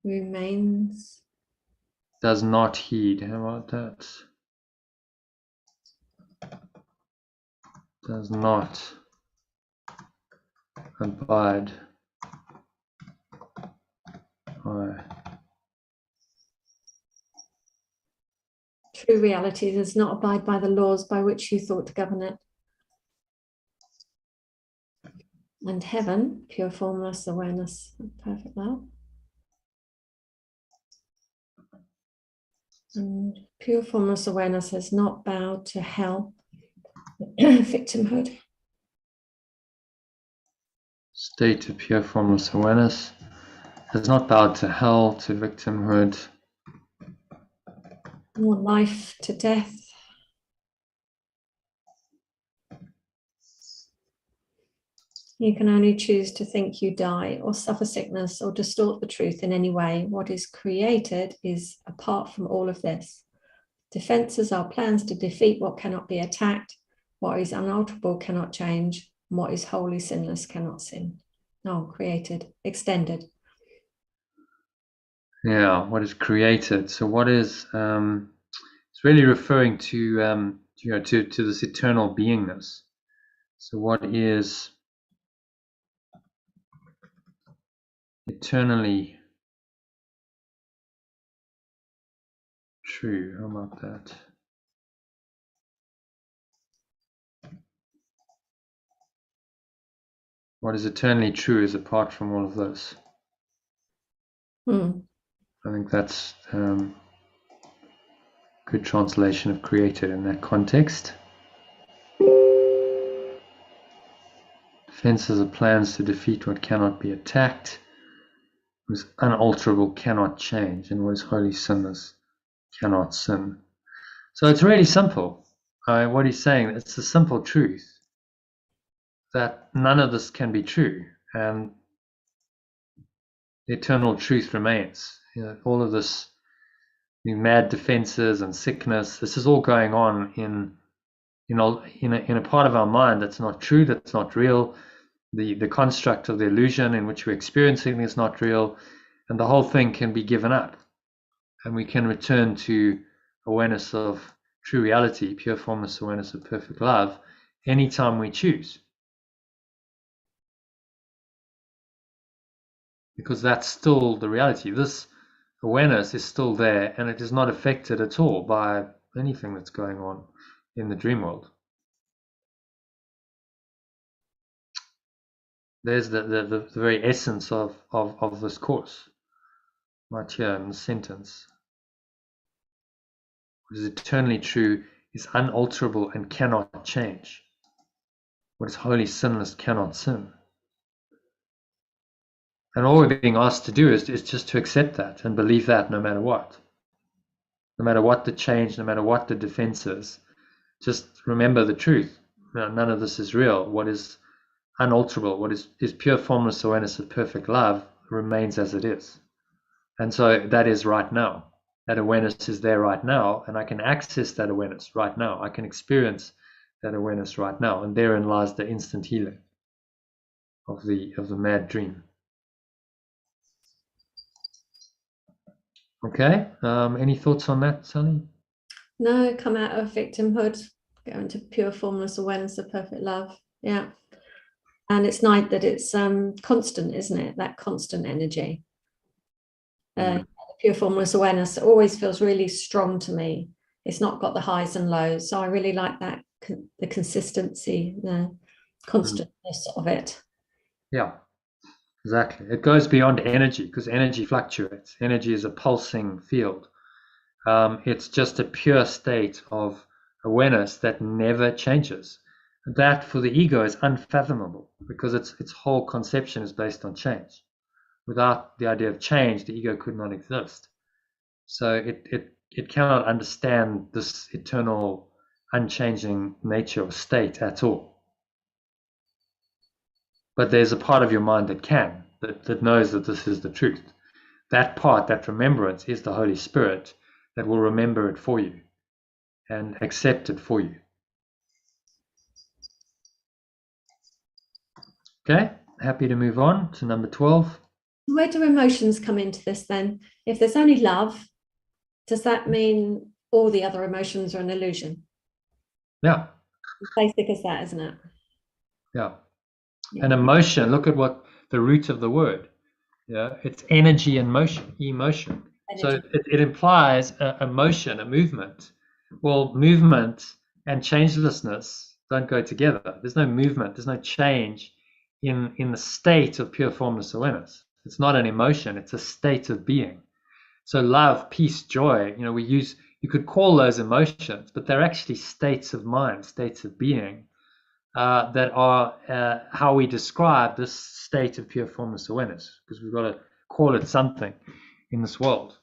[SPEAKER 3] Remains.
[SPEAKER 1] does not heed. How about that? Does not abide by.
[SPEAKER 3] True reality does not abide by the laws by which you thought to govern it. And heaven, pure formless awareness of perfect love. And pure formless awareness has not bowed to hell, victimhood.
[SPEAKER 1] State of pure formless awareness has not bowed to hell, to victimhood,
[SPEAKER 3] Nor life to death. You can only choose to think you die or suffer sickness or distort the truth in any way. What is created is apart from all of this. Defenses are plans to defeat what cannot be attacked. What is unalterable cannot change. And what is wholly sinless cannot sin. No, created, extended.
[SPEAKER 1] Yeah, what is created. So what is it's really referring to to this eternal beingness. So what is eternally true? How about that? What is eternally true is apart from all of this. I think that's good translation of created in that context. Defenses are plans to defeat what cannot be attacked. What is unalterable cannot change, and what is wholly sinless cannot sin. So it's really simple. What he's saying, it's a simple truth that none of this can be true, and the eternal truth remains. All of this, the mad defenses and sickness, this is all going on in a part of our mind that's not true, that's not real. The construct of the illusion in which we're experiencing is not real, and the whole thing can be given up, and we can return to awareness of true reality, pure formless awareness of perfect love, anytime we choose. Because that's still the reality. This awareness is still there, and it is not affected at all by anything that's going on in the dream world. There's the very essence of this course, right here in the sentence. What is eternally true is unalterable and cannot change. What is wholly sinless cannot sin. And all we're being asked to do is just to accept that and believe that no matter what. No matter what the change, no matter what the defense is, just remember the truth. None of this is real. What is unalterable, what is pure formless awareness of perfect love remains as it is. And so that is right now. That awareness is there right now, and I can access that awareness right now. I can experience that awareness right now, and therein lies the instant healing of the mad dream. Okay, any thoughts on that, Sally?
[SPEAKER 3] No, come out of victimhood, go into pure formless awareness of perfect love. Yeah. And it's nice that it's constant, isn't it? That constant energy. Pure formless awareness always feels really strong to me. It's not got the highs and lows. So I really like that, the consistency, the constantness of it.
[SPEAKER 1] Yeah, exactly. It goes beyond energy, because energy fluctuates. Energy is a pulsing field. It's just a pure state of awareness that never changes. That for the ego is unfathomable, because its whole conception is based on change. Without the idea of change, the ego could not exist. So it cannot understand this eternal, unchanging nature or state at all. But there's a part of your mind that can, that knows that this is the truth. That part, that remembrance, is the Holy Spirit that will remember it for you and accept it for you. Okay, happy to move on to number 12.
[SPEAKER 3] Where do emotions come into this then? If there's only love, does that mean all the other emotions are an illusion?
[SPEAKER 1] Yeah.
[SPEAKER 3] As basic as that, isn't it?
[SPEAKER 1] Yeah. An emotion, look at what the root of the word. Yeah, it's energy and motion, emotion. Energy. So it implies a motion, a movement. Well, movement and changelessness don't go together. There's no movement, there's no change in the state of pure formless awareness. It's not an emotion, it's a state of being. So love, peace, joy, you could call those emotions, but they're actually states of mind, states of being that are how we describe this state of pure formless awareness, because we've got to call it something in this world.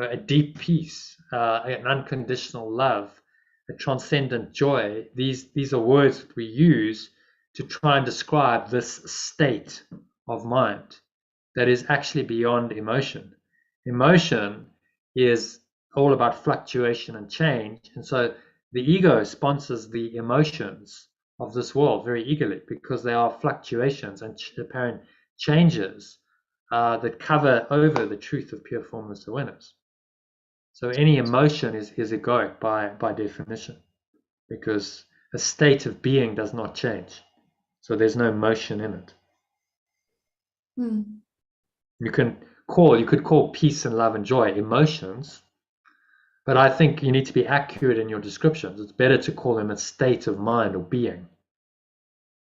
[SPEAKER 1] A deep peace, an unconditional love, a transcendent joy. These are words that we use to try and describe this state of mind that is actually beyond emotion. Emotion is all about fluctuation and change, and so the ego sponsors the emotions of this world very eagerly, because there are fluctuations and apparent changes that cover over the truth of pure formless awareness. So any emotion is egoic by definition, because a state of being does not change. So there's no motion in it. You could call peace and love and joy emotions, but I think you need to be accurate in your descriptions. It's better to call them a state of mind or being,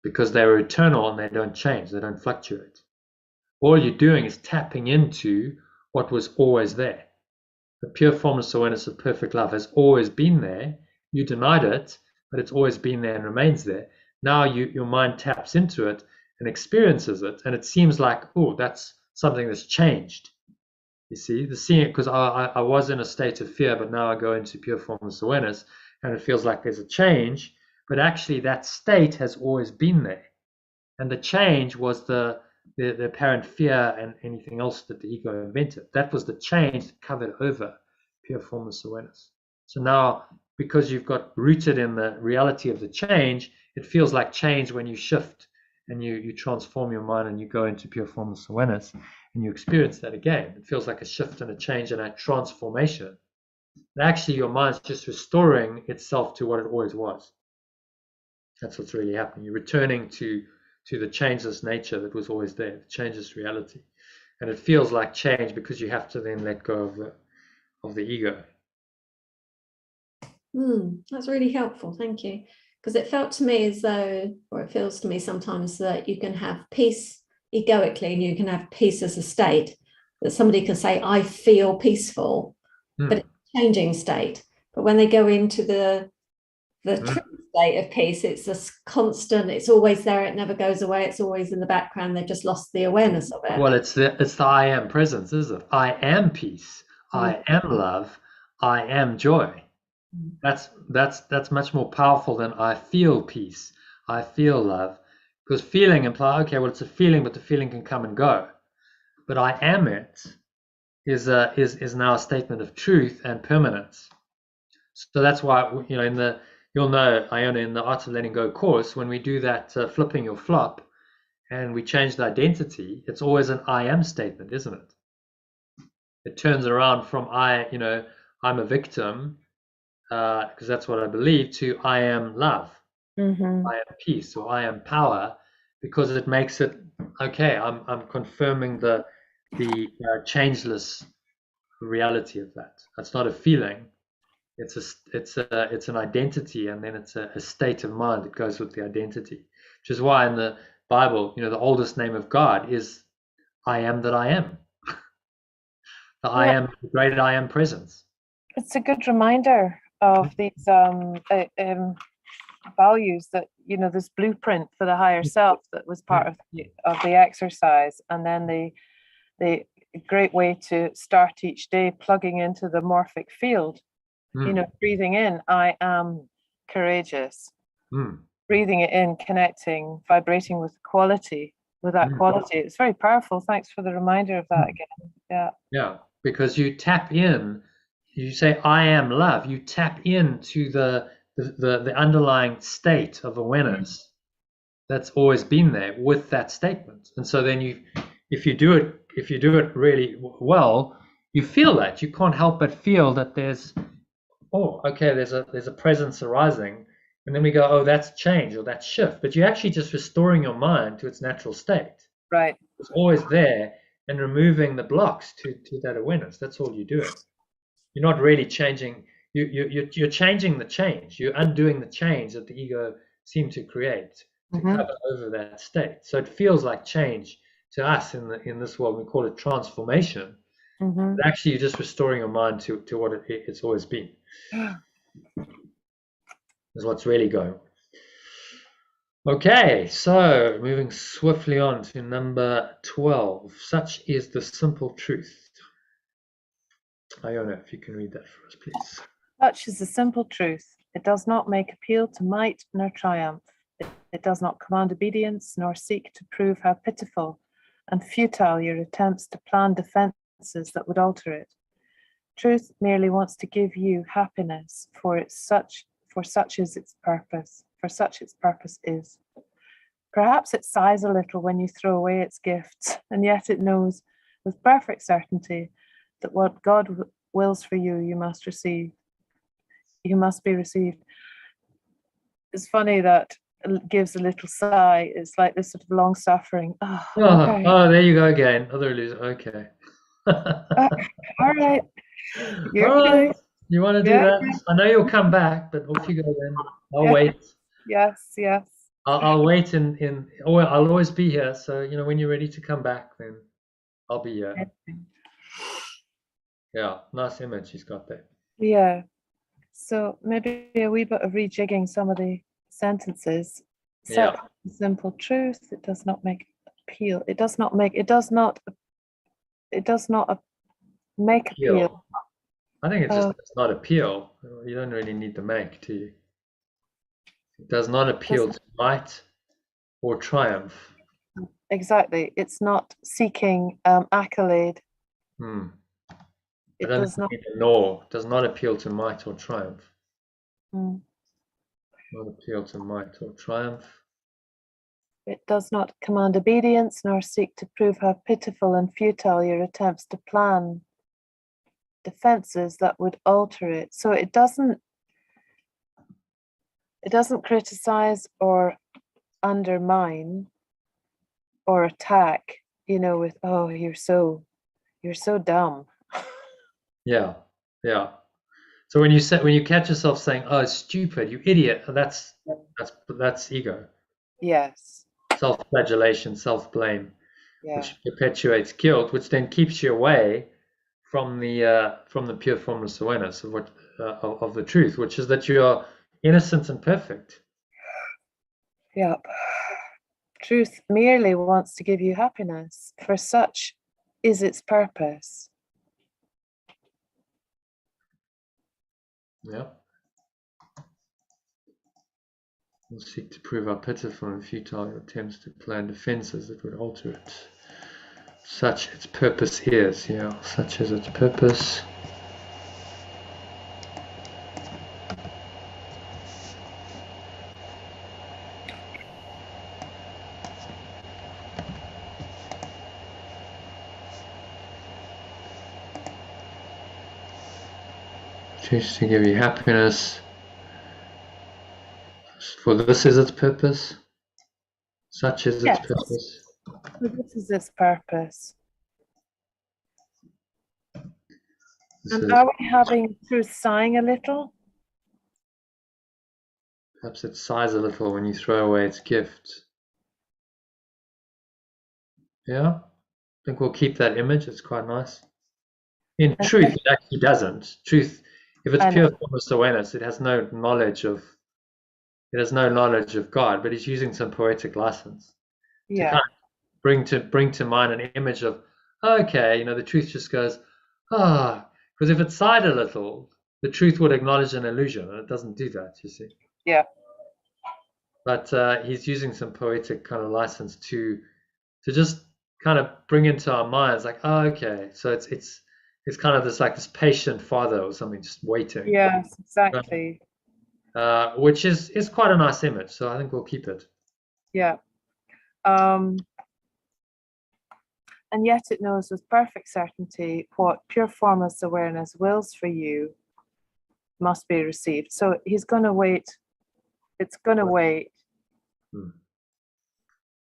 [SPEAKER 1] because they're eternal and they don't change, they don't fluctuate. All you're doing is tapping into what was always there. The pure formless awareness of perfect love has always been there. You denied it, but it's always been there and remains there. Now your mind taps into it and experiences it, and it seems like, oh, that's something that's changed. You see, the seeing, because I was in a state of fear, but now I go into pure formless awareness, and it feels like there's a change, but actually that state has always been there. And the change was the apparent fear and anything else that the ego invented. That was the change that covered over pure formless awareness. So now, because you've got rooted in the reality of the change, it feels like change when you shift and you transform your mind and you go into pure formless awareness and you experience that again. It feels like a shift and a change and a transformation. And actually, your mind's just restoring itself to what it always was. That's what's really happening. You're returning to the changeless nature that was always there, the changeless reality. And it feels like change because you have to then let go of the ego.
[SPEAKER 3] That's really helpful. Thank you. Because it felt to me as though, or it feels to me sometimes, that you can have peace egoically and you can have peace as a state, that somebody can say, I feel peaceful, but it's a changing state. But when they go into the true state of peace, it's this constant, it's always there, it never goes away, it's always in the background, they've just lost the awareness of it.
[SPEAKER 1] Well, it's the I am presence, isn't it? I am peace, I am love, I am joy. That's much more powerful than I feel peace, I feel love, because feeling implies, okay, well, it's a feeling, but the feeling can come and go. But I am it is now a statement of truth and permanence. So that's why, you know, you'll know, Iona, in the Art of Letting Go course, when we do that flipping your flop and we change the identity, it's always an I am statement, isn't it? It turns around from I'm a victim, because that's what I believe, to I am love, I am peace, or I am power, because it makes it okay. I'm confirming the changeless reality of that. That's not a feeling. It's an identity, and then it's a state of mind that goes with the identity. Which is why in the Bible, you know, the oldest name of God is I am that I am. I am, the great I am presence.
[SPEAKER 4] It's a good reminder of these values, that, you know, this blueprint for the higher self that was part of the exercise, and then the great way to start each day plugging into the morphic field. You know, breathing in, I am courageous. Breathing it in, connecting, vibrating with quality, with that quality. It's very powerful. Thanks for the reminder of that again.
[SPEAKER 1] Yeah, because you tap in, you say, I am love. You tap into the underlying state of awareness that's always been there with that statement. And so then if you do it really well, you feel that. You can't help but feel that there's a presence arising, and then we go, oh, that's change or that's shift. But you're actually just restoring your mind to its natural state.
[SPEAKER 4] Right.
[SPEAKER 1] It's always there, and removing the blocks to that awareness. That's all you're doing. You're not really changing. You're changing the change. You're undoing the change that the ego seemed to create to cover over that state. So it feels like change to us in this world. We call it transformation. But actually, you're just restoring your mind to what it's always been. Is what's really going on. Okay, so moving swiftly on to number 12. Such is the simple truth. Iona, if you can read that for us, please.
[SPEAKER 4] Such is the simple truth. It does not make appeal to might nor triumph. It does not command obedience nor seek to prove how pitiful and futile your attempts to plan defenses that would alter it. Truth merely wants to give you happiness, for such is its purpose. For such its purpose is. Perhaps it sighs a little when you throw away its gifts, and yet it knows with perfect certainty that what God wills for you, you must receive. You must be received. It's funny that it gives a little sigh. It's like this sort of long suffering.
[SPEAKER 1] Oh, there you go again. Other illusion. Okay.
[SPEAKER 4] All right.
[SPEAKER 1] All right. You want to do that? I know you'll come back, but off you go then. I'll wait.
[SPEAKER 4] Yes.
[SPEAKER 1] I'll wait I'll always be here. So, you know, when you're ready to come back, then I'll be here. Yeah, nice image he's got there.
[SPEAKER 4] Yeah. So maybe a wee bit of rejigging some of the sentences. Simple truth. It does not make appeal. It does not it does not make appeal.
[SPEAKER 1] I think it just does not appeal. You don't really need the make, do you? It does not appeal to might or triumph.
[SPEAKER 4] Exactly. It's not seeking accolade.
[SPEAKER 1] It does not appeal to might or triumph.
[SPEAKER 4] Mm.
[SPEAKER 1] Not appeal to might or triumph.
[SPEAKER 4] It does not command obedience, nor seek to prove how pitiful and futile your attempts to plan defenses that would alter it. So it doesn't criticize or undermine or attack, with, oh, you're so dumb.
[SPEAKER 1] Yeah. So when you catch yourself saying, "Oh, stupid, you idiot," that's ego.
[SPEAKER 4] Yes.
[SPEAKER 1] Self-flagellation, self-blame,
[SPEAKER 4] Yeah.
[SPEAKER 1] which perpetuates guilt, which then keeps you away from the pure formless awareness of what of the truth, which is that you are innocent and perfect.
[SPEAKER 4] Yep. Truth merely wants to give you happiness, for such is its purpose.
[SPEAKER 1] Yeah. We'll seek to prove how pitiful and futile your attempts to plan defenses that would alter it. Such its purpose is, such is its purpose. Choose to give you happiness, for this is its purpose. Such is its purpose.
[SPEAKER 4] So this is its purpose. And are we having truth sighing a little?
[SPEAKER 1] Perhaps it sighs a little when you throw away its gift. Yeah, I think we'll keep that image. It's quite nice. In truth, it actually doesn't. Truth, if it's pure formless awareness, it has no knowledge of God, but he's using some poetic license to kind of bring to mind an image of, okay, the truth just goes, because if it sighed a little, the truth would acknowledge an illusion, and it doesn't do that, you see.
[SPEAKER 4] Yeah.
[SPEAKER 1] But he's using some poetic kind of license to just kind of bring into our minds, like, okay, so it's kind of this patient father or something, just waiting.
[SPEAKER 4] Yes, exactly.
[SPEAKER 1] Which is quite a nice image, so I think we'll keep it.
[SPEAKER 4] Yeah. And yet it knows with perfect certainty what pure formless awareness wills for you must be received. So he's going to wait. It's going to wait.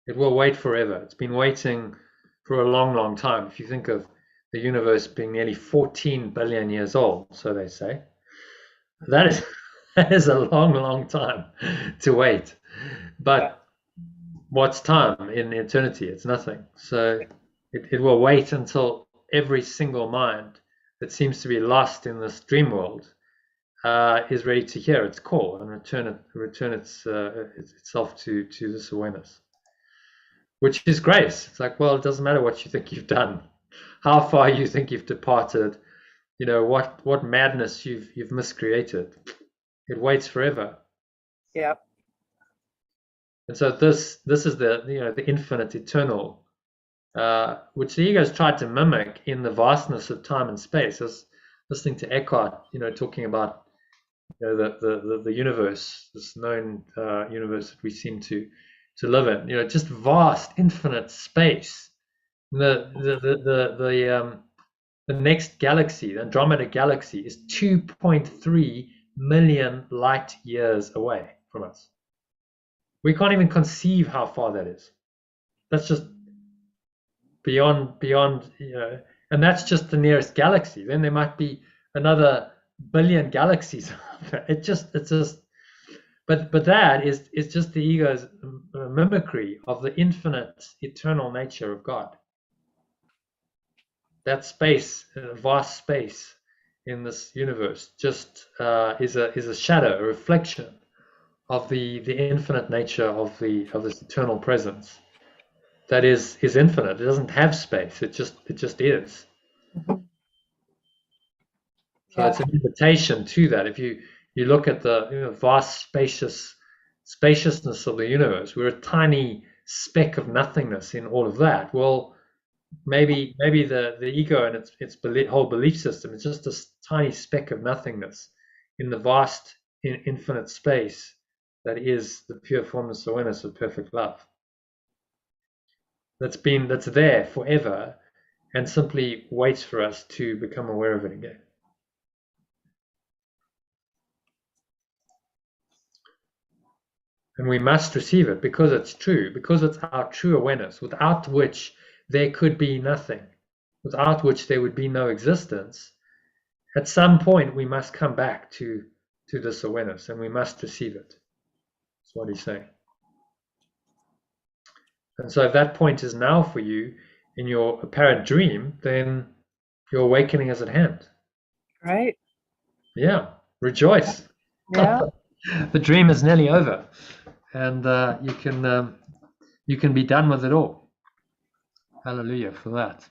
[SPEAKER 1] It will wait forever. It's been waiting for a long, long time. If you think of the universe being nearly 14 billion years old, so they say, that is a long, long time to wait. But what's time in eternity? It's nothing. So it will wait until every single mind that seems to be lost in this dream world is ready to hear its call and return itself to this awareness, which is grace. It's like, well, it doesn't matter what you think you've done, how far you think you've departed, what madness you've miscreated. It waits forever.
[SPEAKER 4] Yeah.
[SPEAKER 1] And so this is the infinite, eternal, which the ego's tried to mimic in the vastness of time and space. I was listening to Eckhart, talking about the universe, this known universe that we seem to live in. Just vast, infinite space. The next galaxy, the Andromeda galaxy, is 2.3 million light years away from us. We can't even conceive how far that is. That's just beyond, and that's just the nearest galaxy. Then there might be another billion galaxies. It's just, but that is just the ego's mimicry of the infinite, eternal nature of God. That space, vast space in this universe, just is a shadow, a reflection of the infinite nature of this eternal presence that is infinite. It doesn't have space. It just is.
[SPEAKER 2] Mhm.
[SPEAKER 1] So it's an invitation to that. If you look at the vast spaciousness of the universe, we're a tiny speck of nothingness in all of that. Well, maybe the ego and its whole belief system is just a tiny speck of nothingness in the vast infinite space that is the pure formless awareness of perfect love. That's there forever and simply waits for us to become aware of it again. And we must receive it because it's true, because it's our true awareness, without which there could be nothing, without which there would be no existence. At some point, we must come back to this awareness and we must receive it. That's what he's saying. And so if that point is now for you in your apparent dream, then your awakening is at hand.
[SPEAKER 4] Right?
[SPEAKER 1] Yeah, rejoice.
[SPEAKER 4] Yeah.
[SPEAKER 1] The dream is nearly over, and you can be done with it all. Hallelujah for that.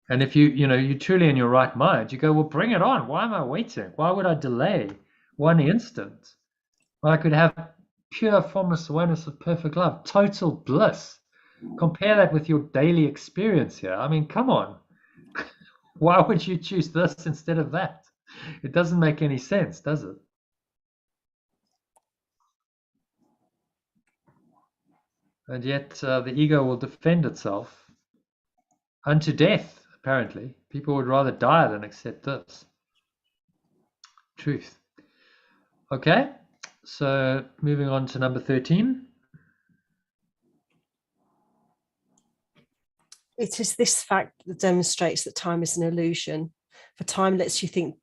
[SPEAKER 1] And if you're truly in your right mind, you go, well, bring it on. Why am I waiting? Why would I delay 1 instant? Well, I could have pure formless awareness of perfect love, total bliss. Compare that with your daily experience here. I mean, come on. Why would you choose this instead of that? It doesn't make any sense, does it? And yet the ego will defend itself unto death, apparently. People would rather die than accept this. Truth. Okay, so moving on to number 13.
[SPEAKER 2] It is this fact that demonstrates that time is an illusion. For time lets you think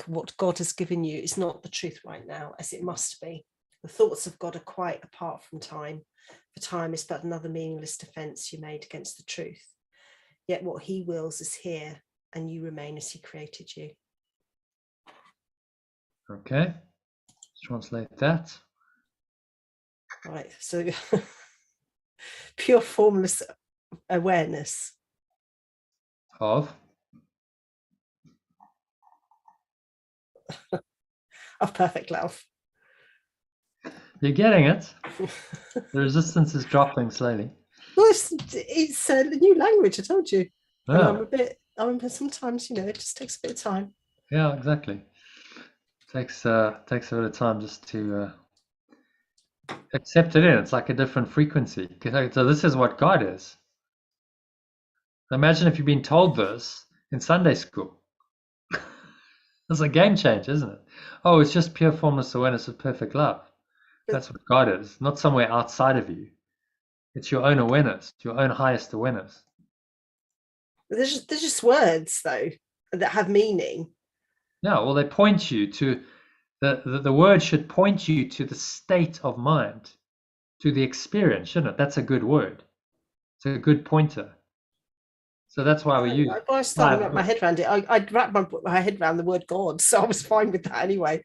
[SPEAKER 2] what God has given you is not the truth right now, as it must be. The thoughts of God are quite apart from time. For time is but another meaningless defense you made against the truth. Yet what he wills is here, and you remain as he created you.
[SPEAKER 1] Okay, let's translate that.
[SPEAKER 2] Right, so pure formless awareness
[SPEAKER 1] Of
[SPEAKER 2] perfect love.
[SPEAKER 1] You're getting it. The resistance is dropping slowly.
[SPEAKER 2] Well, it's a new language, I told you. And
[SPEAKER 1] Oh,
[SPEAKER 2] sometimes, it just takes a bit of time.
[SPEAKER 1] yeah, exactly. Takes a bit of time just to accept it in. It's like a different frequency. So this is what God is. Imagine if you've been told this in Sunday school. It's a game changer, isn't it? Oh, it's just pure formless awareness of perfect love. That's what God is, not somewhere outside of you. It's your own awareness, your own highest awareness.
[SPEAKER 2] There's just words, though, that have meaning.
[SPEAKER 1] Yeah, well, they point you to the word should point you to the state of mind, to the experience, shouldn't it? That's a good word. It's a good pointer. So that's why we use.
[SPEAKER 2] When I started to wrap my head around it, I'd wrap my head around the word God, so I was fine with that anyway.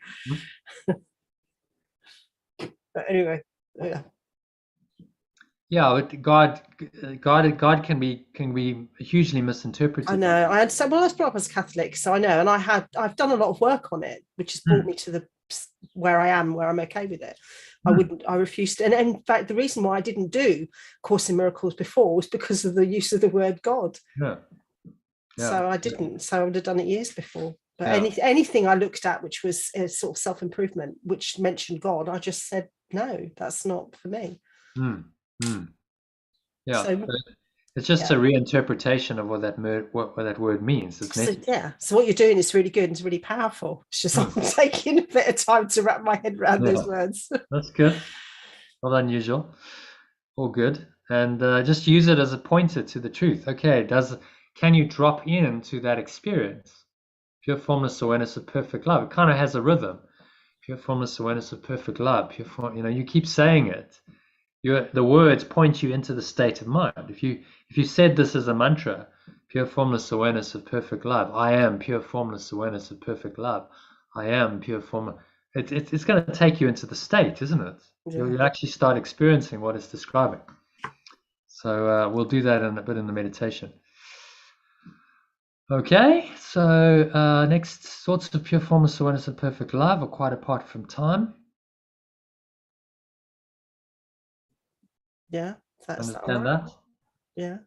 [SPEAKER 2] But anyway, yeah.
[SPEAKER 1] Yeah, God can be hugely misinterpreted.
[SPEAKER 2] I know. I understand. Well, I was brought up as a Catholic, so I know, and I've done a lot of work on it, which has brought me to where I'm okay with it. I refused to, and in fact, the reason why I didn't do Course in Miracles before was because of the use of the word God.
[SPEAKER 1] Yeah.
[SPEAKER 2] So I didn't. So I would have done it years before. But anything I looked at, which was a sort of self-improvement, which mentioned God, I just said no, that's not for me.
[SPEAKER 1] Yeah.
[SPEAKER 2] So,
[SPEAKER 1] it's just a reinterpretation of what that word means.
[SPEAKER 2] So what you're doing is really good and it's really powerful. It's just I'm taking a bit of time to wrap my head around those words.
[SPEAKER 1] That's good. Not unusual. All good. And just use it as a pointer to the truth. Okay, can you drop into that experience? Pure formless awareness of perfect love. It kind of has a rhythm. Pure formless awareness of perfect love. You keep saying it. The words point you into the state of mind. If you said this as a mantra, pure formless awareness of perfect love. I am pure formless awareness of perfect love. I am pure formless. It's going to take you into the state, isn't it? You'll actually start experiencing what it's describing. So we'll do that in a bit in the meditation. Okay, so next, thoughts of pure formless awareness and perfect love are quite apart from time.
[SPEAKER 2] Yeah, that's
[SPEAKER 1] Understand that?
[SPEAKER 2] Yeah.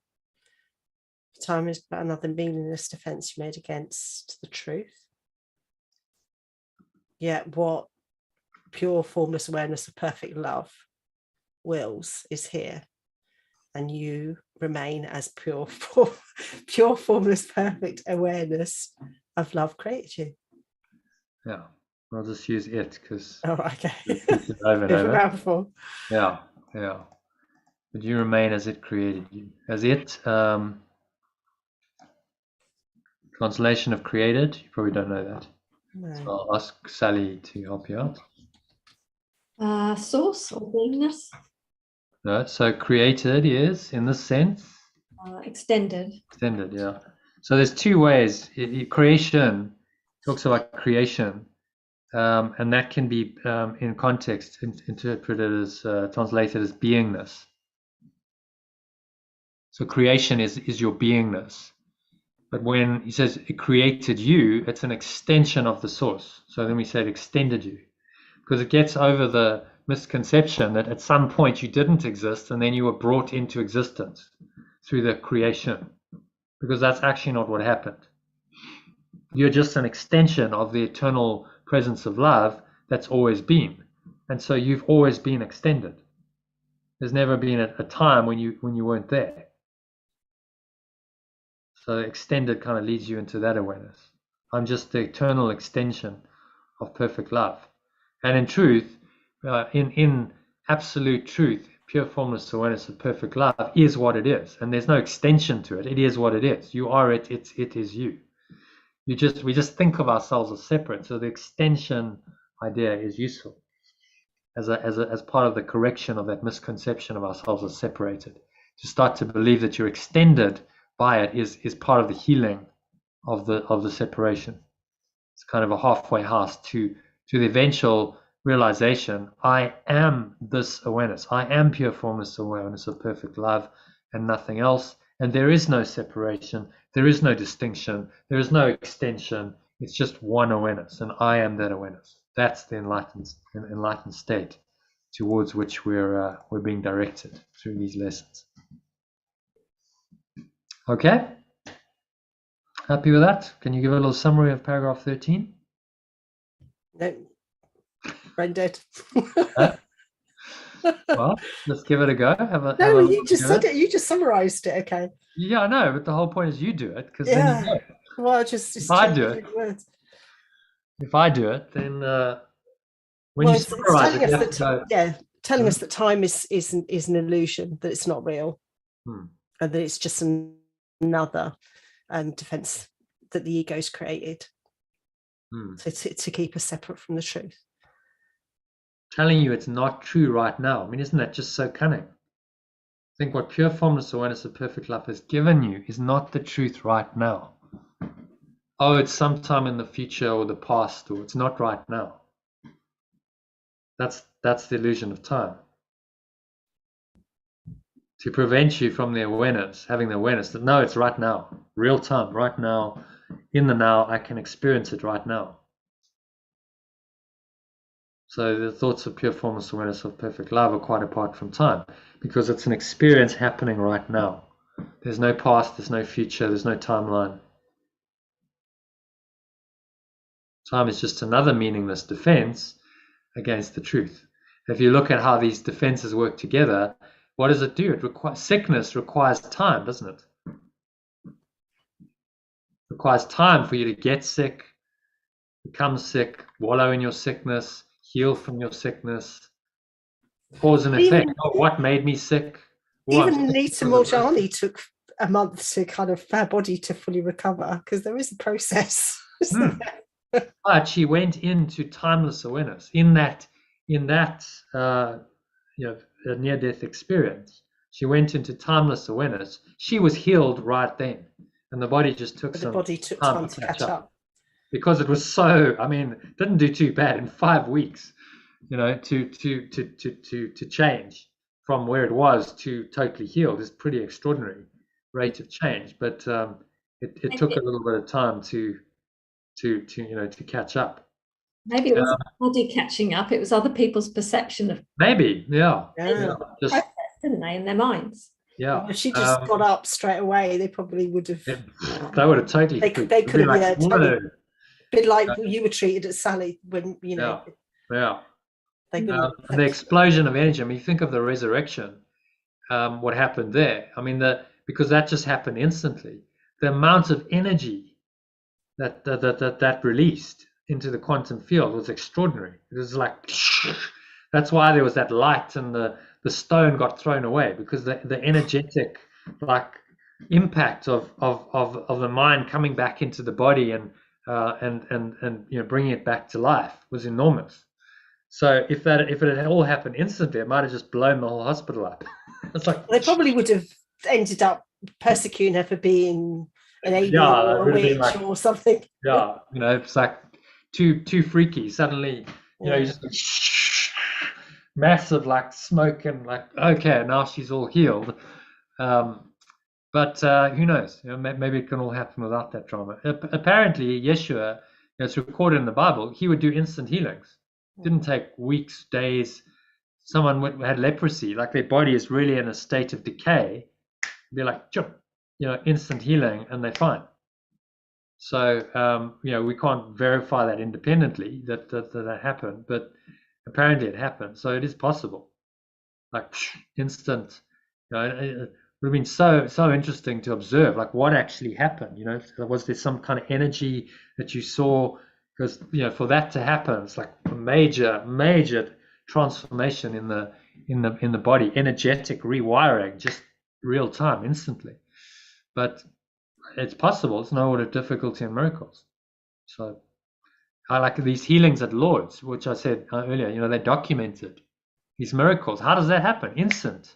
[SPEAKER 2] Time is but another meaningless defense you made against the truth. Yet what pure formless awareness of perfect love wills is here, and you remain as pure formless perfect awareness of love created you.
[SPEAKER 1] Yeah, I'll just use it because
[SPEAKER 2] Oh, okay.
[SPEAKER 1] over and
[SPEAKER 2] Bit of a
[SPEAKER 1] over.
[SPEAKER 2] mouthful.
[SPEAKER 1] Yeah. But you remain as it created you. As it, translation of created, you probably don't know that.
[SPEAKER 2] No.
[SPEAKER 1] So I'll ask Sally to help you out.
[SPEAKER 3] Source or beingness.
[SPEAKER 1] No, so created is, in this sense,
[SPEAKER 3] Extended.
[SPEAKER 1] extended, yeah. So there's two ways. Creation talks about creation, and that can be in context interpreted as translated as beingness. So creation is your beingness. But when he says it created you, it's an extension of the source. So then we say it extended you, because it gets over the misconception that at some point you didn't exist and then you were brought into existence through the creation, because that's actually not what happened. You're just an extension of the eternal presence of love that's always been. And so you've always been extended. There's never been a time when you weren't there. So extended kind of leads you into that awareness. I'm just the eternal extension of perfect love. And in truth, in absolute truth, pure formless awareness of perfect love is what it is. And there's no extension to it. It is what it is. You are it. It is you. We just think of ourselves as separate. So the extension idea is useful as part of the correction of that misconception of ourselves as separated. To start to believe that you're extended by it is part of the healing of the separation. It's kind of a halfway house to the eventual realization, I am this awareness. I am pure formless awareness of perfect love and nothing else. And there is no separation. There is no distinction. There is no extension. It's just one awareness, and I am that awareness. That's the enlightened state towards which we're being directed through these lessons. Okay? Happy with that? Can you give a little summary of paragraph 13?
[SPEAKER 2] No. Brain dead.
[SPEAKER 1] Well, let's give it a go.
[SPEAKER 2] No, you just said it. You just summarized it. Okay.
[SPEAKER 1] Yeah, I know, but the whole point is you do it, because
[SPEAKER 2] Yeah.
[SPEAKER 1] then you know.
[SPEAKER 2] Well, just
[SPEAKER 1] If I do it,
[SPEAKER 2] words.
[SPEAKER 1] then when you summarize it, you have to go,
[SPEAKER 2] telling us that time is an illusion, that it's not real, and that it's just another defense that the ego's created to keep us separate from the truth.
[SPEAKER 1] telling you it's not true right now. I mean, isn't that just so cunning? I think what pure formless awareness of perfect love has given you is not the truth right now. Oh, it's sometime in the future or the past, or it's not right now. That's the illusion of time. To prevent you from the awareness, having the awareness that no, it's right now, real time, right now, in the now, I can experience it right now. So the thoughts of pure formless awareness of perfect love are quite apart from time, because it's an experience happening right now. There's no past, there's no future, there's no timeline. Time is just another meaningless defense against the truth. If you look at how these defenses work together, what does it do? Sickness requires time, doesn't it? It requires time for you to get sick, become sick, wallow in your sickness, heal from your sickness, cause and effect. What made me sick?
[SPEAKER 2] Even Nita Moljani took a month to kind of her body to fully recover, because there is a process.
[SPEAKER 1] But she went into timeless awareness in that near-death experience. She went into timeless awareness. She was healed right then, and the body just took
[SPEAKER 2] time to catch up.
[SPEAKER 1] because it was so, I mean, didn't do too bad in 5 weeks, you know, to change from where it was to totally healed is pretty extraordinary rate of change. But it took a little bit of time to you know, to catch up.
[SPEAKER 3] Maybe it wasn't the body catching up, it was other people's perception of
[SPEAKER 1] Maybe, yeah. Just,
[SPEAKER 3] process, didn't they, in their minds?
[SPEAKER 1] yeah.
[SPEAKER 2] If she just got up straight away, they probably would have.
[SPEAKER 1] They would have totally.
[SPEAKER 2] They could have,
[SPEAKER 1] like,
[SPEAKER 2] totally, bit like you were treated at Sally when, you know.
[SPEAKER 1] Yeah.
[SPEAKER 2] They
[SPEAKER 1] the explosion of energy. I mean, you think of the resurrection, what happened there. I mean, because that just happened instantly. The amount of energy that released into the quantum field was extraordinary. It was like, that's why there was that light, and the stone got thrown away, because the energetic like impact of the mind coming back into the body and you know, bringing it back to life was enormous. So if it had all happened instantly, it might have just blown the whole hospital up. It's like,
[SPEAKER 2] they probably would have ended up persecuting her for being an alien or a witch, like, or something.
[SPEAKER 1] Yeah, you know, it's like too freaky. Suddenly, you know, you just massive like smoke, and like, okay, now she's all healed. But who knows? You know, maybe it can all happen without that drama. Apparently, Yeshua, you know, it's recorded in the Bible, he would do instant healings. It didn't take weeks, days. Someone had leprosy, like their body is really in a state of decay. Be like, you know, instant healing, and they're fine. So, you know, we can't verify that independently that happened, but apparently it happened. So it is possible, like instant. You know, it would have been so interesting to observe, like what actually happened. You know, was there some kind of energy that you saw? Because, you know, for that to happen, it's like a major transformation in the body, energetic rewiring, just real time, instantly. But it's possible. It's no order of difficulty in miracles. So I like these healings at Lourdes, which I said earlier, you know, they documented these miracles. How does that happen? Instant.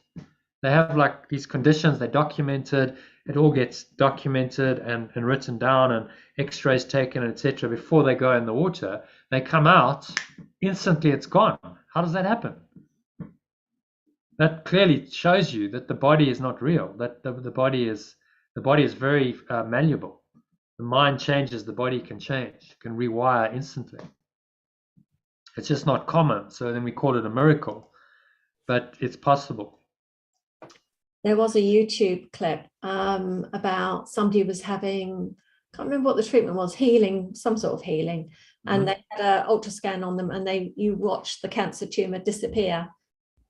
[SPEAKER 1] They have like these conditions, they documented, it all gets documented and written down, and x-rays taken, etc. Before they go in the water. They come out, instantly it's gone. How does that happen? That clearly shows you that the body is not real, that the body is very malleable. The mind changes, the body can change, can rewire instantly. It's just not common, so then we call it a miracle, but it's possible.
[SPEAKER 3] There was a YouTube clip about somebody was having, can't remember what the treatment was, healing, some sort of healing, and they had an ultrasound on them, and you watched the cancer tumor disappear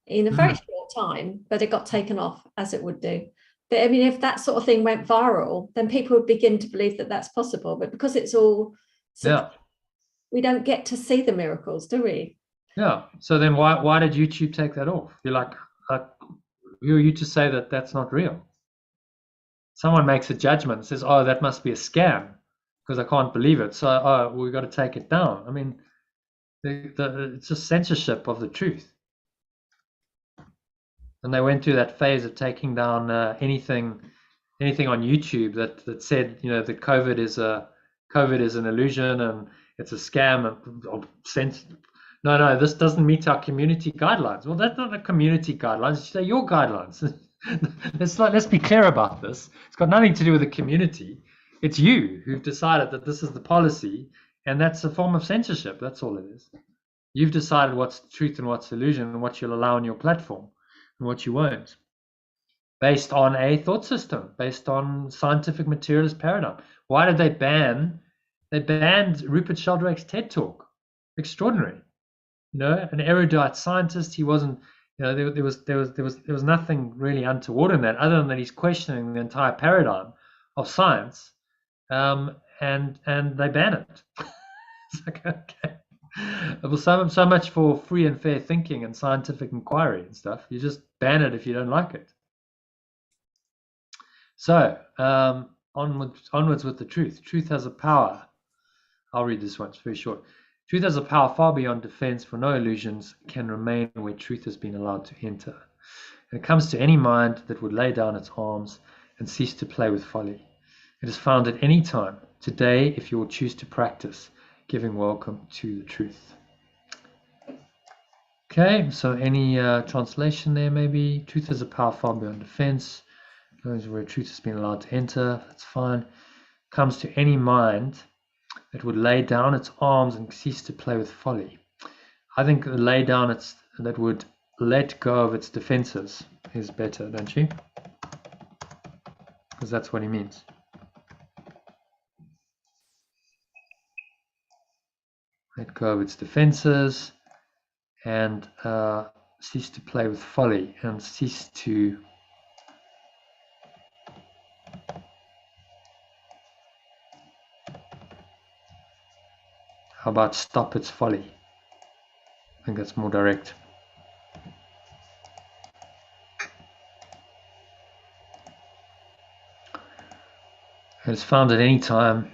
[SPEAKER 3] in a very short time, but it got taken off, as it would do. But I mean, if that sort of thing went viral, then people would begin to believe that that's possible. But because it's all, we don't get to see the miracles, do we?
[SPEAKER 1] Yeah. So then why did YouTube take that off? You're like, who are you to say that that's not real? Someone makes a judgment and says, oh, that must be a scam because I can't believe it. So we've got to take it down. I mean, it's just censorship of the truth. And they went through that phase of taking down anything on YouTube that said, you know, that COVID is an illusion and it's a scam and no, this doesn't meet our community guidelines. Well, that's not the community guidelines. They're your guidelines. Let's be clear about this. It's got nothing to do with the community. It's you who've decided that this is the policy, and that's a form of censorship. That's all it is. You've decided what's truth and what's illusion and what you'll allow on your platform and what you won't, based on a thought system, based on scientific materialist paradigm. Why did they ban? They banned Rupert Sheldrake's TED Talk. Extraordinary. You know, an erudite scientist. He wasn't, you know, there was nothing really untoward in that, other than that he's questioning the entire paradigm of science, and they ban it. It's like, okay, well, so much for free and fair thinking and scientific inquiry and stuff. You just ban it if you don't like it. So onwards with the truth. Truth has a power. I'll read this one. It's very short. Truth has a power far beyond defense, for no illusions can remain where truth has been allowed to enter. And it comes to any mind that would lay down its arms and cease to play with folly. It is found at any time today if you will choose to practice giving welcome to the truth. Okay, so any translation there maybe? Truth is a power far beyond defense. Goes where truth has been allowed to enter. That's fine. Comes to any mind that would lay down its arms and cease to play with folly. I think lay down that would let go of its defenses is better, don't you? Because that's what he means. Let go of its defenses and cease to play with folly and cease to how about stop its folly? I think that's more direct. It's found at any time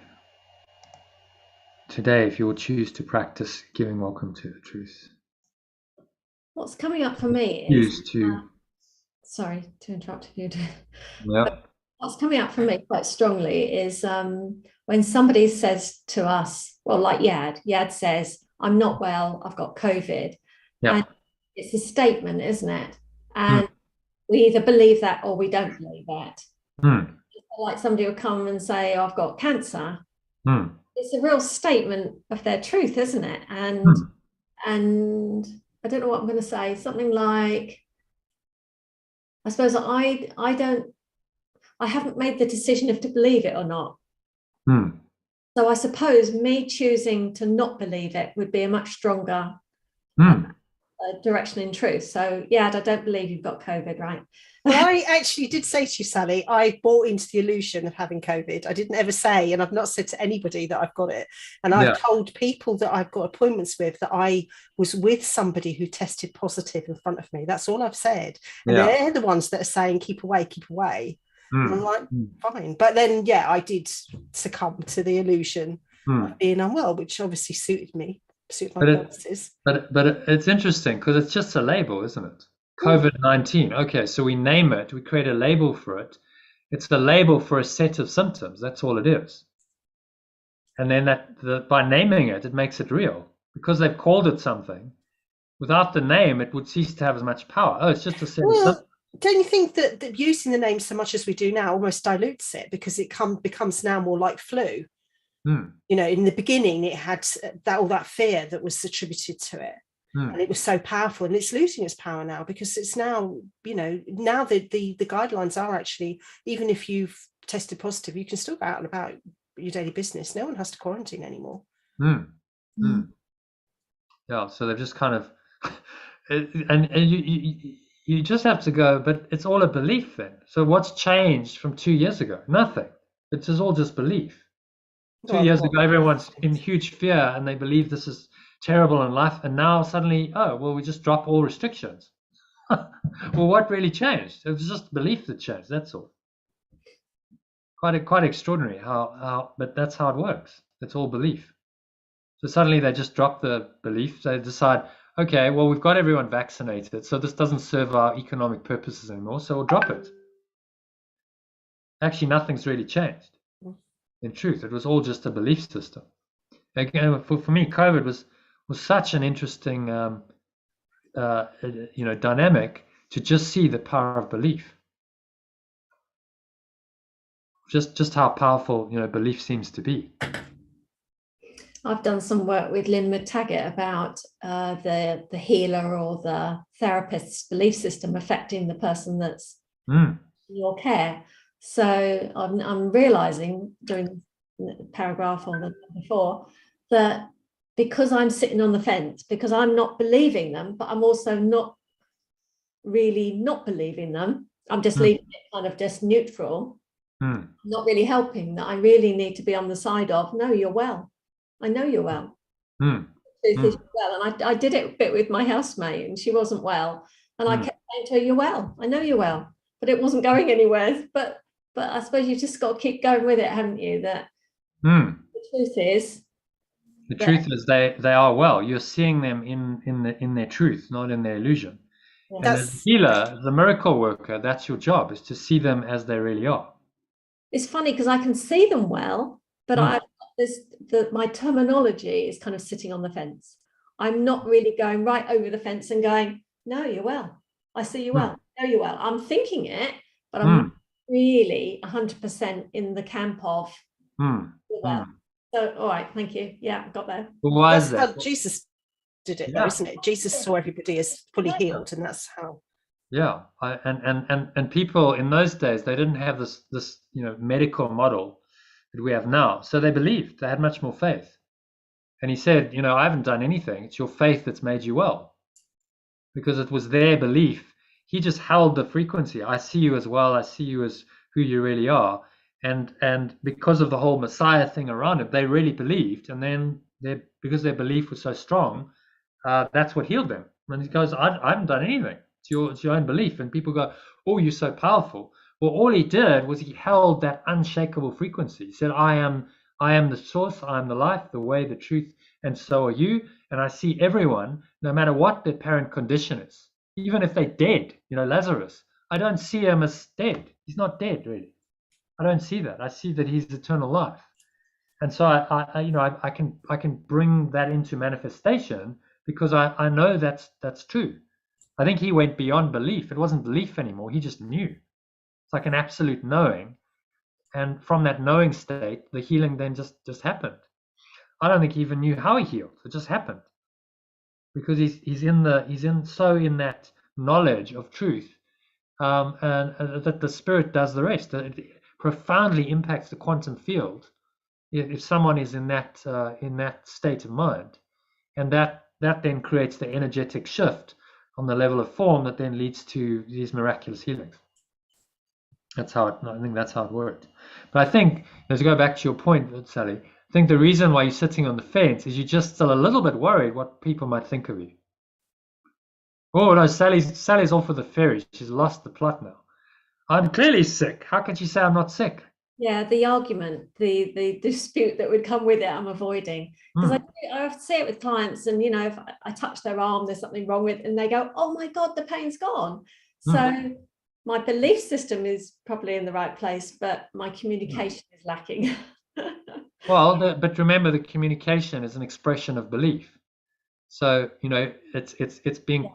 [SPEAKER 1] today if you will choose to practice giving welcome to the truth.
[SPEAKER 3] What's coming up for me is
[SPEAKER 1] Choose to.
[SPEAKER 3] Sorry to interrupt you.
[SPEAKER 1] Yeah.
[SPEAKER 3] What's coming up for me quite strongly is when somebody says to us, well, like Yad says, I'm not well, I've got COVID.
[SPEAKER 1] Yeah.
[SPEAKER 3] And it's a statement, isn't it? And we either believe that or we don't believe that. Like somebody will come and say, oh, I've got cancer. It's a real statement of their truth, isn't it? And I don't know what I'm going to say. Something like, I suppose I haven't made the decision if to believe it or not. So I suppose me choosing to not believe it would be a much stronger direction in truth. So I don't believe you've got COVID, right?
[SPEAKER 2] Well, I actually did say to you, Sally, I bought into the illusion of having COVID. I didn't ever say, and I've not said to anybody that I've got it. And I've told people that I've got appointments with that I was with somebody who tested positive in front of me. That's all I've said. And they're the ones that are saying, keep away, keep away. And I'm like, fine. But then, I did succumb to the illusion of being unwell, which obviously suited me, suited my purposes.
[SPEAKER 1] But it's interesting because it's just a label, isn't it? COVID-19. Okay, so we name it, we create a label for it. It's the label for a set of symptoms. That's all it is. And then by naming it, it makes it real. Because they've called it something, without the name, it would cease to have as much power. Oh, it's just a set of symptoms.
[SPEAKER 2] Don't you think that using the name so much as we do now almost dilutes it because it becomes now more like flu? You know, in the beginning, it had all that fear that was attributed to it. And it was so powerful, and it's losing its power now because it's now, now the guidelines are actually, even if you've tested positive, you can still go out and about your daily business. No one has to quarantine anymore.
[SPEAKER 1] Yeah, so they've just kind of, and you just have to go, but it's all a belief then. So what's changed from 2 years ago? Nothing. It's all just belief. 2 years ago, everyone's in huge fear and they believe this is terrible in life, and now suddenly, we just drop all restrictions. Well, what really changed? It was just belief that changed. That's all. Quite extraordinary but that's how it works. It's all belief. So suddenly they just drop the belief. They decide, okay, well, we've got everyone vaccinated, so this doesn't serve our economic purposes anymore, so we'll drop it. Actually, nothing's really changed. In truth, it was all just a belief system. Again, for me, COVID was such an interesting, dynamic to just see the power of belief. Just how powerful, belief seems to be.
[SPEAKER 3] I've done some work with Lynn McTaggart about the healer or the therapist's belief system affecting the person that's in your care. So I'm realizing during the paragraph or the before that because I'm sitting on the fence, because I'm not believing them, but I'm also not really not believing them. I'm just leaving it kind of just neutral, not really helping, that I really need to be on the side of, no, you're well. I know you're well. The truth is well. And I did it a bit with my housemate and she wasn't well. And I kept saying to her, you're well. I know you're well. But it wasn't going anywhere. But I suppose you've just got to keep going with it, haven't you? That the truth is
[SPEAKER 1] they are well. You're seeing them in their truth, not in their illusion. And as a healer, the miracle worker, that's your job, is to see them as they really are.
[SPEAKER 3] It's funny because I can see them well, but my terminology is kind of sitting on the fence. I'm not really going right over the fence and going, no, you're well. I see you well. No, you're well. I'm thinking it, but I'm not really 100% in the camp of you're well. So, all right, thank you. Yeah, got there.
[SPEAKER 1] Well, why is
[SPEAKER 2] That's
[SPEAKER 1] that?
[SPEAKER 2] how Jesus did it, though, isn't it? Jesus saw everybody as fully healed, and that's how.
[SPEAKER 1] Yeah, and people in those days, they didn't have this medical model that we have now, so they believed. They had much more faith. And he said, I haven't done anything. It's your faith that's made you well, because it was their belief. He just held the frequency. I see you as well. I see you as who you really are. And because of the whole Messiah thing around it, they really believed. And then because their belief was so strong, that's what healed them. And he goes, I haven't done anything. It's your own belief. And people go, oh, you're so powerful. Well, all he did was he held that unshakable frequency. He said, I am the source, I am the life, the way, the truth, and so are you. And I see everyone, no matter what their parent condition is, even if they're dead. Lazarus, I don't see him as dead. He's not dead, really. I don't see that. I see that he's eternal life. And so I can bring that into manifestation because I know that's true. I think he went beyond belief. It wasn't belief anymore. He just knew. It's like an absolute knowing. And from that knowing state, the healing then just happened. I don't think he even knew how he healed. It just happened. Because he's in that knowledge of truth, and that the spirit does the rest. It profoundly impacts the quantum field if someone is in that state of mind, and that then creates the energetic shift on the level of form that then leads to these miraculous healings. I think that's how it worked. But I think, to go back to your point, Sally, I think the reason why you're sitting on the fence is you're just still a little bit worried what people might think of you. Oh no, Sally's off with the ferry. She's lost the plot now. I'm clearly sick. How can she say I'm not sick?
[SPEAKER 3] Yeah, the argument, the dispute that would come with it, I'm avoiding. Because I have to see it with clients, and if I touch their arm, there's something wrong with it, and they go, oh my God, the pain's gone. So my belief system is probably in the right place, but my communication is lacking.
[SPEAKER 1] Well, but remember, the communication is an expression of belief. So it's being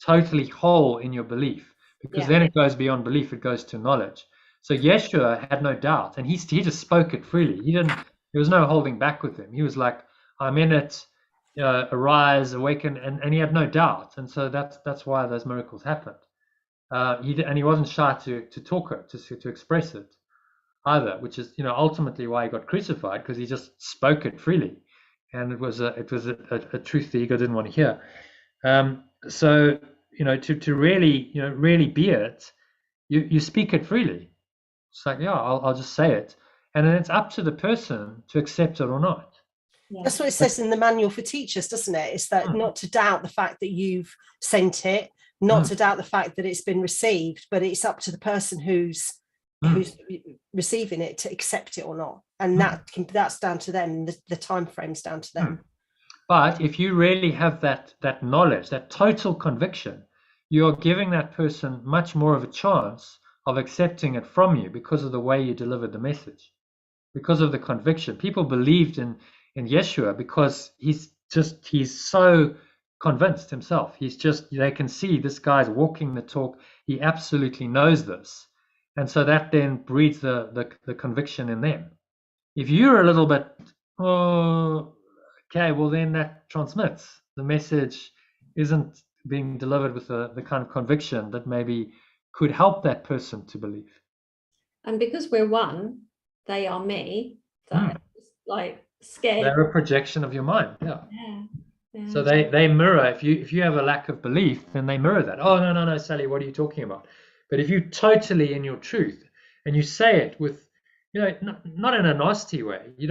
[SPEAKER 1] totally whole in your belief, because then it goes beyond belief; it goes to knowledge. So Yeshua had no doubt, and he just spoke it freely. There was no holding back with him. He was like, "I'm in it. Arise, awaken," and he had no doubt. And so that's why those miracles happened. He wasn't shy to talk it, to express it either, which is ultimately why he got crucified, because he just spoke it freely, and it was a truth the ego didn't want to hear. So to really be it, you speak it freely. It's like, I'll just say it, and then it's up to the person to accept it or not.
[SPEAKER 2] Yeah. That's what it says in the manual for teachers, doesn't it? It's that not to doubt the fact that you've sent it, not to doubt the fact that it's been received, but it's up to the person who's receiving it to accept it or not, and that's down to them. The time frame's down to them.
[SPEAKER 1] But if you really have that knowledge, that total conviction, you're giving that person much more of a chance of accepting it from you, because of the way you delivered the message, because of the conviction. People believed in Yeshua because he's so convinced himself. They can see this guy's walking the talk. He absolutely knows this. And so that then breeds the conviction in them. If you're a little bit, okay, well then that transmits. The message isn't being delivered with the kind of conviction that maybe could help that person to believe.
[SPEAKER 3] And because we're one, they are me. So it's like scared.
[SPEAKER 1] They're a projection of your mind. Yeah. So they mirror. If you have a lack of belief, then they mirror that. Oh no, Sally, what are you talking about? But if you totally in your truth, and you say it with, not in a nasty way. You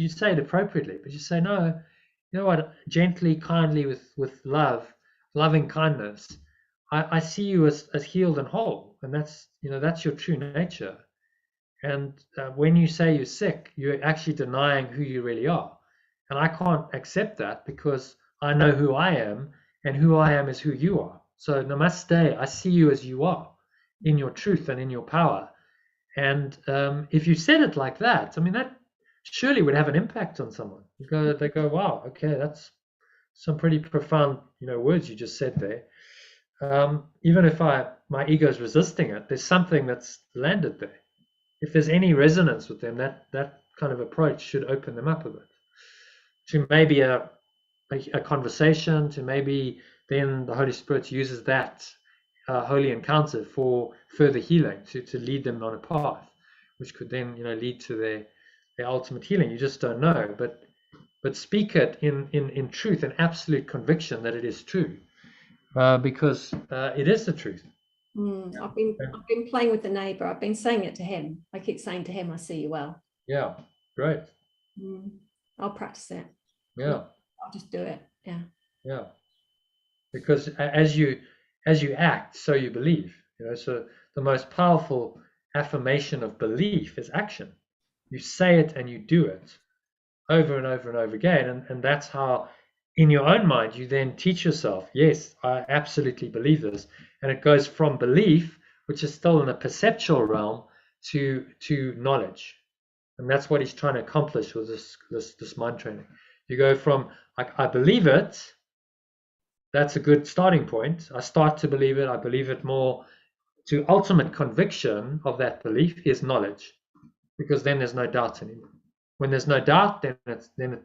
[SPEAKER 1] say it appropriately, but you say, no, you know what, gently, kindly, with love, loving kindness. I see you as healed and whole, and that's your true nature. And when you say you're sick, you're actually denying who you really are. And I can't accept that, because I know who I am, and who I am is who you are. So namaste, I see you as you are, in your truth and in your power. And if you said it like that, I mean, surely would have an impact on someone. They go, wow, okay, that's some pretty profound, words you just said there. Even if my ego is resisting it, there's something that's landed there. If there's any resonance with them, that kind of approach should open them up a bit to maybe a conversation, to maybe then the Holy Spirit uses that holy encounter for further healing, to lead them on a path, which could then lead to their ultimate healing. You just don't know, but speak it in truth and absolute conviction that it is true, because it is the truth.
[SPEAKER 3] I've been playing with the neighbour. I've been saying it to him. I keep saying to him, "I see you well."
[SPEAKER 1] Yeah, great.
[SPEAKER 3] I'll practice it.
[SPEAKER 1] Yeah,
[SPEAKER 3] I'll just do it.
[SPEAKER 1] Yeah, because as you act, so you believe. So the most powerful affirmation of belief is action. You say it and you do it over and over and over again, and that's how, in your own mind, you then teach yourself, yes, I absolutely believe this, and it goes from belief, which is still in the perceptual realm, to knowledge, and that's what he's trying to accomplish with this mind training. You go from I believe it. That's a good starting point. I start to believe it. I believe it more. To ultimate conviction of that belief is knowledge, because then there's no doubt anymore. When there's no doubt, then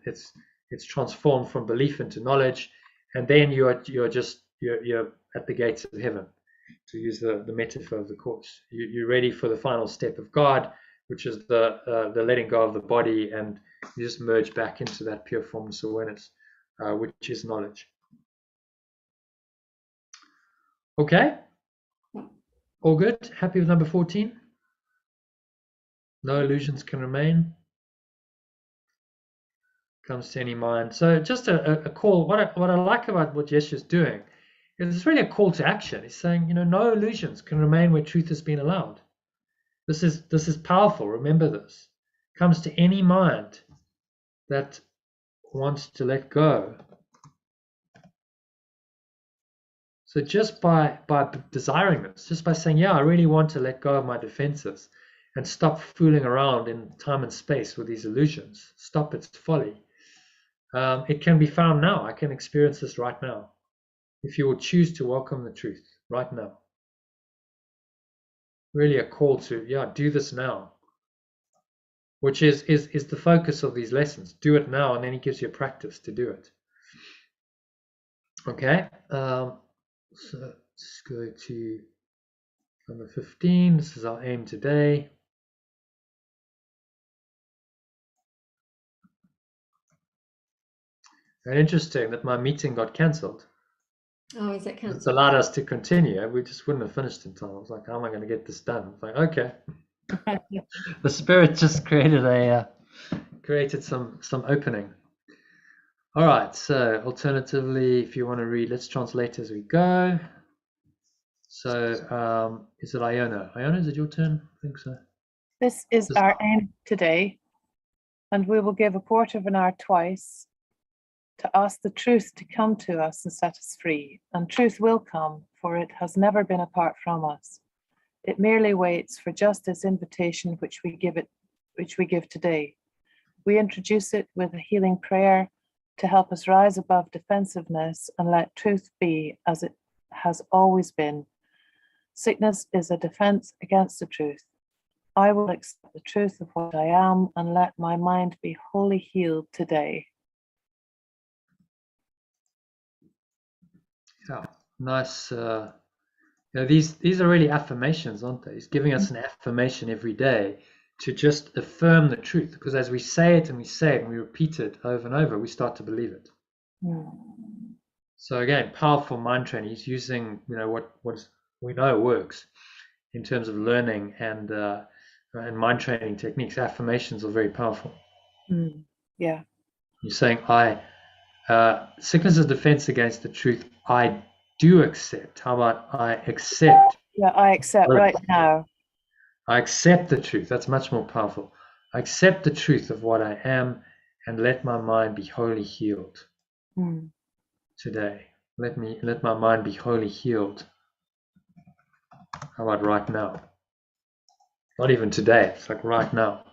[SPEAKER 1] it's transformed from belief into knowledge, and then you're at the gates of heaven, to use the metaphor of the Course. You're ready for the final step of God, which is the letting go of the body, and you just merge back into that pure formless awareness, which is knowledge. Okay, all good. Happy with number 14? No illusions can remain. Comes to any mind. So just a call. What I like about what Yeshua's doing is it's really a call to action. He's saying, no illusions can remain where truth has been allowed. This is powerful. Remember this. Comes to any mind that wants to let go. So just by desiring this, just by saying, yeah, I really want to let go of my defenses and stop fooling around in time and space with these illusions. Stop its folly. It can be found now. I can experience this right now. If you will choose to welcome the truth right now. Really a call to, do this now. Which is the focus of these lessons. Do it now, and then he gives you a practice to do it. Okay. So let's go to number 15. This is our aim today. And interesting that my meeting got cancelled.
[SPEAKER 3] Oh, is it cancelled?
[SPEAKER 1] It's allowed us to continue. We just wouldn't have finished in time. I was like, how am I going to get this done? It's like, okay. The Spirit just created some opening. All right. So alternatively, if you want to read, let's translate as we go. So is it Iona? Iona, is it your turn? I think so.
[SPEAKER 4] This is our aim today, and we will give a quarter of an hour twice to ask the truth to come to us and set us free. And truth will come, for it has never been apart from us. It merely waits for just this invitation which we give today. We introduce it with a healing prayer to help us rise above defensiveness and let truth be as it has always been. Sickness is a defense against the truth. I will accept the truth of what I am and let my mind be wholly healed today.
[SPEAKER 1] Yeah, nice. These are really affirmations, aren't they? He's giving us an affirmation every day to just affirm the truth, because as we say it and we say it and we repeat it over and over, we start to believe it. So again, powerful mind training. He's using what we know works in terms of learning and mind training techniques. Affirmations are very powerful.
[SPEAKER 4] Yeah.
[SPEAKER 1] You're saying, sickness is defense against the truth. I do accept. How about I accept?
[SPEAKER 4] Yeah, I accept right now.
[SPEAKER 1] I accept the truth. That's much more powerful. I accept the truth of what I am and let my mind be wholly healed today. Let my mind be wholly healed. How about right now? Not even today. It's like right now.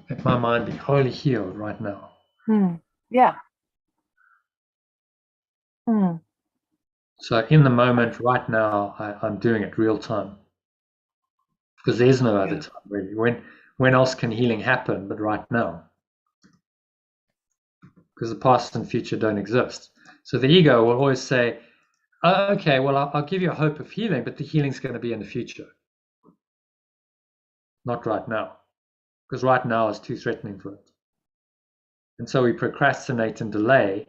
[SPEAKER 1] Let my mind be wholly healed right now.
[SPEAKER 4] Yeah.
[SPEAKER 1] So in the moment, right now, I'm doing it real time. Because there's no other time really. When else can healing happen but right now? Because the past and future don't exist. So the ego will always say, oh, okay, well, I'll give you a hope of healing, but the healing's going to be in the future. Not right now. Because right now is too threatening for it. And so we procrastinate and delay.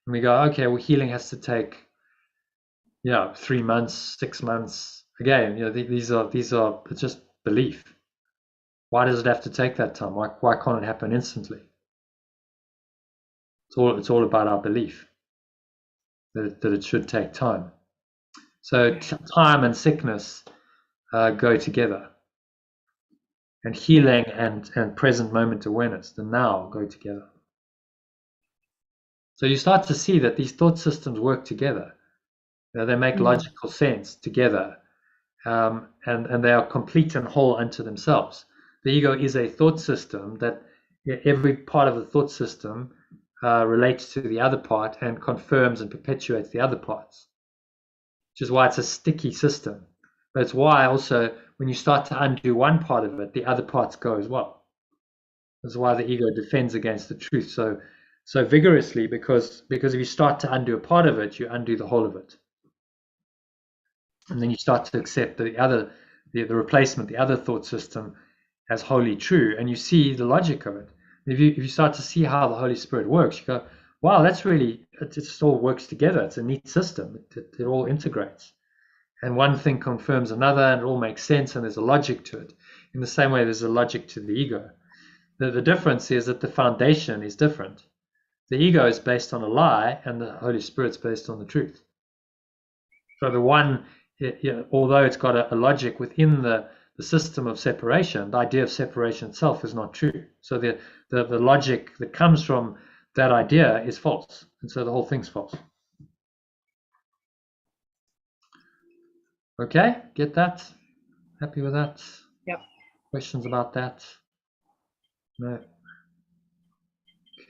[SPEAKER 1] And we go, okay, well, healing has to take, 3 months, 6 months. Again, these are it's just belief. Why does it have to take that time? Why can't it happen instantly? It's all about our belief that it should take time. So time and sickness go together, and healing and present moment awareness, the now, go together. So you start to see that these thought systems work together. They make logical sense together, and they are complete and whole unto themselves. The ego is a thought system that every part of the thought system relates to the other part and confirms and perpetuates the other parts, which is why it's a sticky system. But it's why also when you start to undo one part of it, the other parts go as well. That's why the ego defends against the truth so vigorously, because if you start to undo a part of it, you undo the whole of it. And then you start to accept the replacement, the other thought system, as wholly true, and you see the logic of it. If you start to see how the Holy Spirit works, you go, wow, that's really, it just all works together. It's a neat system. It all integrates. And one thing confirms another, and it all makes sense, and there's a logic to it. In the same way, there's a logic to the ego. The difference is that the foundation is different. The ego is based on a lie, and the Holy Spirit's based on the truth. So the one, although it's got a logic within the system of separation, the idea of separation itself is not true. So the logic that comes from that idea is false, and so the whole thing's false. Okay, get that? Happy with that?
[SPEAKER 4] Yep.
[SPEAKER 1] Questions about that? No.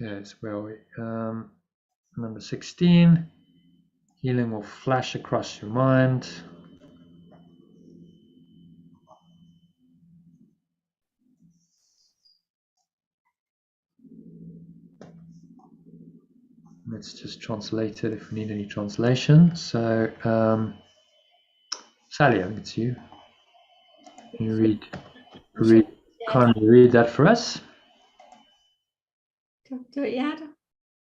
[SPEAKER 1] Okay, so where are we? Number 16. Healing will flash across your mind. Let's just translate it if we need any translation. So, Sally, I think it's you. Can you kindly read that for us?
[SPEAKER 3] Do it, Yad.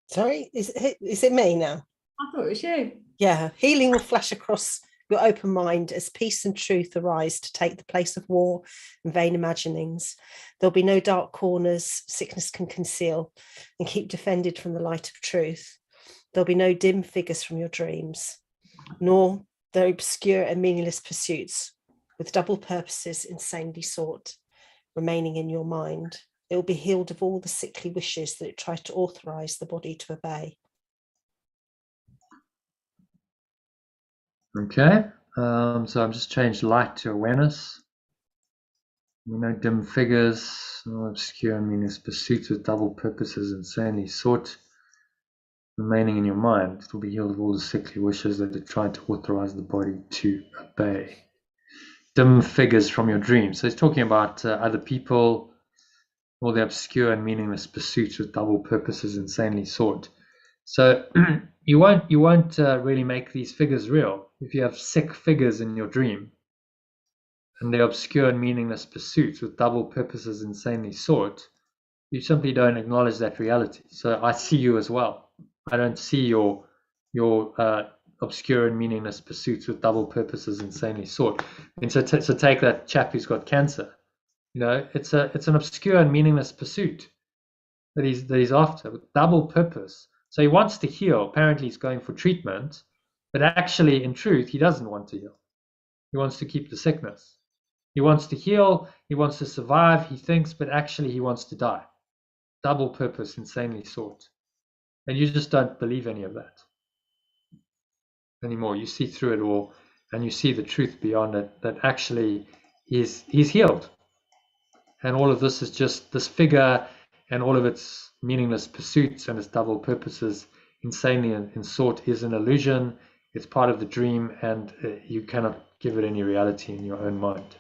[SPEAKER 2] Sorry, is it me now?
[SPEAKER 3] I thought it was you.
[SPEAKER 2] Yeah, healing will flash across your open mind as peace and truth arise to take the place of war and vain imaginings. There'll be no dark corners sickness can conceal and keep defended from the light of truth. There'll be no dim figures from your dreams, nor the obscure and meaningless pursuits with double purposes insanely sought remaining in your mind. It will be healed of all the sickly wishes that it tries to authorize the body to obey.
[SPEAKER 1] Okay, so I've just changed light to awareness. No dim figures, no obscure and meaningless pursuits with double purposes insanely sought remaining in your mind. It will be healed of all the sickly wishes that are trying to authorize the body to obey. Dim figures from your dreams. So he's talking about other people, all the obscure and meaningless pursuits with double purposes insanely sought. So you won't really make these figures real if you have sick figures in your dream, and they're obscure and meaningless pursuits with double purposes insanely sought. You simply don't acknowledge that reality. So I see you as well. I don't see your obscure and meaningless pursuits with double purposes insanely sought. And so take that chap who's got cancer. It's an obscure and meaningless pursuit that he's after with double purpose. So he wants to heal. Apparently he's going for treatment, but actually in truth he doesn't want to heal. He wants to keep the sickness. He wants to heal, he wants to survive, he thinks, but actually he wants to die. Double purpose, insanely sought. And you just don't believe any of that anymore. You see through it all, and you see the truth beyond it, that actually he's healed. and all of this is just this figure and all of its meaningless pursuits and its double purposes, insanely insought, is an illusion. It's part of the dream, and you cannot give it any reality in your own mind.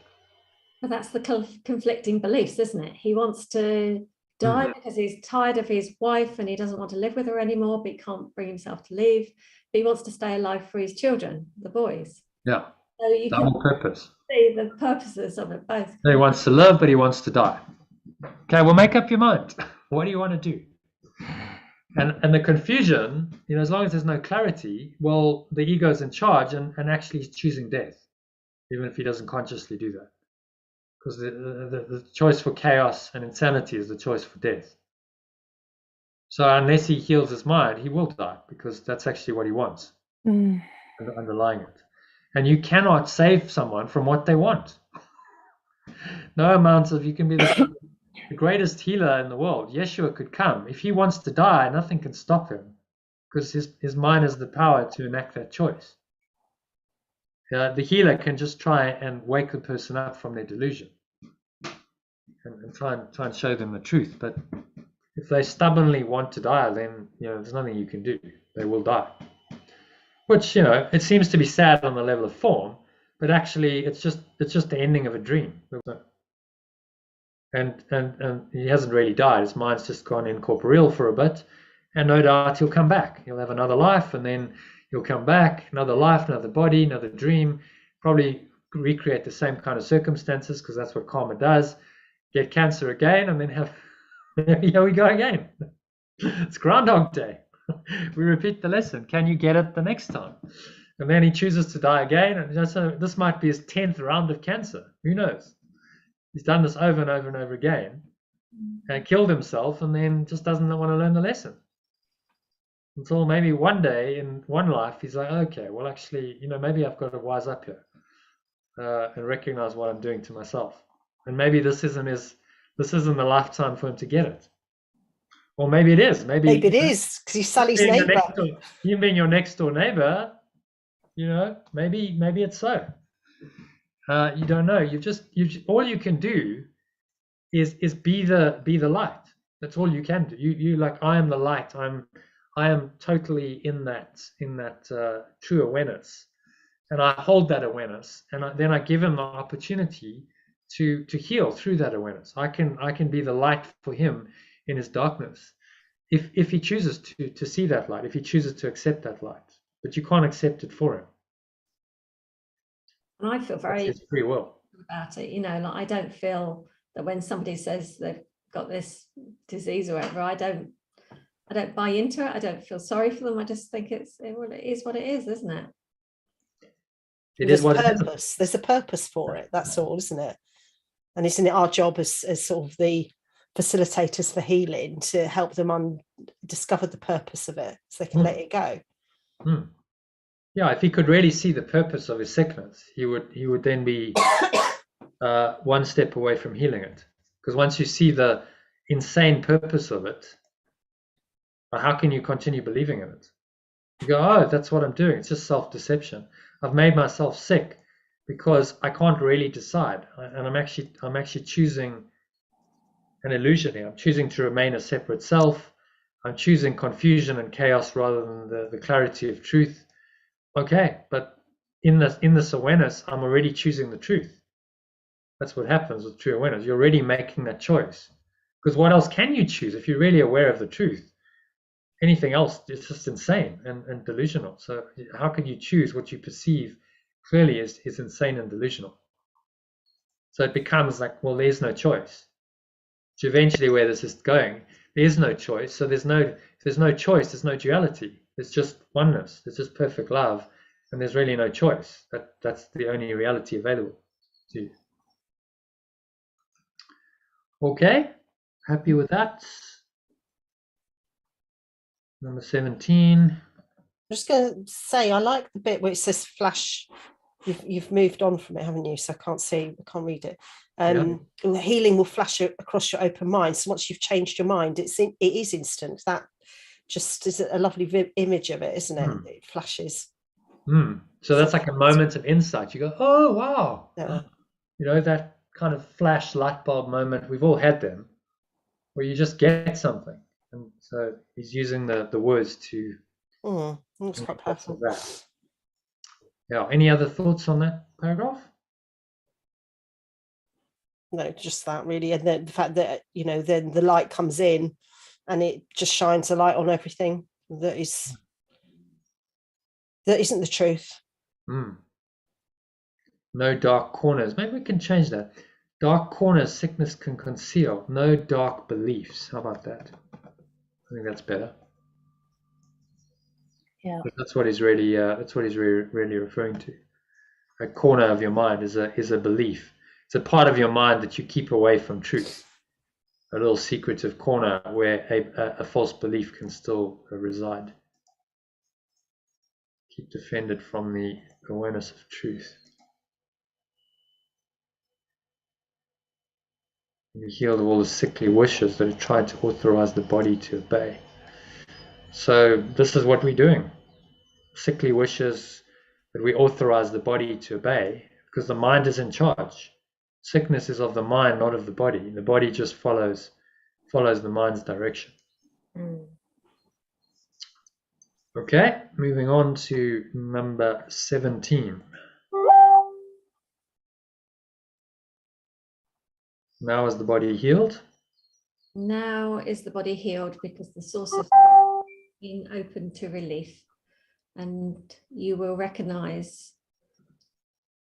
[SPEAKER 3] But that's the conflicting beliefs, isn't it? He wants to die because he's tired of his wife and he doesn't want to live with her anymore, but he can't bring himself to leave. But he wants to stay alive for his children, the boys.
[SPEAKER 1] Yeah.
[SPEAKER 3] So you
[SPEAKER 1] Double
[SPEAKER 3] can
[SPEAKER 1] purpose.
[SPEAKER 3] see the purposes of it both.
[SPEAKER 1] He wants to live, but he wants to die. Okay, well, make up your mind. What do you want to do? And the confusion, as long as there's no clarity, well, the ego's in charge and actually he's choosing death, even if he doesn't consciously do that. Because the choice for chaos and insanity is the choice for death. So unless he heals his mind, he will die, because that's actually what he wants, underlying it. And you cannot save someone from what they want. No amount of, you can be the greatest healer in the world. Yeshua could come. If he wants to die, nothing can stop him, because his mind has the power to enact that choice. The healer can just try and wake the person up from their delusion and try and show them the truth. But if they stubbornly want to die, then there's nothing you can do. They will die. Which it seems to be sad on the level of form, but actually it's just the ending of a dream. And he hasn't really died. His mind's just gone incorporeal for a bit, and no doubt he'll come back. He'll have another life, and then he'll come back, another life, another body, another dream, probably recreate the same kind of circumstances, because that's what karma does. Get cancer again, and then here we go again. It's Groundhog Day. We repeat the lesson. Can you get it the next time? And then he chooses to die again, and this might be his 10th round of cancer. Who knows? He's done this over and over and over again, and killed himself, and then just doesn't want to learn the lesson. Until maybe one day in one life, he's like, okay, well, actually, maybe I've got to wise up here and recognize what I'm doing to myself. And maybe this isn't the lifetime for him to get it. Or maybe it is. Maybe it is, because he's Sally's neighbor. You being your next door neighbor, maybe it's so. You don't know. All you can do is be the light. That's all you can do. You like, I am the light. I am totally in that true awareness, and I hold that awareness, and then I give him the opportunity to heal through that awareness. I can be the light for him in his darkness, if he chooses to see that light, if he chooses to accept that light. But you can't accept it for him.
[SPEAKER 3] And I feel very
[SPEAKER 1] free will
[SPEAKER 3] about it. Like, I don't feel that when somebody says they've got this disease or whatever, I don't buy into it. I don't feel sorry for them. I just think it is what it is, isn't it?
[SPEAKER 2] There's a purpose for it. That's all, isn't it? And isn't it our job as sort of the facilitators for healing to help them discover the purpose of it, so they can let it go?
[SPEAKER 1] Yeah, if he could really see the purpose of his sickness, he would then be one step away from healing it. Because once you see the insane purpose of it, how can you continue believing in it? You go, oh, that's what I'm doing. It's just self-deception. I've made myself sick because I can't really decide, and I'm actually choosing an illusion here. I'm choosing to remain a separate self. I'm choosing confusion and chaos rather than the clarity of truth. Okay, but in this awareness, I'm already choosing the truth. That's what happens with true awareness. You're already making that choice. Because what else can you choose if you're really aware of the truth? Anything else is just insane and delusional. So how can you choose what you perceive clearly is insane and delusional? So it becomes like, well, there's no choice. So eventually where this is going, there's no choice. So if there's no choice, there's no duality. It's just oneness. It's just perfect love. And there's really no choice. That's the only reality available to you. Okay, happy with that? Number 17.
[SPEAKER 2] I'm just going to say, I like the bit where it says flash. You've moved on from it, haven't you? So I can't read it. And the healing will flash across your open mind. So once you've changed your mind, it is instant. That just is a lovely image of it, isn't it? It flashes.
[SPEAKER 1] So that's like a moment of insight. You go, oh, wow.
[SPEAKER 2] Yeah.
[SPEAKER 1] That kind of flash light bulb moment. We've all had them, where you just get something. And so he's using the words to
[SPEAKER 2] It's quite
[SPEAKER 1] parts
[SPEAKER 2] powerful.
[SPEAKER 1] of that. Yeah. Any other thoughts on that paragraph?
[SPEAKER 2] No, just that really, and the fact that then the light comes in, and it just shines a light on everything that isn't the truth.
[SPEAKER 1] No dark corners. Maybe we can change that. Dark corners sickness can conceal. No dark beliefs. How about that? I think that's better.
[SPEAKER 4] Yeah.
[SPEAKER 1] But that's what he's really really referring to. A corner of your mind is a belief. It's a part of your mind that you keep away from truth. A little secretive corner where a false belief can still reside. Keep defended from the awareness of truth. Be healed of all the sickly wishes that have tried to authorize the body to obey. So this is what we're doing. Sickly wishes that we authorize the body to obey because the mind is in charge. Sickness is of the mind, not of the body. The body just follows the mind's direction. Okay, moving on to number 17. Now is the body healed?
[SPEAKER 3] Now is the body healed because the source of being open to relief, and you will recognize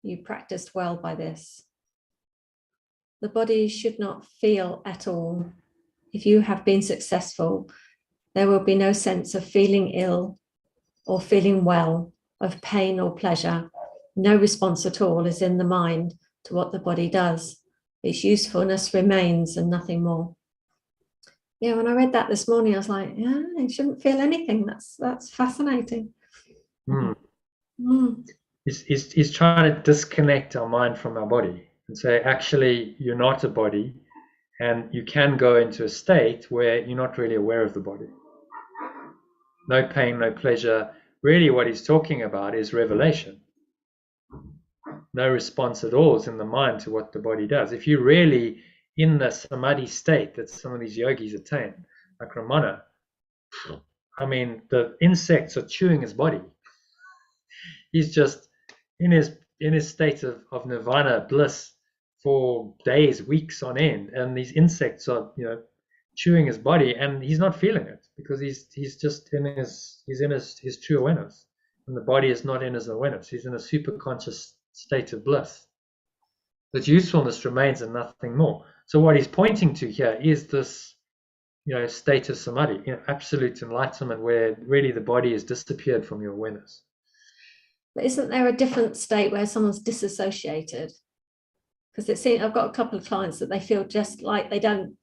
[SPEAKER 3] you practiced well by this. The body should not feel at all. If you have been successful, there will be no sense of feeling ill or feeling well, of pain or pleasure. No response at all is in the mind to what the body does. Its usefulness remains and nothing more. Yeah, when I read that this morning, I was like, yeah, I shouldn't feel anything. That's fascinating.
[SPEAKER 1] He's trying to disconnect our mind from our body and say, actually, you're not a body, and you can go into a state where you're not really aware of the body. No pain, no pleasure. Really what he's talking about is revelation. No response at all is in the mind to what the body does. If you're really in the samadhi state that some of these yogis attain, like Ramana, I mean, the insects are chewing his body. He's just in his state of nirvana bliss for days, weeks on end, and these insects are chewing his body, and he's not feeling it because he's just in his true awareness, and the body is not in his awareness. He's in a super conscious state of bliss. Its usefulness remains and nothing more. So what he's pointing to here is this state of samadhi, absolute enlightenment, where really the body has disappeared from your awareness.
[SPEAKER 3] But isn't there a different state where someone's disassociated? Because I've got a couple of clients that they feel just like they don't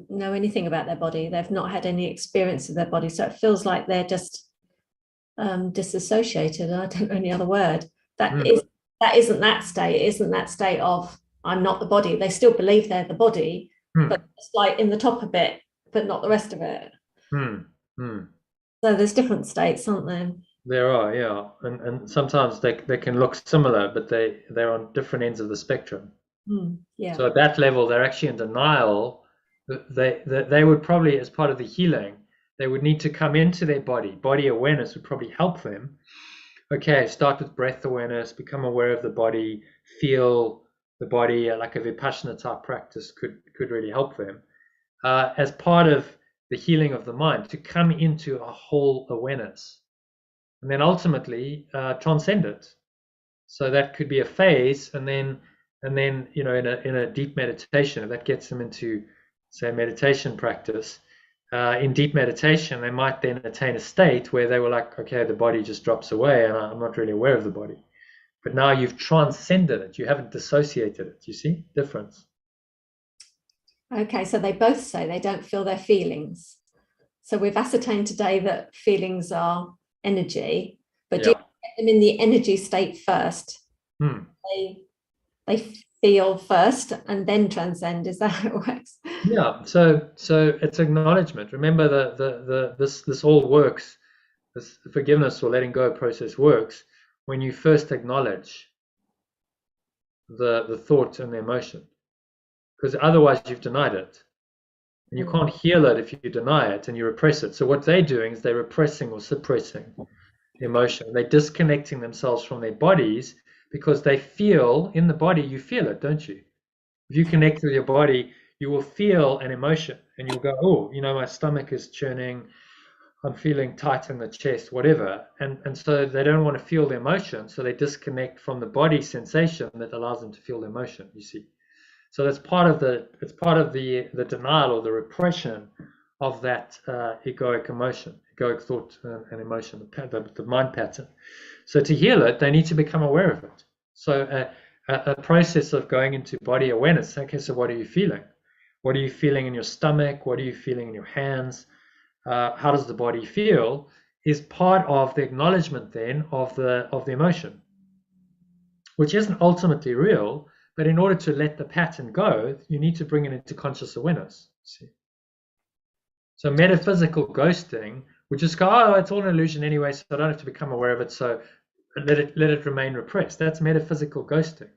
[SPEAKER 3] know anything about their body. They've not had any experience of their body, so it feels like they're just disassociated. I don't know any other word. That isn't that state. It isn't that state of I'm not the body. They still believe they're the body, but it's like in the top a bit, but not the rest of it. So there's different states, aren't there?
[SPEAKER 1] There are, yeah, and sometimes they can look similar, but they're on different ends of the spectrum.
[SPEAKER 3] Yeah.
[SPEAKER 1] So at that level, they're actually in denial. They would probably, as part of the healing, they would need to come into their body. Body awareness would probably help them. Okay, start with breath awareness, become aware of the body, feel the body, like a Vipassana type practice could really help them. As part of the healing of the mind, to come into a whole awareness, and then ultimately transcend it. So that could be a phase, and then in a deep meditation, if that gets them into, say, meditation practice. In deep meditation, they might then attain a state where they were like, okay, the body just drops away and I'm not really aware of the body. But now you've transcended it. You haven't dissociated it. You see? Difference.
[SPEAKER 3] Okay, so they both say they don't feel their feelings. So we've ascertained today that feelings are energy, but do you get them in the energy state first? They feel first and then transcend. Is that how it works?
[SPEAKER 1] Yeah. So it's acknowledgement. Remember, this all works. This forgiveness or letting go process works when you first acknowledge the thought and the emotion, because otherwise you've denied it. And you can't heal it if you deny it and you repress it. So what they're doing is they're repressing or suppressing the emotion. They're disconnecting themselves from their bodies because they feel in the body, you feel it, don't you? If you connect with your body, you will feel an emotion and you'll go, oh, my stomach is churning. I'm feeling tight in the chest, whatever. And so they don't want to feel the emotion. So they disconnect from the body sensation that allows them to feel the emotion, you see. So that's part of the denial or the repression of that egoic emotion, egoic thought and emotion, the mind pattern. So to heal it, they need to become aware of it. So a process of going into body awareness. Okay, so what are you feeling? What are you feeling in your stomach? What are you feeling in your hands? How does the body feel? Is part of the acknowledgement then of the emotion, which isn't ultimately real. But in order to let the pattern go, you need to bring it into conscious awareness. See? So metaphysical ghosting would just go, oh, it's all an illusion anyway, so I don't have to become aware of it, so let it remain repressed. That's metaphysical ghosting.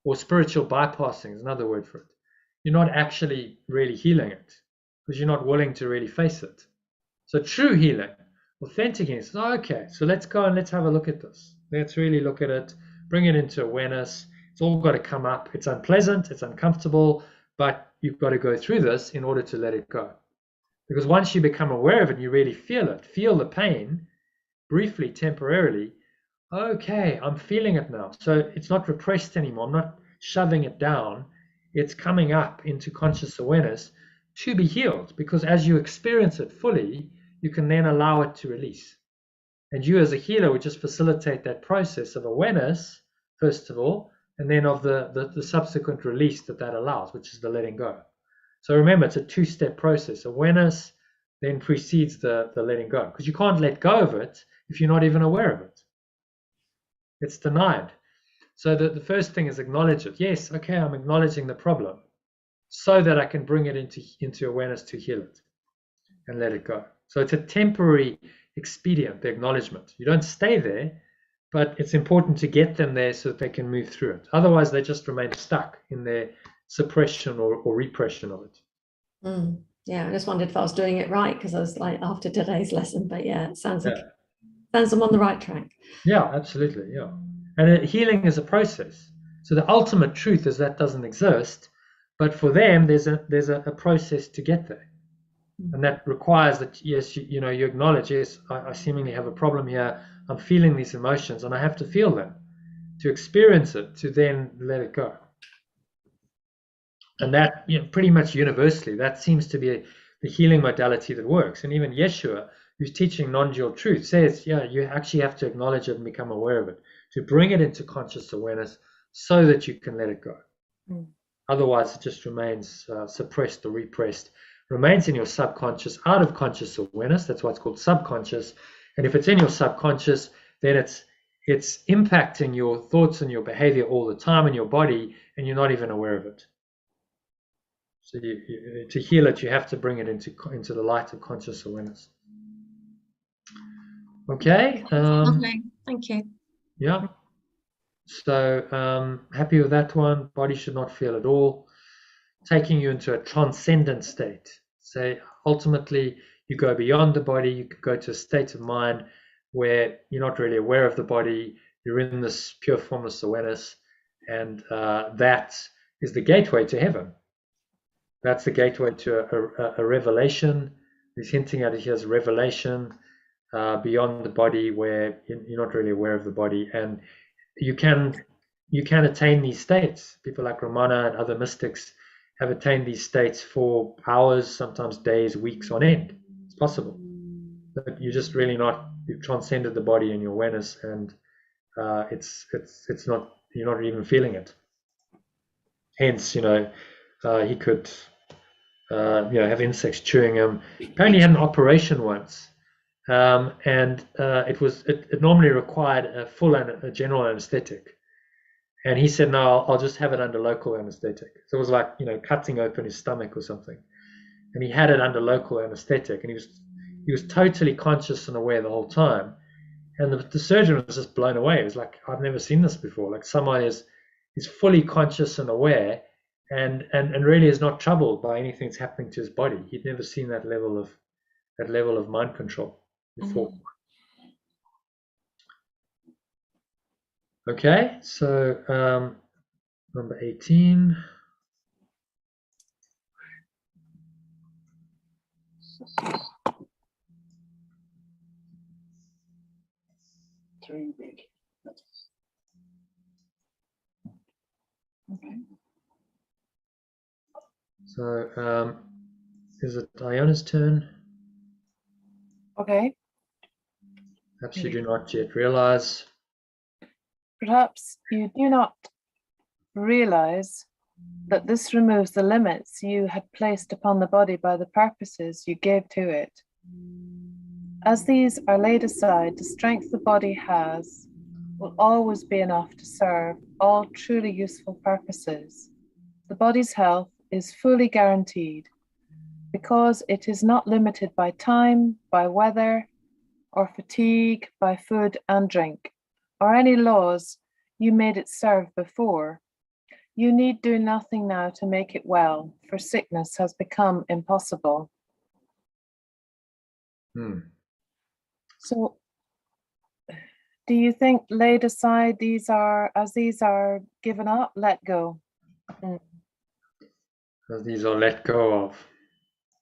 [SPEAKER 1] Or spiritual bypassing is another word for it. You're not actually really healing it because you're not willing to really face it. So true healing, authentic healing, says, oh, okay, so let's go and let's have a look at this. Let's really look at it, bring it into awareness. It's all got to come up. It's unpleasant, it's uncomfortable, but you've got to go through this in order to let it go. Because once you become aware of it and you really feel it, feel the pain, briefly, temporarily, okay, I'm feeling it now. So it's not repressed anymore. I'm not shoving it down. It's coming up into conscious awareness to be healed. Because as you experience it fully, you can then allow it to release. And you as a healer would just facilitate that process of awareness, first of all, and then of the subsequent release that allows, which is the letting go. So remember, it's a two-step process. Awareness then precedes the letting go, because you can't let go of it if you're not even aware of it. It's denied. So the first thing is acknowledge it. Yes, okay, I'm acknowledging the problem so that I can bring it into awareness to heal it and let it go. So it's a temporary expedient, the acknowledgement. You don't stay there, but it's important to get them there so that they can move through it. Otherwise, they just remain stuck in their suppression or repression of it.
[SPEAKER 3] Yeah, I just wondered if I was doing it right, because I was like, after today's lesson, but yeah, it sounds like I'm on the right track.
[SPEAKER 1] Yeah, absolutely, yeah. And healing is a process. So the ultimate truth is that doesn't exist, but for them, there's a process to get there. And that requires that, yes, you acknowledge, yes, I seemingly have a problem here. I'm feeling these emotions and I have to feel them to experience it, to then let it go. And that, pretty much universally, that seems to be the healing modality that works. And even Yeshua, who's teaching non-dual truth, says, you actually have to acknowledge it and become aware of it, to bring it into conscious awareness so that you can let it go. Otherwise, it just remains suppressed or repressed, remains in your subconscious, out of conscious awareness. That's why it's called subconscious. And if it's in your subconscious, then it's impacting your thoughts and your behavior all the time in your body, and you're not even aware of it. So to heal it, you have to bring it into the light of conscious awareness. Okay.
[SPEAKER 5] Lovely. Thank you.
[SPEAKER 1] Yeah. So happy with that one. Body should not feel at all. Taking you into a transcendent state. Say ultimately you go beyond the body. You could go to a state of mind where you're not really aware of the body. You're in this pure formless awareness, and that is the gateway to heaven. That's the gateway to a revelation. He's hinting at it here as a revelation beyond the body, where you're not really aware of the body, and you can attain these states. People like Ramana and other mystics have attained these states for hours, sometimes days, weeks on end. It's possible, but you're just really not. You've transcended the body in your awareness, and it's not. You're not even feeling it. Hence, he could. Have insects chewing him. Apparently, he had an operation once, and it normally required a general anesthetic, and he said, "No, I'll just have it under local anesthetic." So it was like cutting open his stomach or something, and he had it under local anesthetic, and he was totally conscious and aware the whole time, and the surgeon was just blown away. It was like, I've never seen this before. Like someone is is fully conscious and aware, and really is not troubled by anything that's happening to his body. He'd never seen that level of mind control before. Okay, so number 18.
[SPEAKER 4] Okay.
[SPEAKER 1] So is it Iona's turn?
[SPEAKER 4] Okay.
[SPEAKER 1] Perhaps you do not yet realize.
[SPEAKER 4] Perhaps you do not realize that this removes the limits you had placed upon the body by the purposes you gave to it. As these are laid aside, the strength the body has will always be enough to serve all truly useful purposes. The body's health is fully guaranteed because it is not limited by time, by weather, or fatigue, by food and drink, or any laws you made it serve before. You need do nothing now to make it well, for sickness has become impossible. So, do you think laid aside these are given up, let go?
[SPEAKER 1] As these are let go of.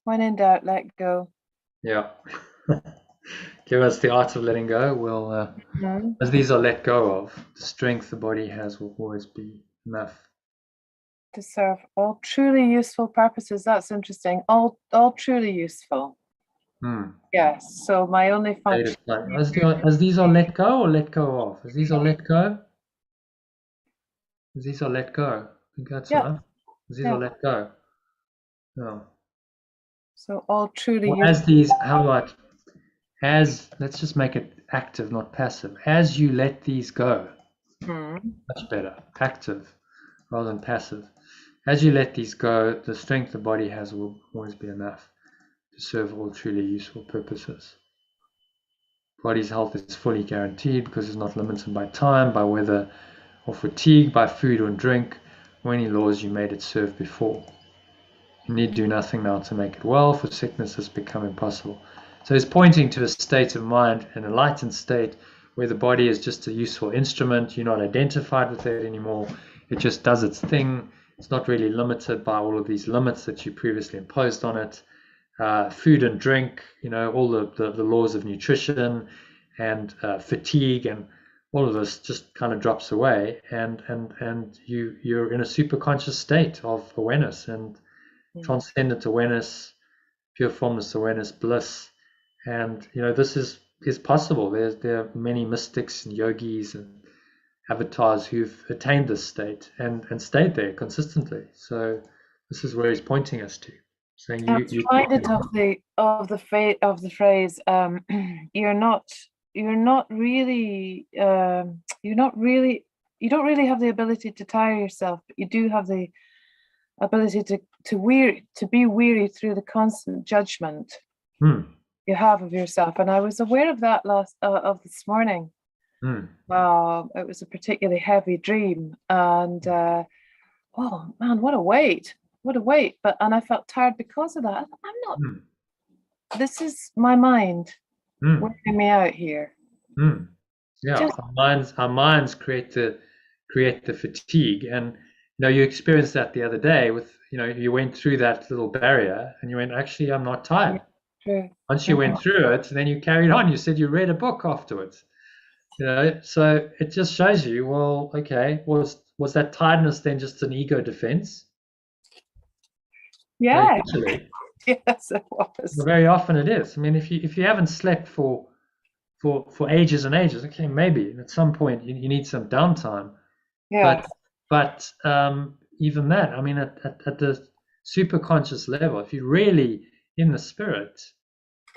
[SPEAKER 4] When in doubt, let go.
[SPEAKER 1] Yeah. Give us the art of letting go. We'll, as these are let go of, the strength the body has will always be enough
[SPEAKER 4] to serve all truly useful purposes. That's interesting. All truly useful. Yes. So my only function.
[SPEAKER 1] As these are let go or let go of? As these are let go? As these are let go. I think that's right. As these are let go. No.
[SPEAKER 4] So all truly
[SPEAKER 1] useful. As these, how about let's just make it active, not passive. As you let these go. Much better. Active rather than passive. As you let these go, the strength the body has will always be enough to serve all truly useful purposes. Body's health is fully guaranteed because it's not limited by time, by weather, or fatigue, by food or drink, or any laws you made it serve before. You need do nothing now to make it well, for sickness has become impossible. So he's pointing to a state of mind, an enlightened state, where the body is just a useful instrument. You're not identified with it anymore. It just does its thing. It's not really limited by all of these limits that you previously imposed on it. Food and drink, all the laws of nutrition and fatigue and all of this just kind of drops away, and you're in a super conscious state of awareness and transcendent awareness, pure formless awareness, bliss. And this is possible. There are many mystics and yogis and avatars who've attained this state and stayed there consistently. So this is where he's pointing us to, saying you
[SPEAKER 4] reminded of the phrase you don't really have the ability to tire yourself, but you do have the ability to be weary through the constant judgment you have of yourself. And I was aware of that this morning. It was a particularly heavy dream, and oh man, what a weight. And I felt tired because of that. I'm not. This is my mind working me out here.
[SPEAKER 1] Yeah, our minds create the fatigue, and you experienced that the other day with you went through that little barrier, and you went, actually, I'm not tired.
[SPEAKER 4] True.
[SPEAKER 1] Once you went through it, then you carried on. You said you read a book afterwards. So it just shows you, well, okay, was that tiredness then just an ego defense?
[SPEAKER 4] Yeah. Yes, it was.
[SPEAKER 1] Well, very often it is. I mean, if you haven't slept for ages and ages, okay, maybe at some point you need some downtime.
[SPEAKER 4] Yeah.
[SPEAKER 1] But even that, I mean, at the super conscious level, if you're really in the spirit,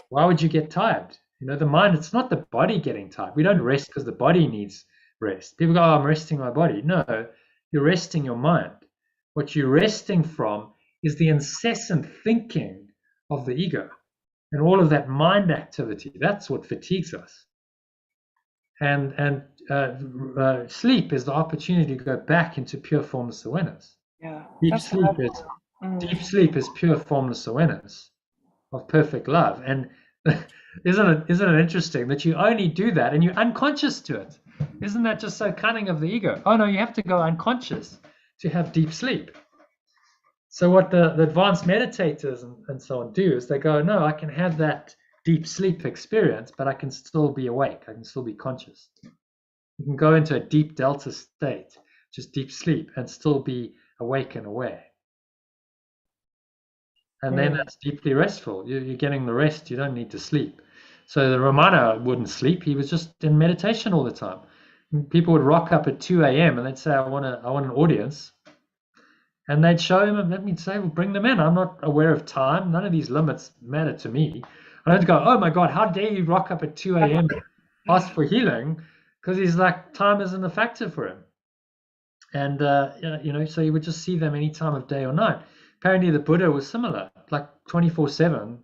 [SPEAKER 1] why would you get tired? The mind, it's not the body getting tired. We don't rest because the body needs rest. People go, oh, I'm resting my body. No, you're resting your mind. What you're resting from is the incessant thinking of the ego and all of that mind activity. That's what fatigues us. sleep is the opportunity to go back into pure formless awareness.
[SPEAKER 4] Yeah.
[SPEAKER 1] Deep
[SPEAKER 4] That's
[SPEAKER 1] sleep
[SPEAKER 4] what
[SPEAKER 1] is
[SPEAKER 4] Mm.
[SPEAKER 1] deep sleep is pure formless awareness of perfect love. And isn't it interesting that you only do that and you're unconscious to it? Isn't that just so cunning of the ego? Oh no, you have to go unconscious to have deep sleep. So what the advanced meditators and so on do is they go, no, I can have that deep sleep experience, but I can still be awake. I can still be conscious. You can go into a deep delta state, just deep sleep, and still be awake and aware. And then that's deeply restful. You're getting the rest. You don't need to sleep. So the Ramana wouldn't sleep. He was just in meditation all the time. And people would rock up at 2 a.m. and they'd say, I want an audience. And they'd show him, and let me say, well, bring them in. I'm not aware of time. None of these limits matter to me. I don't go, oh my God, how dare you rock up at 2 a.m. ask for healing? Because he's like, time isn't a factor for him. And, so you would just see them any time of day or night. Apparently the Buddha was similar, like 24/7.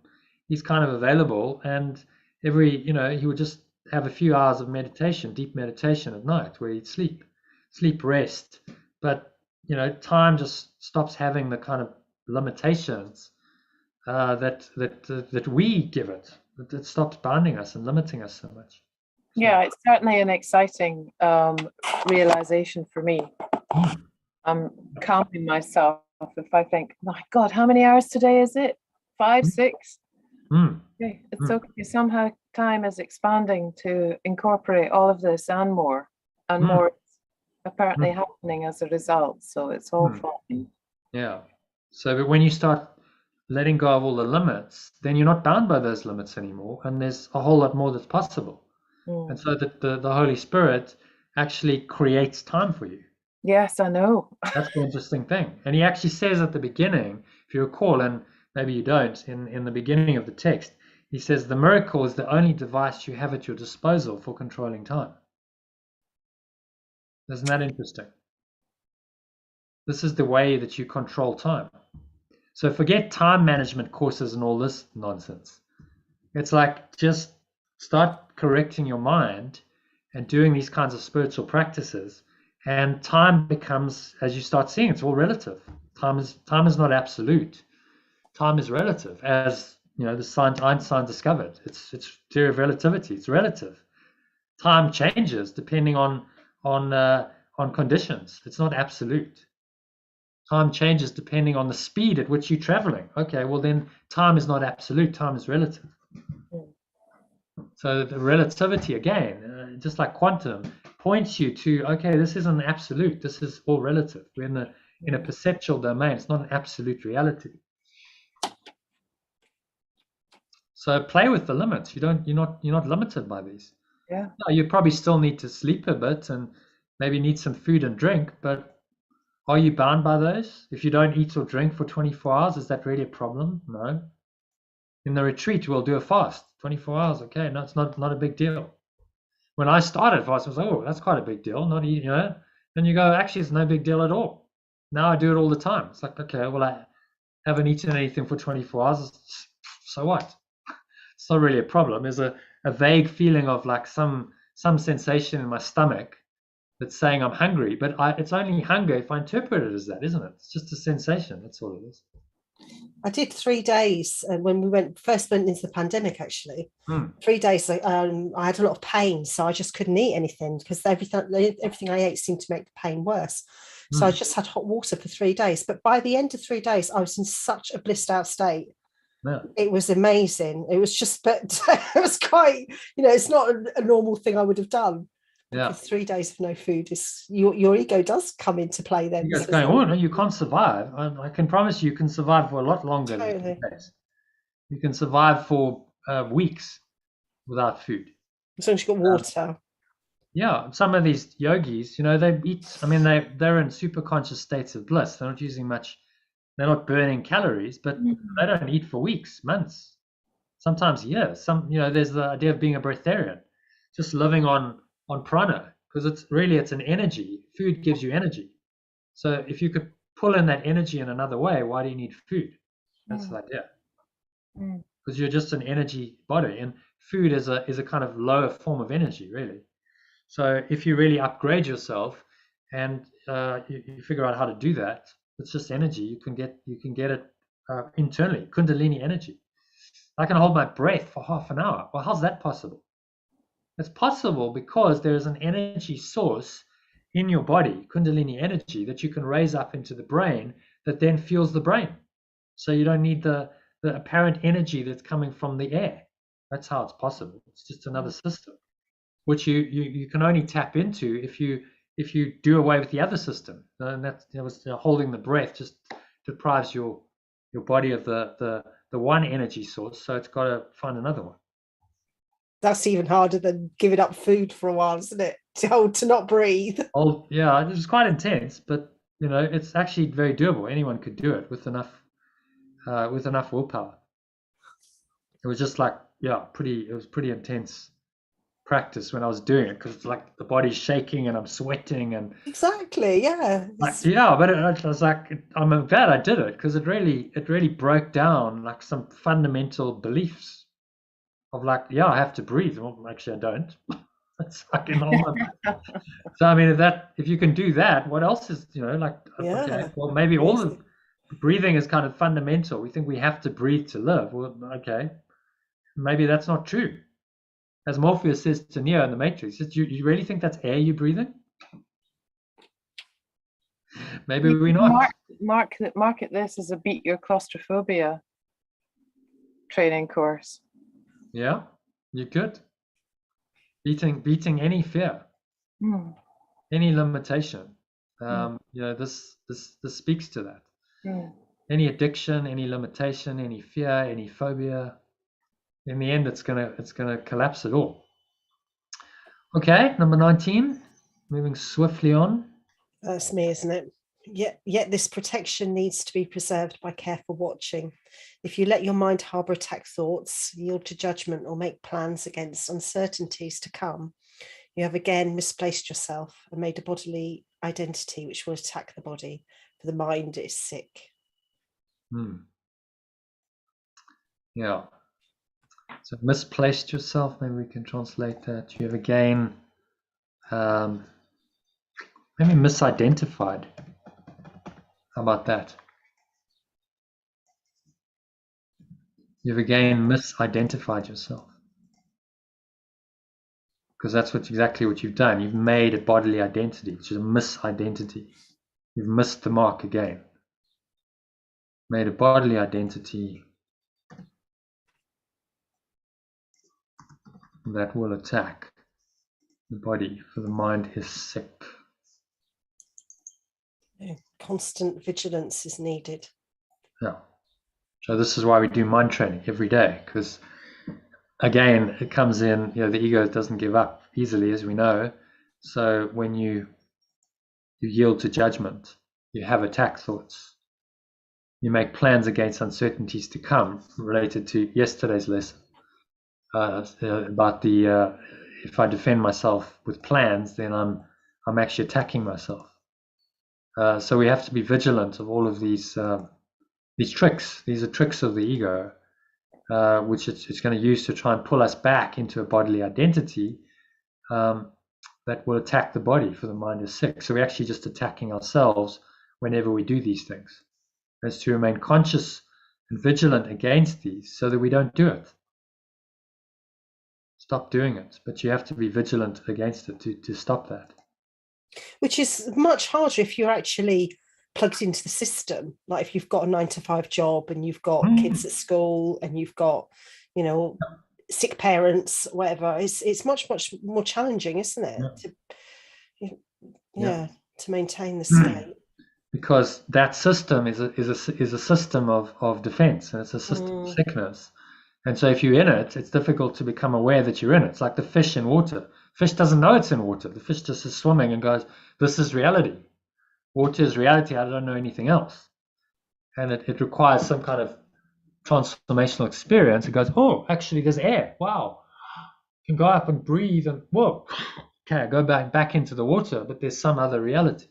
[SPEAKER 1] He's kind of available, and he would just have a few hours of meditation, deep meditation at night, where he'd sleep, rest. But time just stops having the kind of limitations that we give it. It stops bounding us and limiting us so much.
[SPEAKER 4] Yeah, it's certainly an exciting realization for me. I'm counting myself if I think, my God, how many hours today is it? 5, 6? Okay. It's okay. Somehow time is expanding to incorporate all of this and more. And more is apparently happening as a result. So it's all fine.
[SPEAKER 1] Yeah. So but when you start letting go of all the limits, then you're not bound by those limits anymore. And there's a whole lot more that's possible. And so that the Holy Spirit actually creates time for you.
[SPEAKER 4] Yes, I know.
[SPEAKER 1] That's the interesting thing. And he actually says at the beginning, if you recall, and maybe you don't, in the beginning of the text, he says the miracle is the only device you have at your disposal for controlling time. Isn't that interesting? This is the way that you control time. So forget time management courses and all this nonsense. It's like just start correcting your mind and doing these kinds of spiritual practices, and time becomes, as you start seeing, it's all relative. Time is not absolute. Time is relative, as the science Einstein discovered. It's theory of relativity. It's relative. Time changes depending on conditions. It's not absolute. Time changes depending on the speed at which you're traveling. Okay, well then time is not absolute. Time is relative. So the relativity, again, just like quantum, points you to, okay, this isn't absolute. This is all relative. We're in a perceptual domain. It's not an absolute reality. So play with the limits. You're not limited by these.
[SPEAKER 4] Yeah.
[SPEAKER 1] No, you probably still need to sleep a bit and maybe need some food and drink, but are you bound by those? If you don't eat or drink for 24 hours, is that really a problem? No. In the retreat, we'll do a fast, 24 hours. Okay, no, it's not a big deal. When I started fast, I was like, oh, that's quite a big deal. Not eating, Then you go, actually, it's no big deal at all. Now I do it all the time. It's like, okay, well, I haven't eaten anything for 24 hours. So what? It's not really a problem. There's a vague feeling of like some sensation in my stomach that's saying I'm hungry, but it's only hunger if I interpret it as that, isn't it? It's just a sensation. That's all it is.
[SPEAKER 2] I did 3 days when we first went into the pandemic, actually. 3 days, I had a lot of pain, so I just couldn't eat anything because everything I ate seemed to make the pain worse. So I just had hot water for 3 days. But by the end of 3 days, I was in such a blissed out state. Yeah. It was amazing. It was just, but it was quite, it's not a normal thing I would have done. Yeah. 3 days of no food is your ego does come into play then.
[SPEAKER 1] You guys going, oh no, you can't survive. I can promise you can survive for a lot longer than 3 days. You can survive for weeks without food.
[SPEAKER 2] As long as you've got water.
[SPEAKER 1] Yeah, some of these yogis, they eat. I mean, they're in super conscious states of bliss. They're not using much. They're not burning calories, but they don't eat for weeks, months, sometimes years. There's the idea of being a breatharian, just living on prana, because it's an energy. Food gives you energy. So if you could pull in that energy in another way, why do you need food? That's the idea. Because you're just an energy body, and food is a kind of lower form of energy, really. So if you really upgrade yourself and you figure out how to do that, it's just energy. You can get it internally, Kundalini energy. I can hold my breath for half an hour. Well, how's that possible? It's possible because there is an energy source in your body, Kundalini energy, that you can raise up into the brain that then fuels the brain. So you don't need the apparent energy that's coming from the air. That's how it's possible. It's just another system, which you can only tap into if you do away with the other system. And that's holding the breath just deprives your body of the one energy source. So it's got to find another one.
[SPEAKER 2] That's even harder than giving up food for a while, isn't it? To not breathe.
[SPEAKER 1] Oh yeah, it was quite intense, but it's actually very doable. Anyone could do it with enough willpower. It was just like it was pretty intense practice when I was doing it, because it's like the body's shaking and I'm sweating and
[SPEAKER 2] exactly, yeah.
[SPEAKER 1] But I was like, I'm glad I did it, because it really broke down like some fundamental beliefs of like, I have to breathe. Well, actually, I don't. It's fucking normal. So I mean, if you can do that, what else is okay? Well, maybe all the breathing is kind of fundamental. We think we have to breathe to live. Well, okay, maybe that's not true. As Morpheus says to Neo in the Matrix, you really think that's air you're breathing? Maybe we're not.
[SPEAKER 4] Market this as a beat your claustrophobia training course.
[SPEAKER 1] Yeah, you could. Beating any fear, any limitation. This speaks to that. Any addiction, any limitation, any fear, any phobia. In the end, it's gonna collapse it all. Okay, number 19. Moving swiftly on.
[SPEAKER 2] That's me, isn't it? Yet this protection needs to be preserved by careful watching. If you let your mind harbour attack thoughts, yield to judgment, or make plans against uncertainties to come, you have again misplaced yourself and made a bodily identity which will attack the body, for the mind is sick.
[SPEAKER 1] Yeah. So misplaced yourself, maybe we can translate that. You have again maybe misidentified. How about that? You've again misidentified yourself. Because that's exactly what you've done. You've made a bodily identity, which is a misidentity. You've missed the mark again. Made a bodily identity that will attack the body, for the mind is sick.
[SPEAKER 2] Constant vigilance is needed.
[SPEAKER 1] Yeah. So this is why we do mind training every day, because again, it comes in, the ego doesn't give up easily, as we know. So when you yield to judgment, you have attack thoughts, you make plans against uncertainties to come, related to yesterday's lesson about the if I defend myself with plans, then I'm actually attacking myself. So we have to be vigilant of all of these tricks. These are tricks of the ego, which it's going to use to try and pull us back into a bodily identity that will attack the body, for the mind is sick. So we're actually just attacking ourselves whenever we do these things. And it's to remain conscious and vigilant against these so that we don't do it. Stop doing it, but you have to be vigilant against it to stop that.
[SPEAKER 2] Which is much harder if you're actually plugged into the system. Like if you've got a 9-to-5 job and you've got kids at school and you've got, sick parents, whatever. It's much more challenging, isn't it? To maintain the state.
[SPEAKER 1] Because that system is a system of defense, and it's a system of sickness. And so if you're in it, it's difficult to become aware that you're in it. It's like the fish in water. Fish doesn't know it's in water. The fish just is swimming and goes, this is reality. Water is reality. I don't know anything else. And it requires some kind of transformational experience. It goes, oh, actually there's air. Wow. You can go up and breathe and whoa. Okay, I go back into the water, but there's some other reality.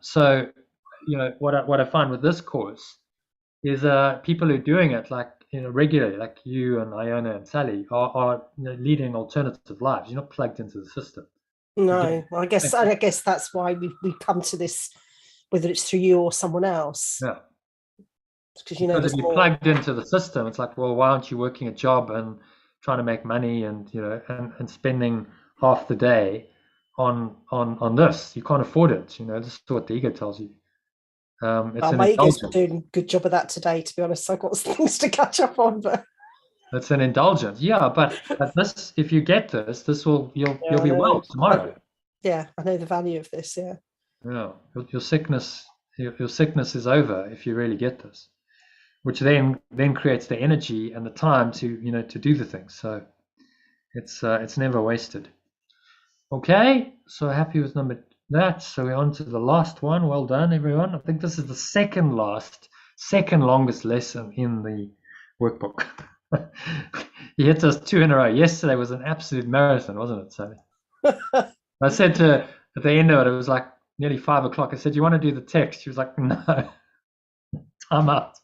[SPEAKER 1] So what I find with this course is people who are doing it, like regularly, like you and Iona and Sally are leading alternative lives. You're not plugged into the system.
[SPEAKER 2] No, I guess that's why we come to this, whether it's through you or someone else.
[SPEAKER 1] Yeah.
[SPEAKER 2] Because
[SPEAKER 1] Because
[SPEAKER 2] there's
[SPEAKER 1] if you're
[SPEAKER 2] more.
[SPEAKER 1] plugged into the system, it's like, well, why aren't you working a job and trying to make money and and spending half the day on this? You can't afford it. This is what the ego tells you. It's an
[SPEAKER 2] My ego's
[SPEAKER 1] indulgence.
[SPEAKER 2] doing a good job of that today, to be honest. I've got things to catch up on, but
[SPEAKER 1] It's an indulgence. Yeah, but this, if you get this, you'll be well tomorrow.
[SPEAKER 2] Yeah, I know the value of this. Yeah.
[SPEAKER 1] Yeah, your sickness is over if you really get this, which then creates the energy and the time to to do the things. So it's never wasted. Okay, so happy with that. So we're on to the last one. Well done, everyone. I think this is the second longest lesson in the workbook. You hit us 2 in a row. Yesterday was an absolute marathon, wasn't it, Sally? I said to her at the end of it, it was like nearly 5 o'clock. I said, "You want to do the text?" She was like, "No, I'm out.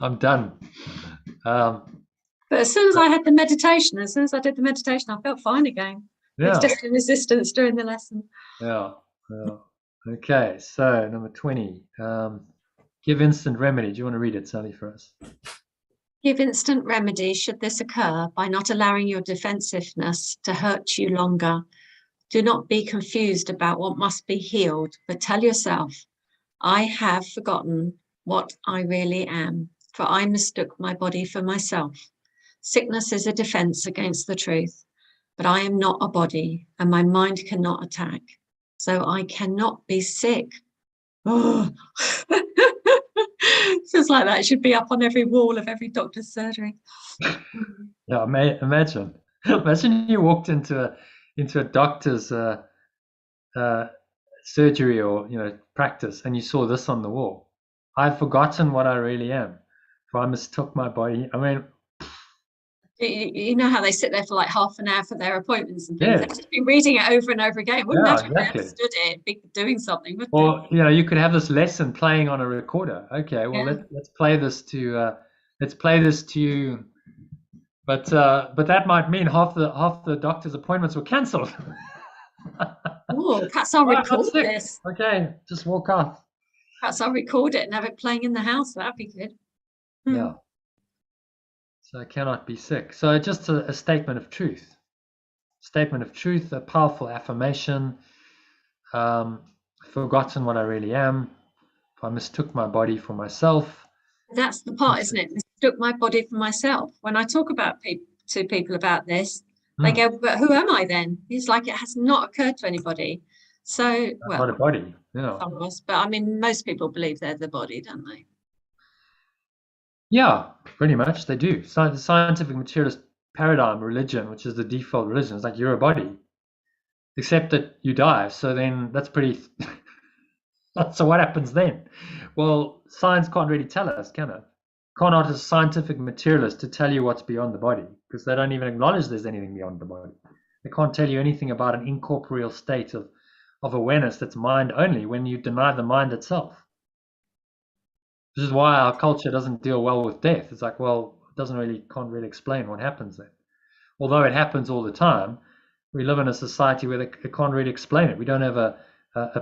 [SPEAKER 1] I'm done."
[SPEAKER 3] But as soon as I did the meditation, I felt fine again.
[SPEAKER 1] Yeah.
[SPEAKER 3] It's just a resistance during the lesson.
[SPEAKER 1] Yeah. Okay, so number 20. Give instant remedy. Do you want to read it, Sally, for us?
[SPEAKER 3] Give instant remedy should this occur by not allowing your defensiveness to hurt you longer. Do not be confused about what must be healed, but tell yourself, I have forgotten what I really am, for I mistook my body for myself. Sickness is a defense against the truth, but I am not a body and my mind cannot attack. So I cannot be sick. Oh. Feels like that should be up on every wall of every doctor's surgery.
[SPEAKER 1] Yeah, imagine you walked into a doctor's surgery or practice, and you saw this on the wall. I've forgotten what I really am, for I mistook my body. I mean,
[SPEAKER 3] you know how they sit there for like half an hour for their appointments and things.
[SPEAKER 1] Yeah.
[SPEAKER 3] They've just been reading it over and over again. Wouldn't
[SPEAKER 1] Yeah,
[SPEAKER 3] imagine if they
[SPEAKER 1] exactly.
[SPEAKER 3] understood it, be doing something. Wouldn't
[SPEAKER 1] or you could have this lesson playing on a recorder. Okay, well
[SPEAKER 3] Yeah.
[SPEAKER 1] let's play this to you. But that might mean half the doctor's appointments were cancelled.
[SPEAKER 3] Oh, perhaps I'll
[SPEAKER 1] Oh, I got
[SPEAKER 3] record
[SPEAKER 1] sick.
[SPEAKER 3] this.
[SPEAKER 1] Okay, just walk off.
[SPEAKER 3] Perhaps I'll record it and have it playing in the house. That'd be good.
[SPEAKER 1] Yeah. So I cannot be sick. So just a statement of truth. Statement of truth, a powerful affirmation. Forgotten what I really am. If I mistook my body for myself.
[SPEAKER 3] That's the part, isn't it? Mistook my body for myself. When I talk about to people about this, they go, "But who am I then?" It's like it has not occurred to anybody. So, well,
[SPEAKER 1] Not a body. Yeah.
[SPEAKER 3] some of us, but I mean, most people believe they're the body, don't they?
[SPEAKER 1] Yeah, pretty much they do. So the scientific materialist paradigm, religion, which is the default religion, is like you're a body, except that you die. So then that's pretty. So what happens then? Well, science can't really tell us, can it? Can't ask a scientific materialist to tell you what's beyond the body, because they don't even acknowledge there's anything beyond the body. They can't tell you anything about an incorporeal state of awareness that's mind only when you deny the mind itself. This is why our culture doesn't deal well with death. It's like, well, it can't really explain what happens then. Although it happens all the time, we live in a society where they can't really explain it. We don't have a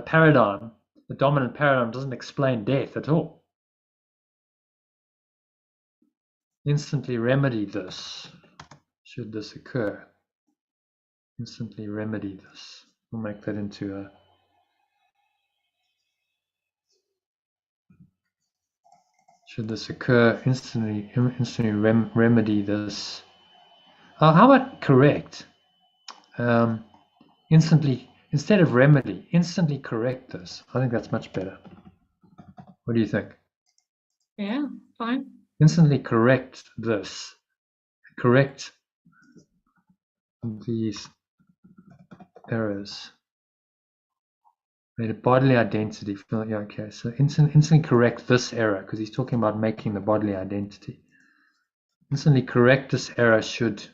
[SPEAKER 1] paradigm. The dominant paradigm doesn't explain death at all. Instantly remedy this, should this occur. Instantly remedy this. We'll make that into a... Should this occur, instantly remedy this. How about correct? Instantly, instead of remedy, instantly correct this. I think that's much better. What do you think?
[SPEAKER 3] Yeah, fine.
[SPEAKER 1] Instantly correct this. Correct these errors. Made a bodily identity. Yeah, okay. So instantly correct this error, because he's talking about making the bodily identity. Instantly correct this error should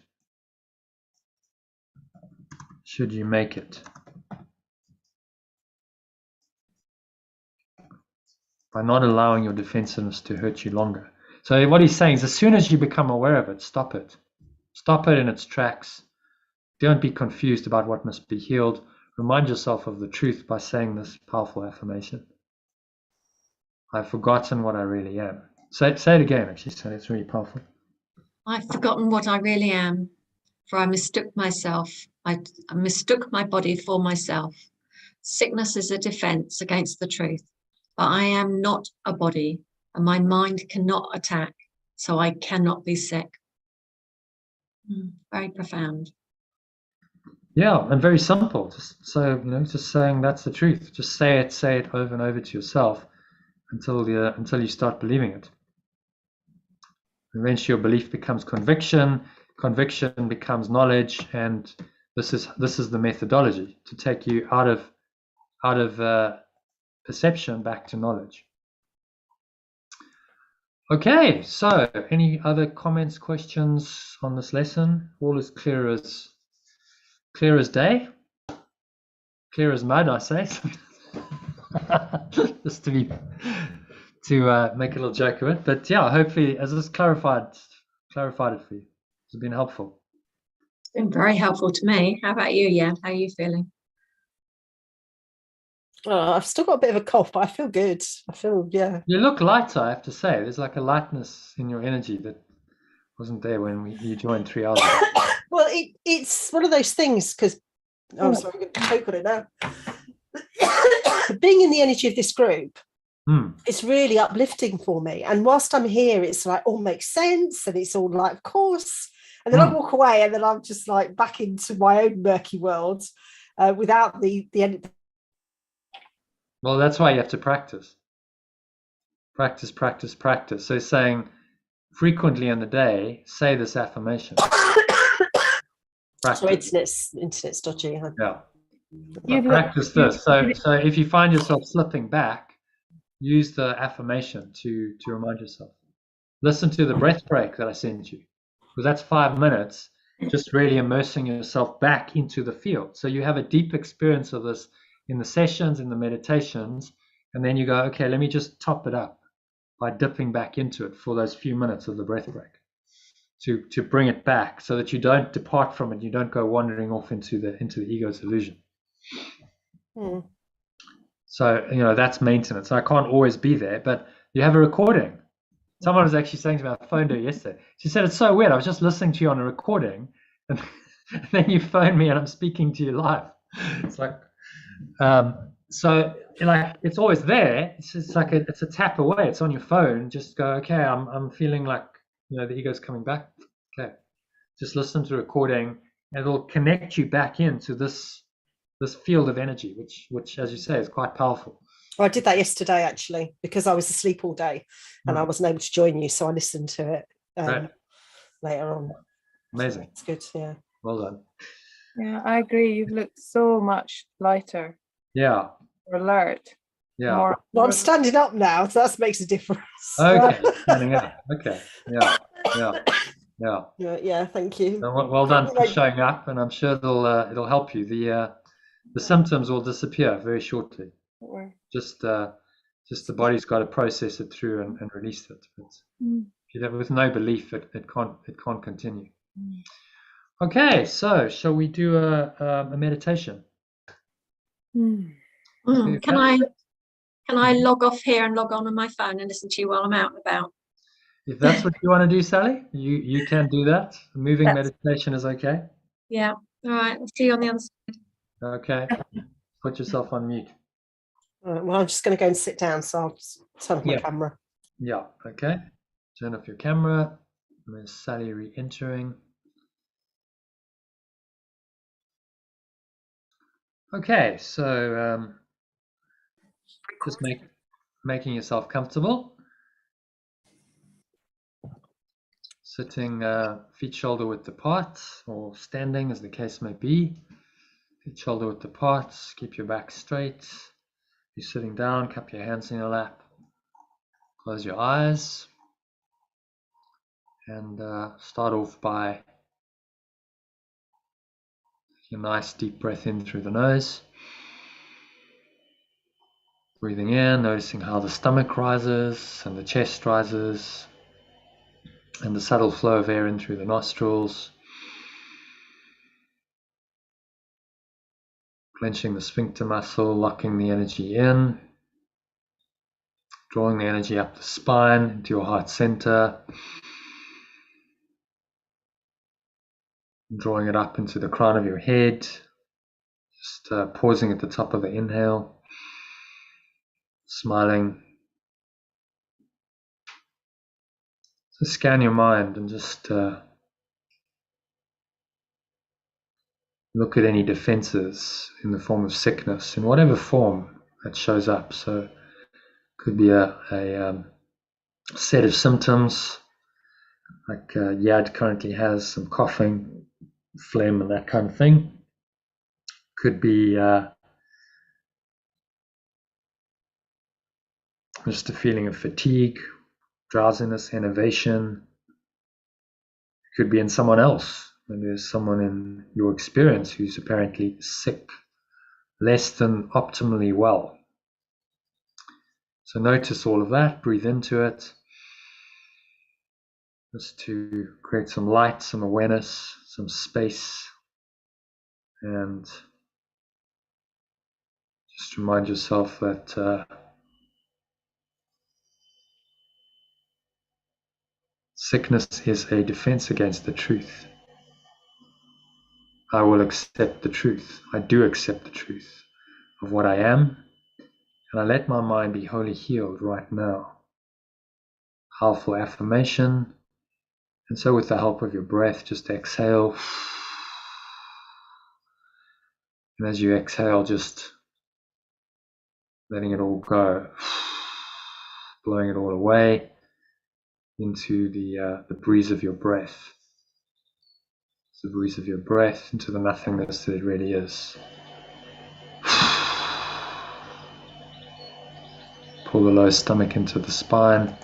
[SPEAKER 1] you make it. By not allowing your defensiveness to hurt you longer. So what he's saying is, as soon as you become aware of it, stop it. Stop it in its tracks. Don't be confused about what must be healed. Remind yourself of the truth by saying this powerful affirmation. I've forgotten what I really am. Say it again, actually. So it's really powerful.
[SPEAKER 5] I've forgotten what I really am, for I mistook myself. I mistook my body for myself. Sickness is a defense against the truth, but I am not a body, and my mind cannot attack, so I cannot be sick. Very profound.
[SPEAKER 1] Yeah, and very simple. Just saying that's the truth. Just say it over and over to yourself until you start believing it. Eventually, your belief becomes conviction. Conviction becomes knowledge, and this is the methodology to take you out of perception back to knowledge. Okay, so any other comments, questions on this lesson? All is clear as day, clear as mud, I say. Just to make a little joke of it. But yeah, hopefully, has this clarified it for you? Has it been helpful?
[SPEAKER 5] It's been very helpful to me. How about you, Jan? How are you feeling?
[SPEAKER 2] I've still got a bit of a cough, but I feel good. Yeah.
[SPEAKER 1] You look lighter, I have to say. There's like a lightness in your energy that wasn't there when you joined 3 hours ago.
[SPEAKER 2] Well, it's one of those things because I'm sorry, I'm going to choke on it now. Being in the energy of this group, it's really uplifting for me. And whilst I'm here, it's like all makes sense, and it's all like, of course. And then I walk away, and then I'm just like back into my own murky world without the end.
[SPEAKER 1] Well, that's why you have to practice. Practice, practice, practice. So saying frequently in the day, say this affirmation.
[SPEAKER 2] So internet's dodgy. Huh?
[SPEAKER 1] Yeah. Practice this. So if you find yourself slipping back, use the affirmation to remind yourself. Listen to the breath break that I sent you, because that's 5 minutes, just really immersing yourself back into the field. So you have a deep experience of this in the sessions, in the meditations, and then you go, okay, let me just top it up by dipping back into it for those few minutes of the breath break to bring it back so that you don't depart from it. You don't go wandering off into the ego's illusion. So, that's maintenance. I can't always be there, but you have a recording. Someone was actually saying to me, I phoned her yesterday. She said, it's so weird. I was just listening to you on a recording, and then you phone me and I'm speaking to you live. It's like, so it's always there. It's just like it's a tap away. It's on your phone. Just go, okay, I'm feeling like the ego's coming back. Okay, just listen to the recording, and it'll connect you back into this field of energy, which as you say is quite powerful.
[SPEAKER 2] Well, I did that yesterday actually because I was asleep all day and I wasn't able to join you, so I listened to it later on.
[SPEAKER 1] Amazing.
[SPEAKER 2] It's good. Yeah.
[SPEAKER 1] Well done.
[SPEAKER 4] Yeah, I agree. You've looked so much lighter.
[SPEAKER 1] Yeah.
[SPEAKER 4] Alert.
[SPEAKER 1] Yeah.
[SPEAKER 2] Well, I'm standing up now, so that makes a difference.
[SPEAKER 1] Okay, standing up. Okay. Yeah.
[SPEAKER 2] Yeah. Thank you.
[SPEAKER 1] Well done for showing up, and I'm sure it'll help you. The symptoms will disappear very shortly. Just the body's got to process it through and release it. But with no belief, it can't continue. Okay, so shall we do a meditation?
[SPEAKER 5] Can I log off here and log on my phone and listen to you while I'm out and about?
[SPEAKER 1] If that's what you want to do, Sally, you can do that. Moving meditation is okay.
[SPEAKER 5] Yeah. All right. I'll see you on the other side.
[SPEAKER 1] Okay. Put yourself on mute.
[SPEAKER 2] Well, I'm just going to go and sit down, so I'll just turn off my camera.
[SPEAKER 1] Yeah. Okay. Turn off your camera. And then Sally re-entering. Okay. So just making yourself comfortable. Sitting feet shoulder width apart, or standing as the case may be. Feet shoulder width apart, keep your back straight. You're sitting down, cup your hands in your lap. Close your eyes. And start off by taking a nice deep breath in through the nose. Breathing in, noticing how the stomach rises and the chest rises. And the subtle flow of air in through the nostrils, clenching the sphincter muscle, locking the energy in, drawing the energy up the spine into your heart center, drawing it up into the crown of your head, just pausing at the top of the inhale, smiling. So scan your mind and just look at any defenses in the form of sickness, in whatever form that shows up. So it could be a set of symptoms, like Yad currently has some coughing, phlegm, and that kind of thing. Could be just a feeling of fatigue, drowsiness, enervation. It could be in someone else. Maybe there's someone in your experience who's apparently sick, less than optimally well. So notice all of that, breathe into it, just to create some light, some awareness, some space, and just remind yourself that sickness is a defense against the truth. I will accept the truth. I do accept the truth of what I am, and I let my mind be wholly healed right now. Powerful affirmation. And so with the help of your breath, just exhale. And as you exhale, just letting it all go, blowing it all away into the breeze of your breath. The breeze of your breath into the nothingness that it really is. Pull the low stomach into the spine.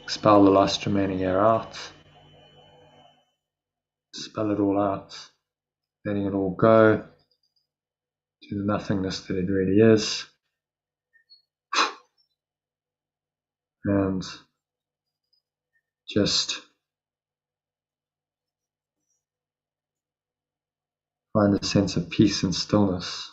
[SPEAKER 1] Expel the last remaining air out. Spell it all out. Letting it all go to the nothingness that it really is. And just find a sense of peace and stillness.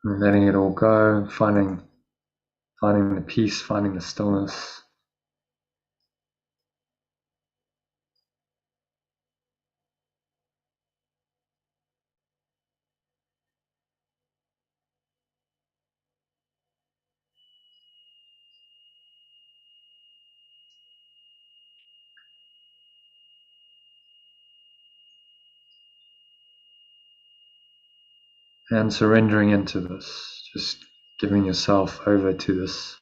[SPEAKER 1] And letting it all go, finding the peace, finding the stillness. And surrendering into this, just giving yourself over to this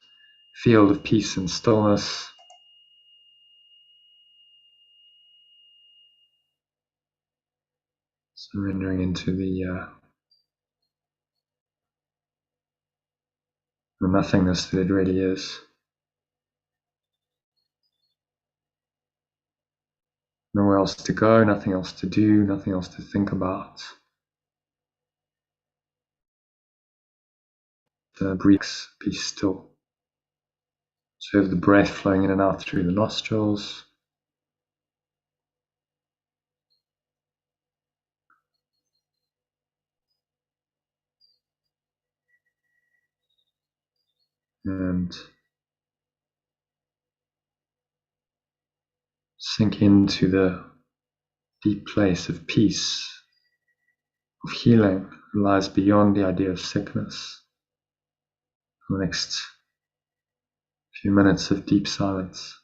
[SPEAKER 1] field of peace and stillness. Surrendering into the nothingness that it really is. Nowhere else to go, nothing else to do, nothing else to think about. Breathe, be still. Observe the breath flowing in and out through the nostrils. And sink into the deep place of peace, of healing that lies beyond the idea of sickness. For the next few minutes of deep silence.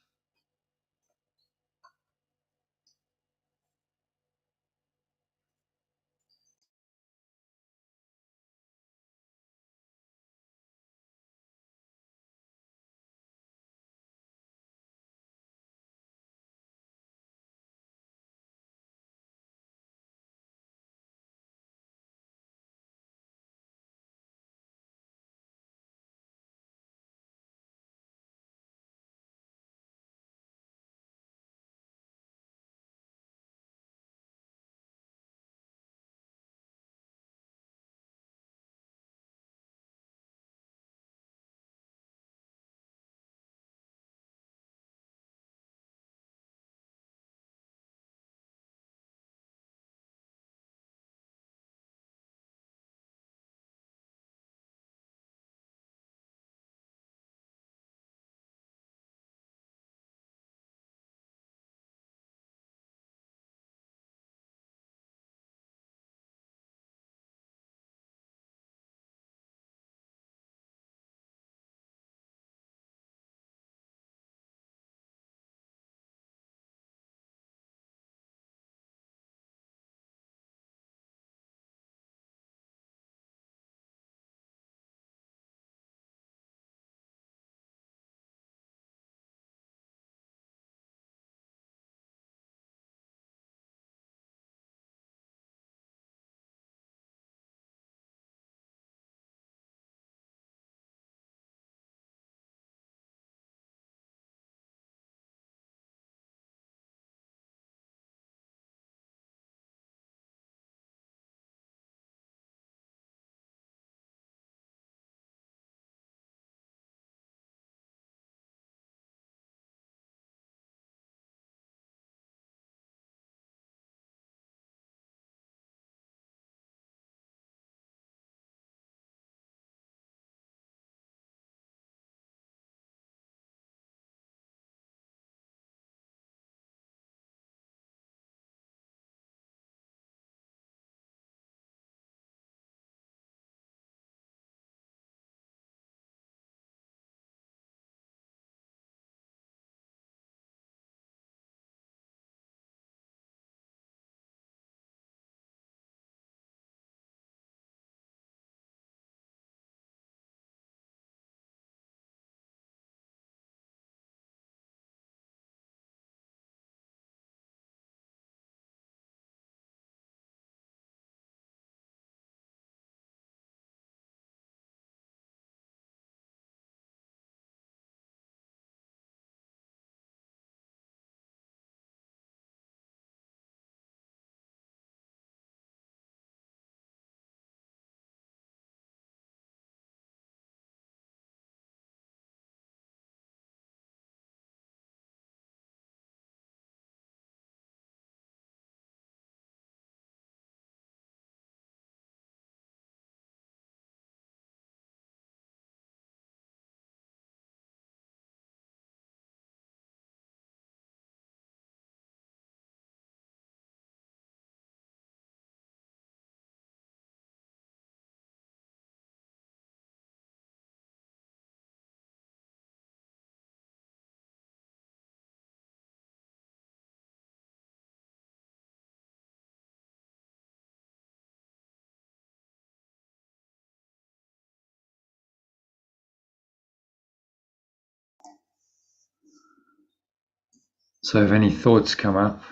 [SPEAKER 1] So if any thoughts come up,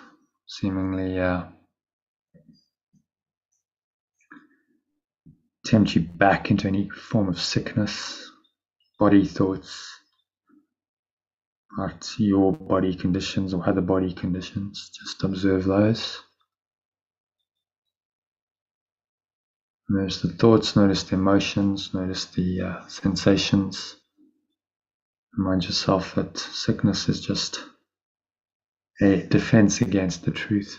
[SPEAKER 1] seemingly tempt you back into any form of sickness, body thoughts, about your body conditions or other body conditions, just observe those. Notice the thoughts, notice the emotions, notice the sensations. Remind yourself that sickness is just a defense against the truth.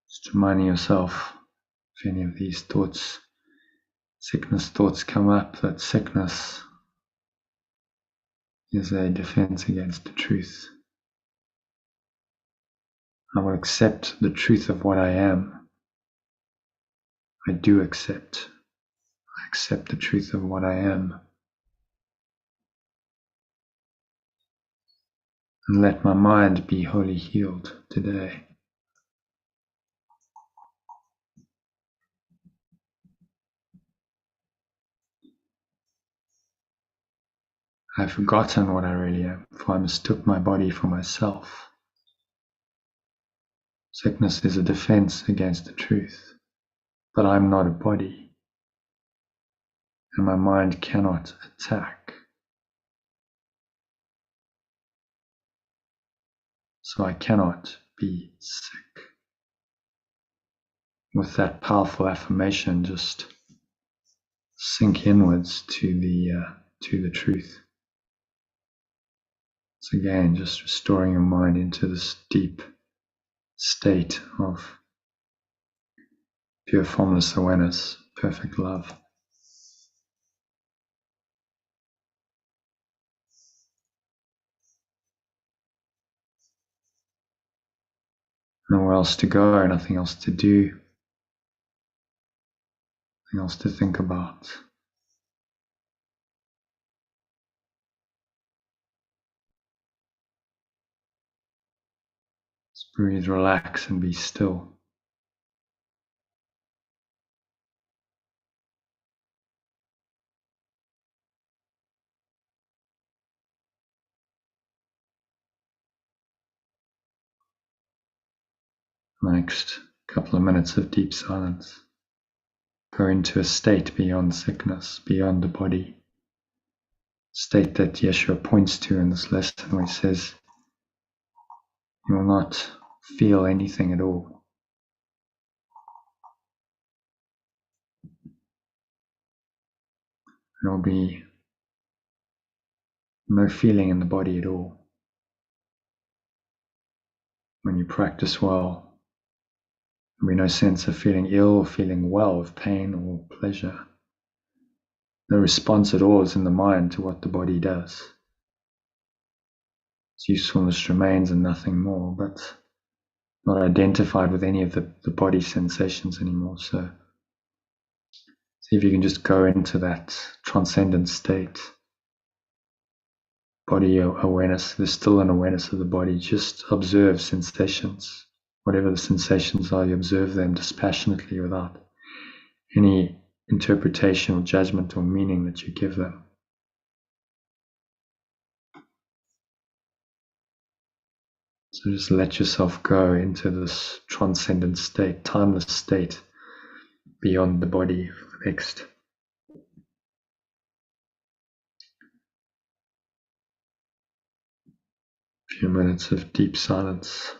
[SPEAKER 1] Just reminding yourself if any of these thoughts, sickness thoughts come up, that sickness is a defense against the truth. I will accept the truth of what I am. I do accept. I accept the truth of what I am. And let my mind be wholly healed today. I have forgotten what I really am, for I mistook my body for myself. Sickness is a defense against the truth, but I'm not a body, and my mind cannot attack. So I cannot be sick. With that powerful affirmation, just sink inwards to the truth. So again, just restoring your mind into this deep state of pure formless awareness, perfect love. Nowhere else to go, nothing else to do, nothing else to think about. Just breathe, relax, and be still. Next couple of minutes of deep silence. Go into a state beyond sickness, beyond the body. State that Yeshua points to in this lesson where he says, you will not feel anything at all. There will be no feeling in the body at all. When you practice well, there will be no sense of feeling ill or feeling well, of pain or pleasure. No response at all is in the mind to what the body does. Its usefulness remains and nothing more, but not identified with any of the body sensations anymore. So see if you can just go into that transcendent state. Body awareness, there's still an awareness of the body. Just observe sensations. Whatever the sensations are, you observe them dispassionately without any interpretation or judgment or meaning that you give them. So just let yourself go into this transcendent state, timeless state beyond the body for the next few minutes of deep silence.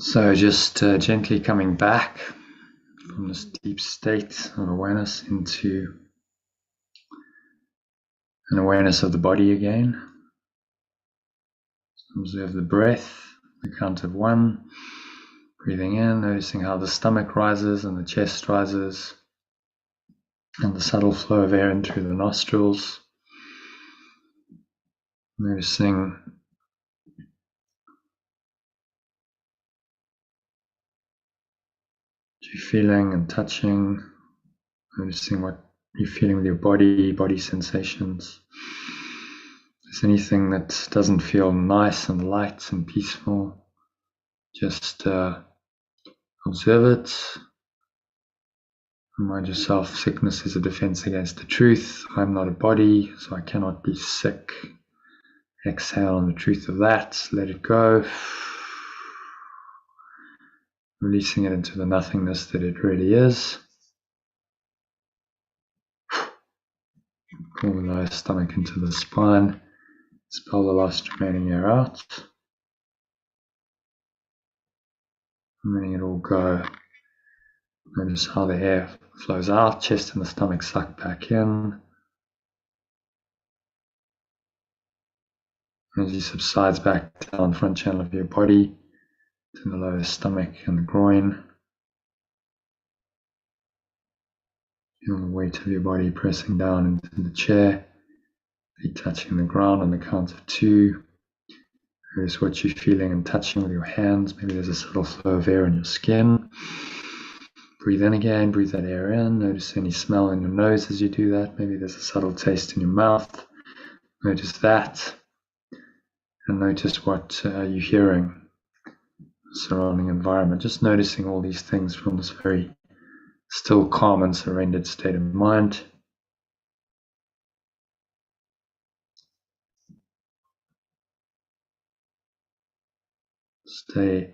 [SPEAKER 1] So just gently coming back from this deep state of awareness into an awareness of the body again. So observe the breath, the count of 1. Breathing in, noticing how the stomach rises and the chest rises, and the subtle flow of air in through the nostrils. Noticing what you're feeling and touching, noticing what you're feeling with your body sensations. If there's anything that doesn't feel nice and light and peaceful, just observe it. Remind yourself, sickness is a defense against the truth. I'm not a body, so I cannot be sick. Exhale on the truth of that. Let it go. Releasing it into the nothingness that it really is. Pull the lower stomach into the spine. Expel the last remaining air out. And letting it all go. Notice how the air flows out, chest and the stomach suck back in. Energy subsides back down the front channel of your body to the lower stomach and the groin. Feel the weight of your body pressing down into the chair, feet touching the ground on the count of 2. Notice what you're feeling and touching with your hands. Maybe there's a subtle flow of air in your skin. Breathe in again, breathe that air in. Notice any smell in your nose as you do that. Maybe there's a subtle taste in your mouth. Notice that. And notice what you're hearing, the surrounding environment. Just noticing all these things from this very still, calm, and surrendered state of mind. Stay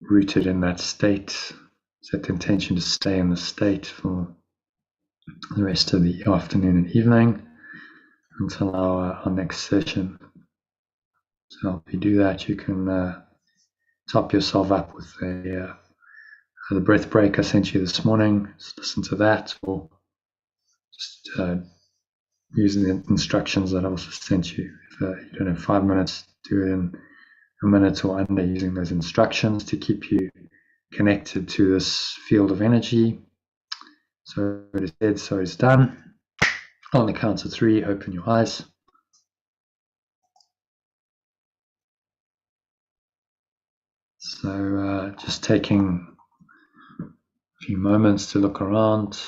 [SPEAKER 1] rooted in that state. Set the intention to stay in the state for the rest of the afternoon and evening until our next session. To help you do that, you can top yourself up with the breath break I sent you this morning. Just listen to that, or just using the instructions that I also sent you. If you don't have 5 minutes, do it in a minute or under, using those instructions to keep you connected to this field of energy. So it is said, so it's done. On the count of 3, open your eyes. So just taking a few moments to look around,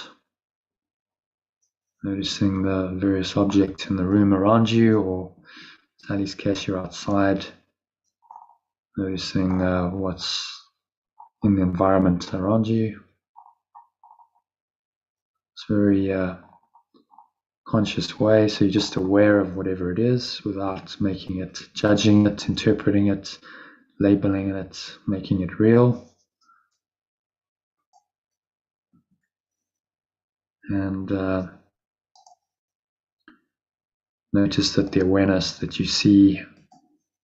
[SPEAKER 1] noticing the various objects in the room around you, or in Sally's case, you're outside, noticing what's in the environment around you. It's a very conscious way, so you're just aware of whatever it is without making it, judging it, interpreting it, labeling it, making it real. And notice that the awareness that you see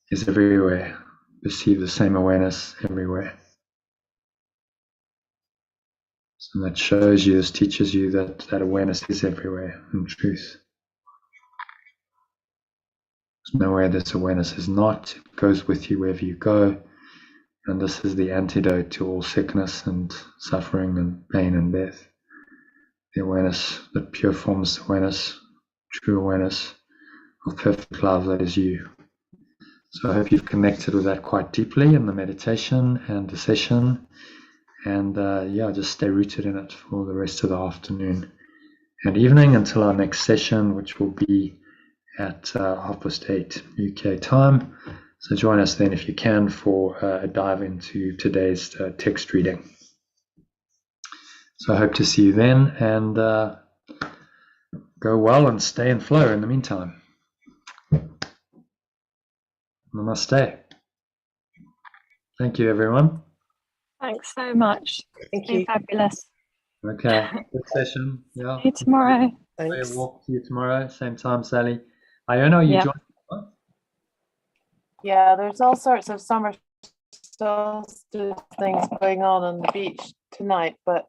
[SPEAKER 1] is everywhere. Perceive the same awareness everywhere. So that shows you, this teaches you that that awareness is everywhere in truth. There's nowhere this awareness is not. It goes with you wherever you go. And this is the antidote to all sickness and suffering and pain and death. The awareness, the pure formless awareness, true awareness of perfect love that is you. So I hope you've connected with that quite deeply in the meditation and the session. And just stay rooted in it for the rest of the afternoon and evening until our next session, which will be at 8:30 UK time. So join us then if you can for a dive into today's text reading. So I hope to see you then, and go well and stay in flow in the meantime. Namaste. Thank you, everyone.
[SPEAKER 6] Thanks so much.
[SPEAKER 2] Thank
[SPEAKER 6] It's been
[SPEAKER 2] you.
[SPEAKER 6] fabulous.
[SPEAKER 1] Okay, good session. Yeah.
[SPEAKER 6] See you tomorrow.
[SPEAKER 2] Thanks.
[SPEAKER 1] Walk to you tomorrow, same time, Sally. Iona, are you
[SPEAKER 6] Yeah.
[SPEAKER 1] joining?
[SPEAKER 4] Yeah, there's all sorts of summer exhausted things going on the beach tonight, but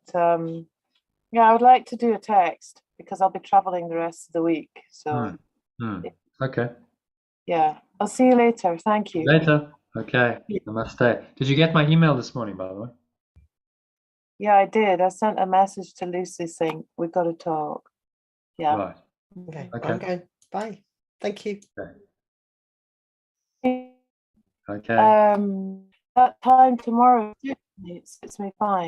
[SPEAKER 4] yeah, I would like to do a text because I'll be traveling the rest of the week. So
[SPEAKER 1] Okay.
[SPEAKER 4] yeah, I'll see you later. Thank you.
[SPEAKER 1] Later. Okay. Namaste. Did you get my email this morning, by the way?
[SPEAKER 4] Yeah, I did. I sent a message to Lucy saying we've got to talk. Yeah.
[SPEAKER 1] Right.
[SPEAKER 2] Okay.
[SPEAKER 1] Okay.
[SPEAKER 2] I'm going. Bye. Thank you.
[SPEAKER 1] Okay.
[SPEAKER 4] That time tomorrow suits me fine.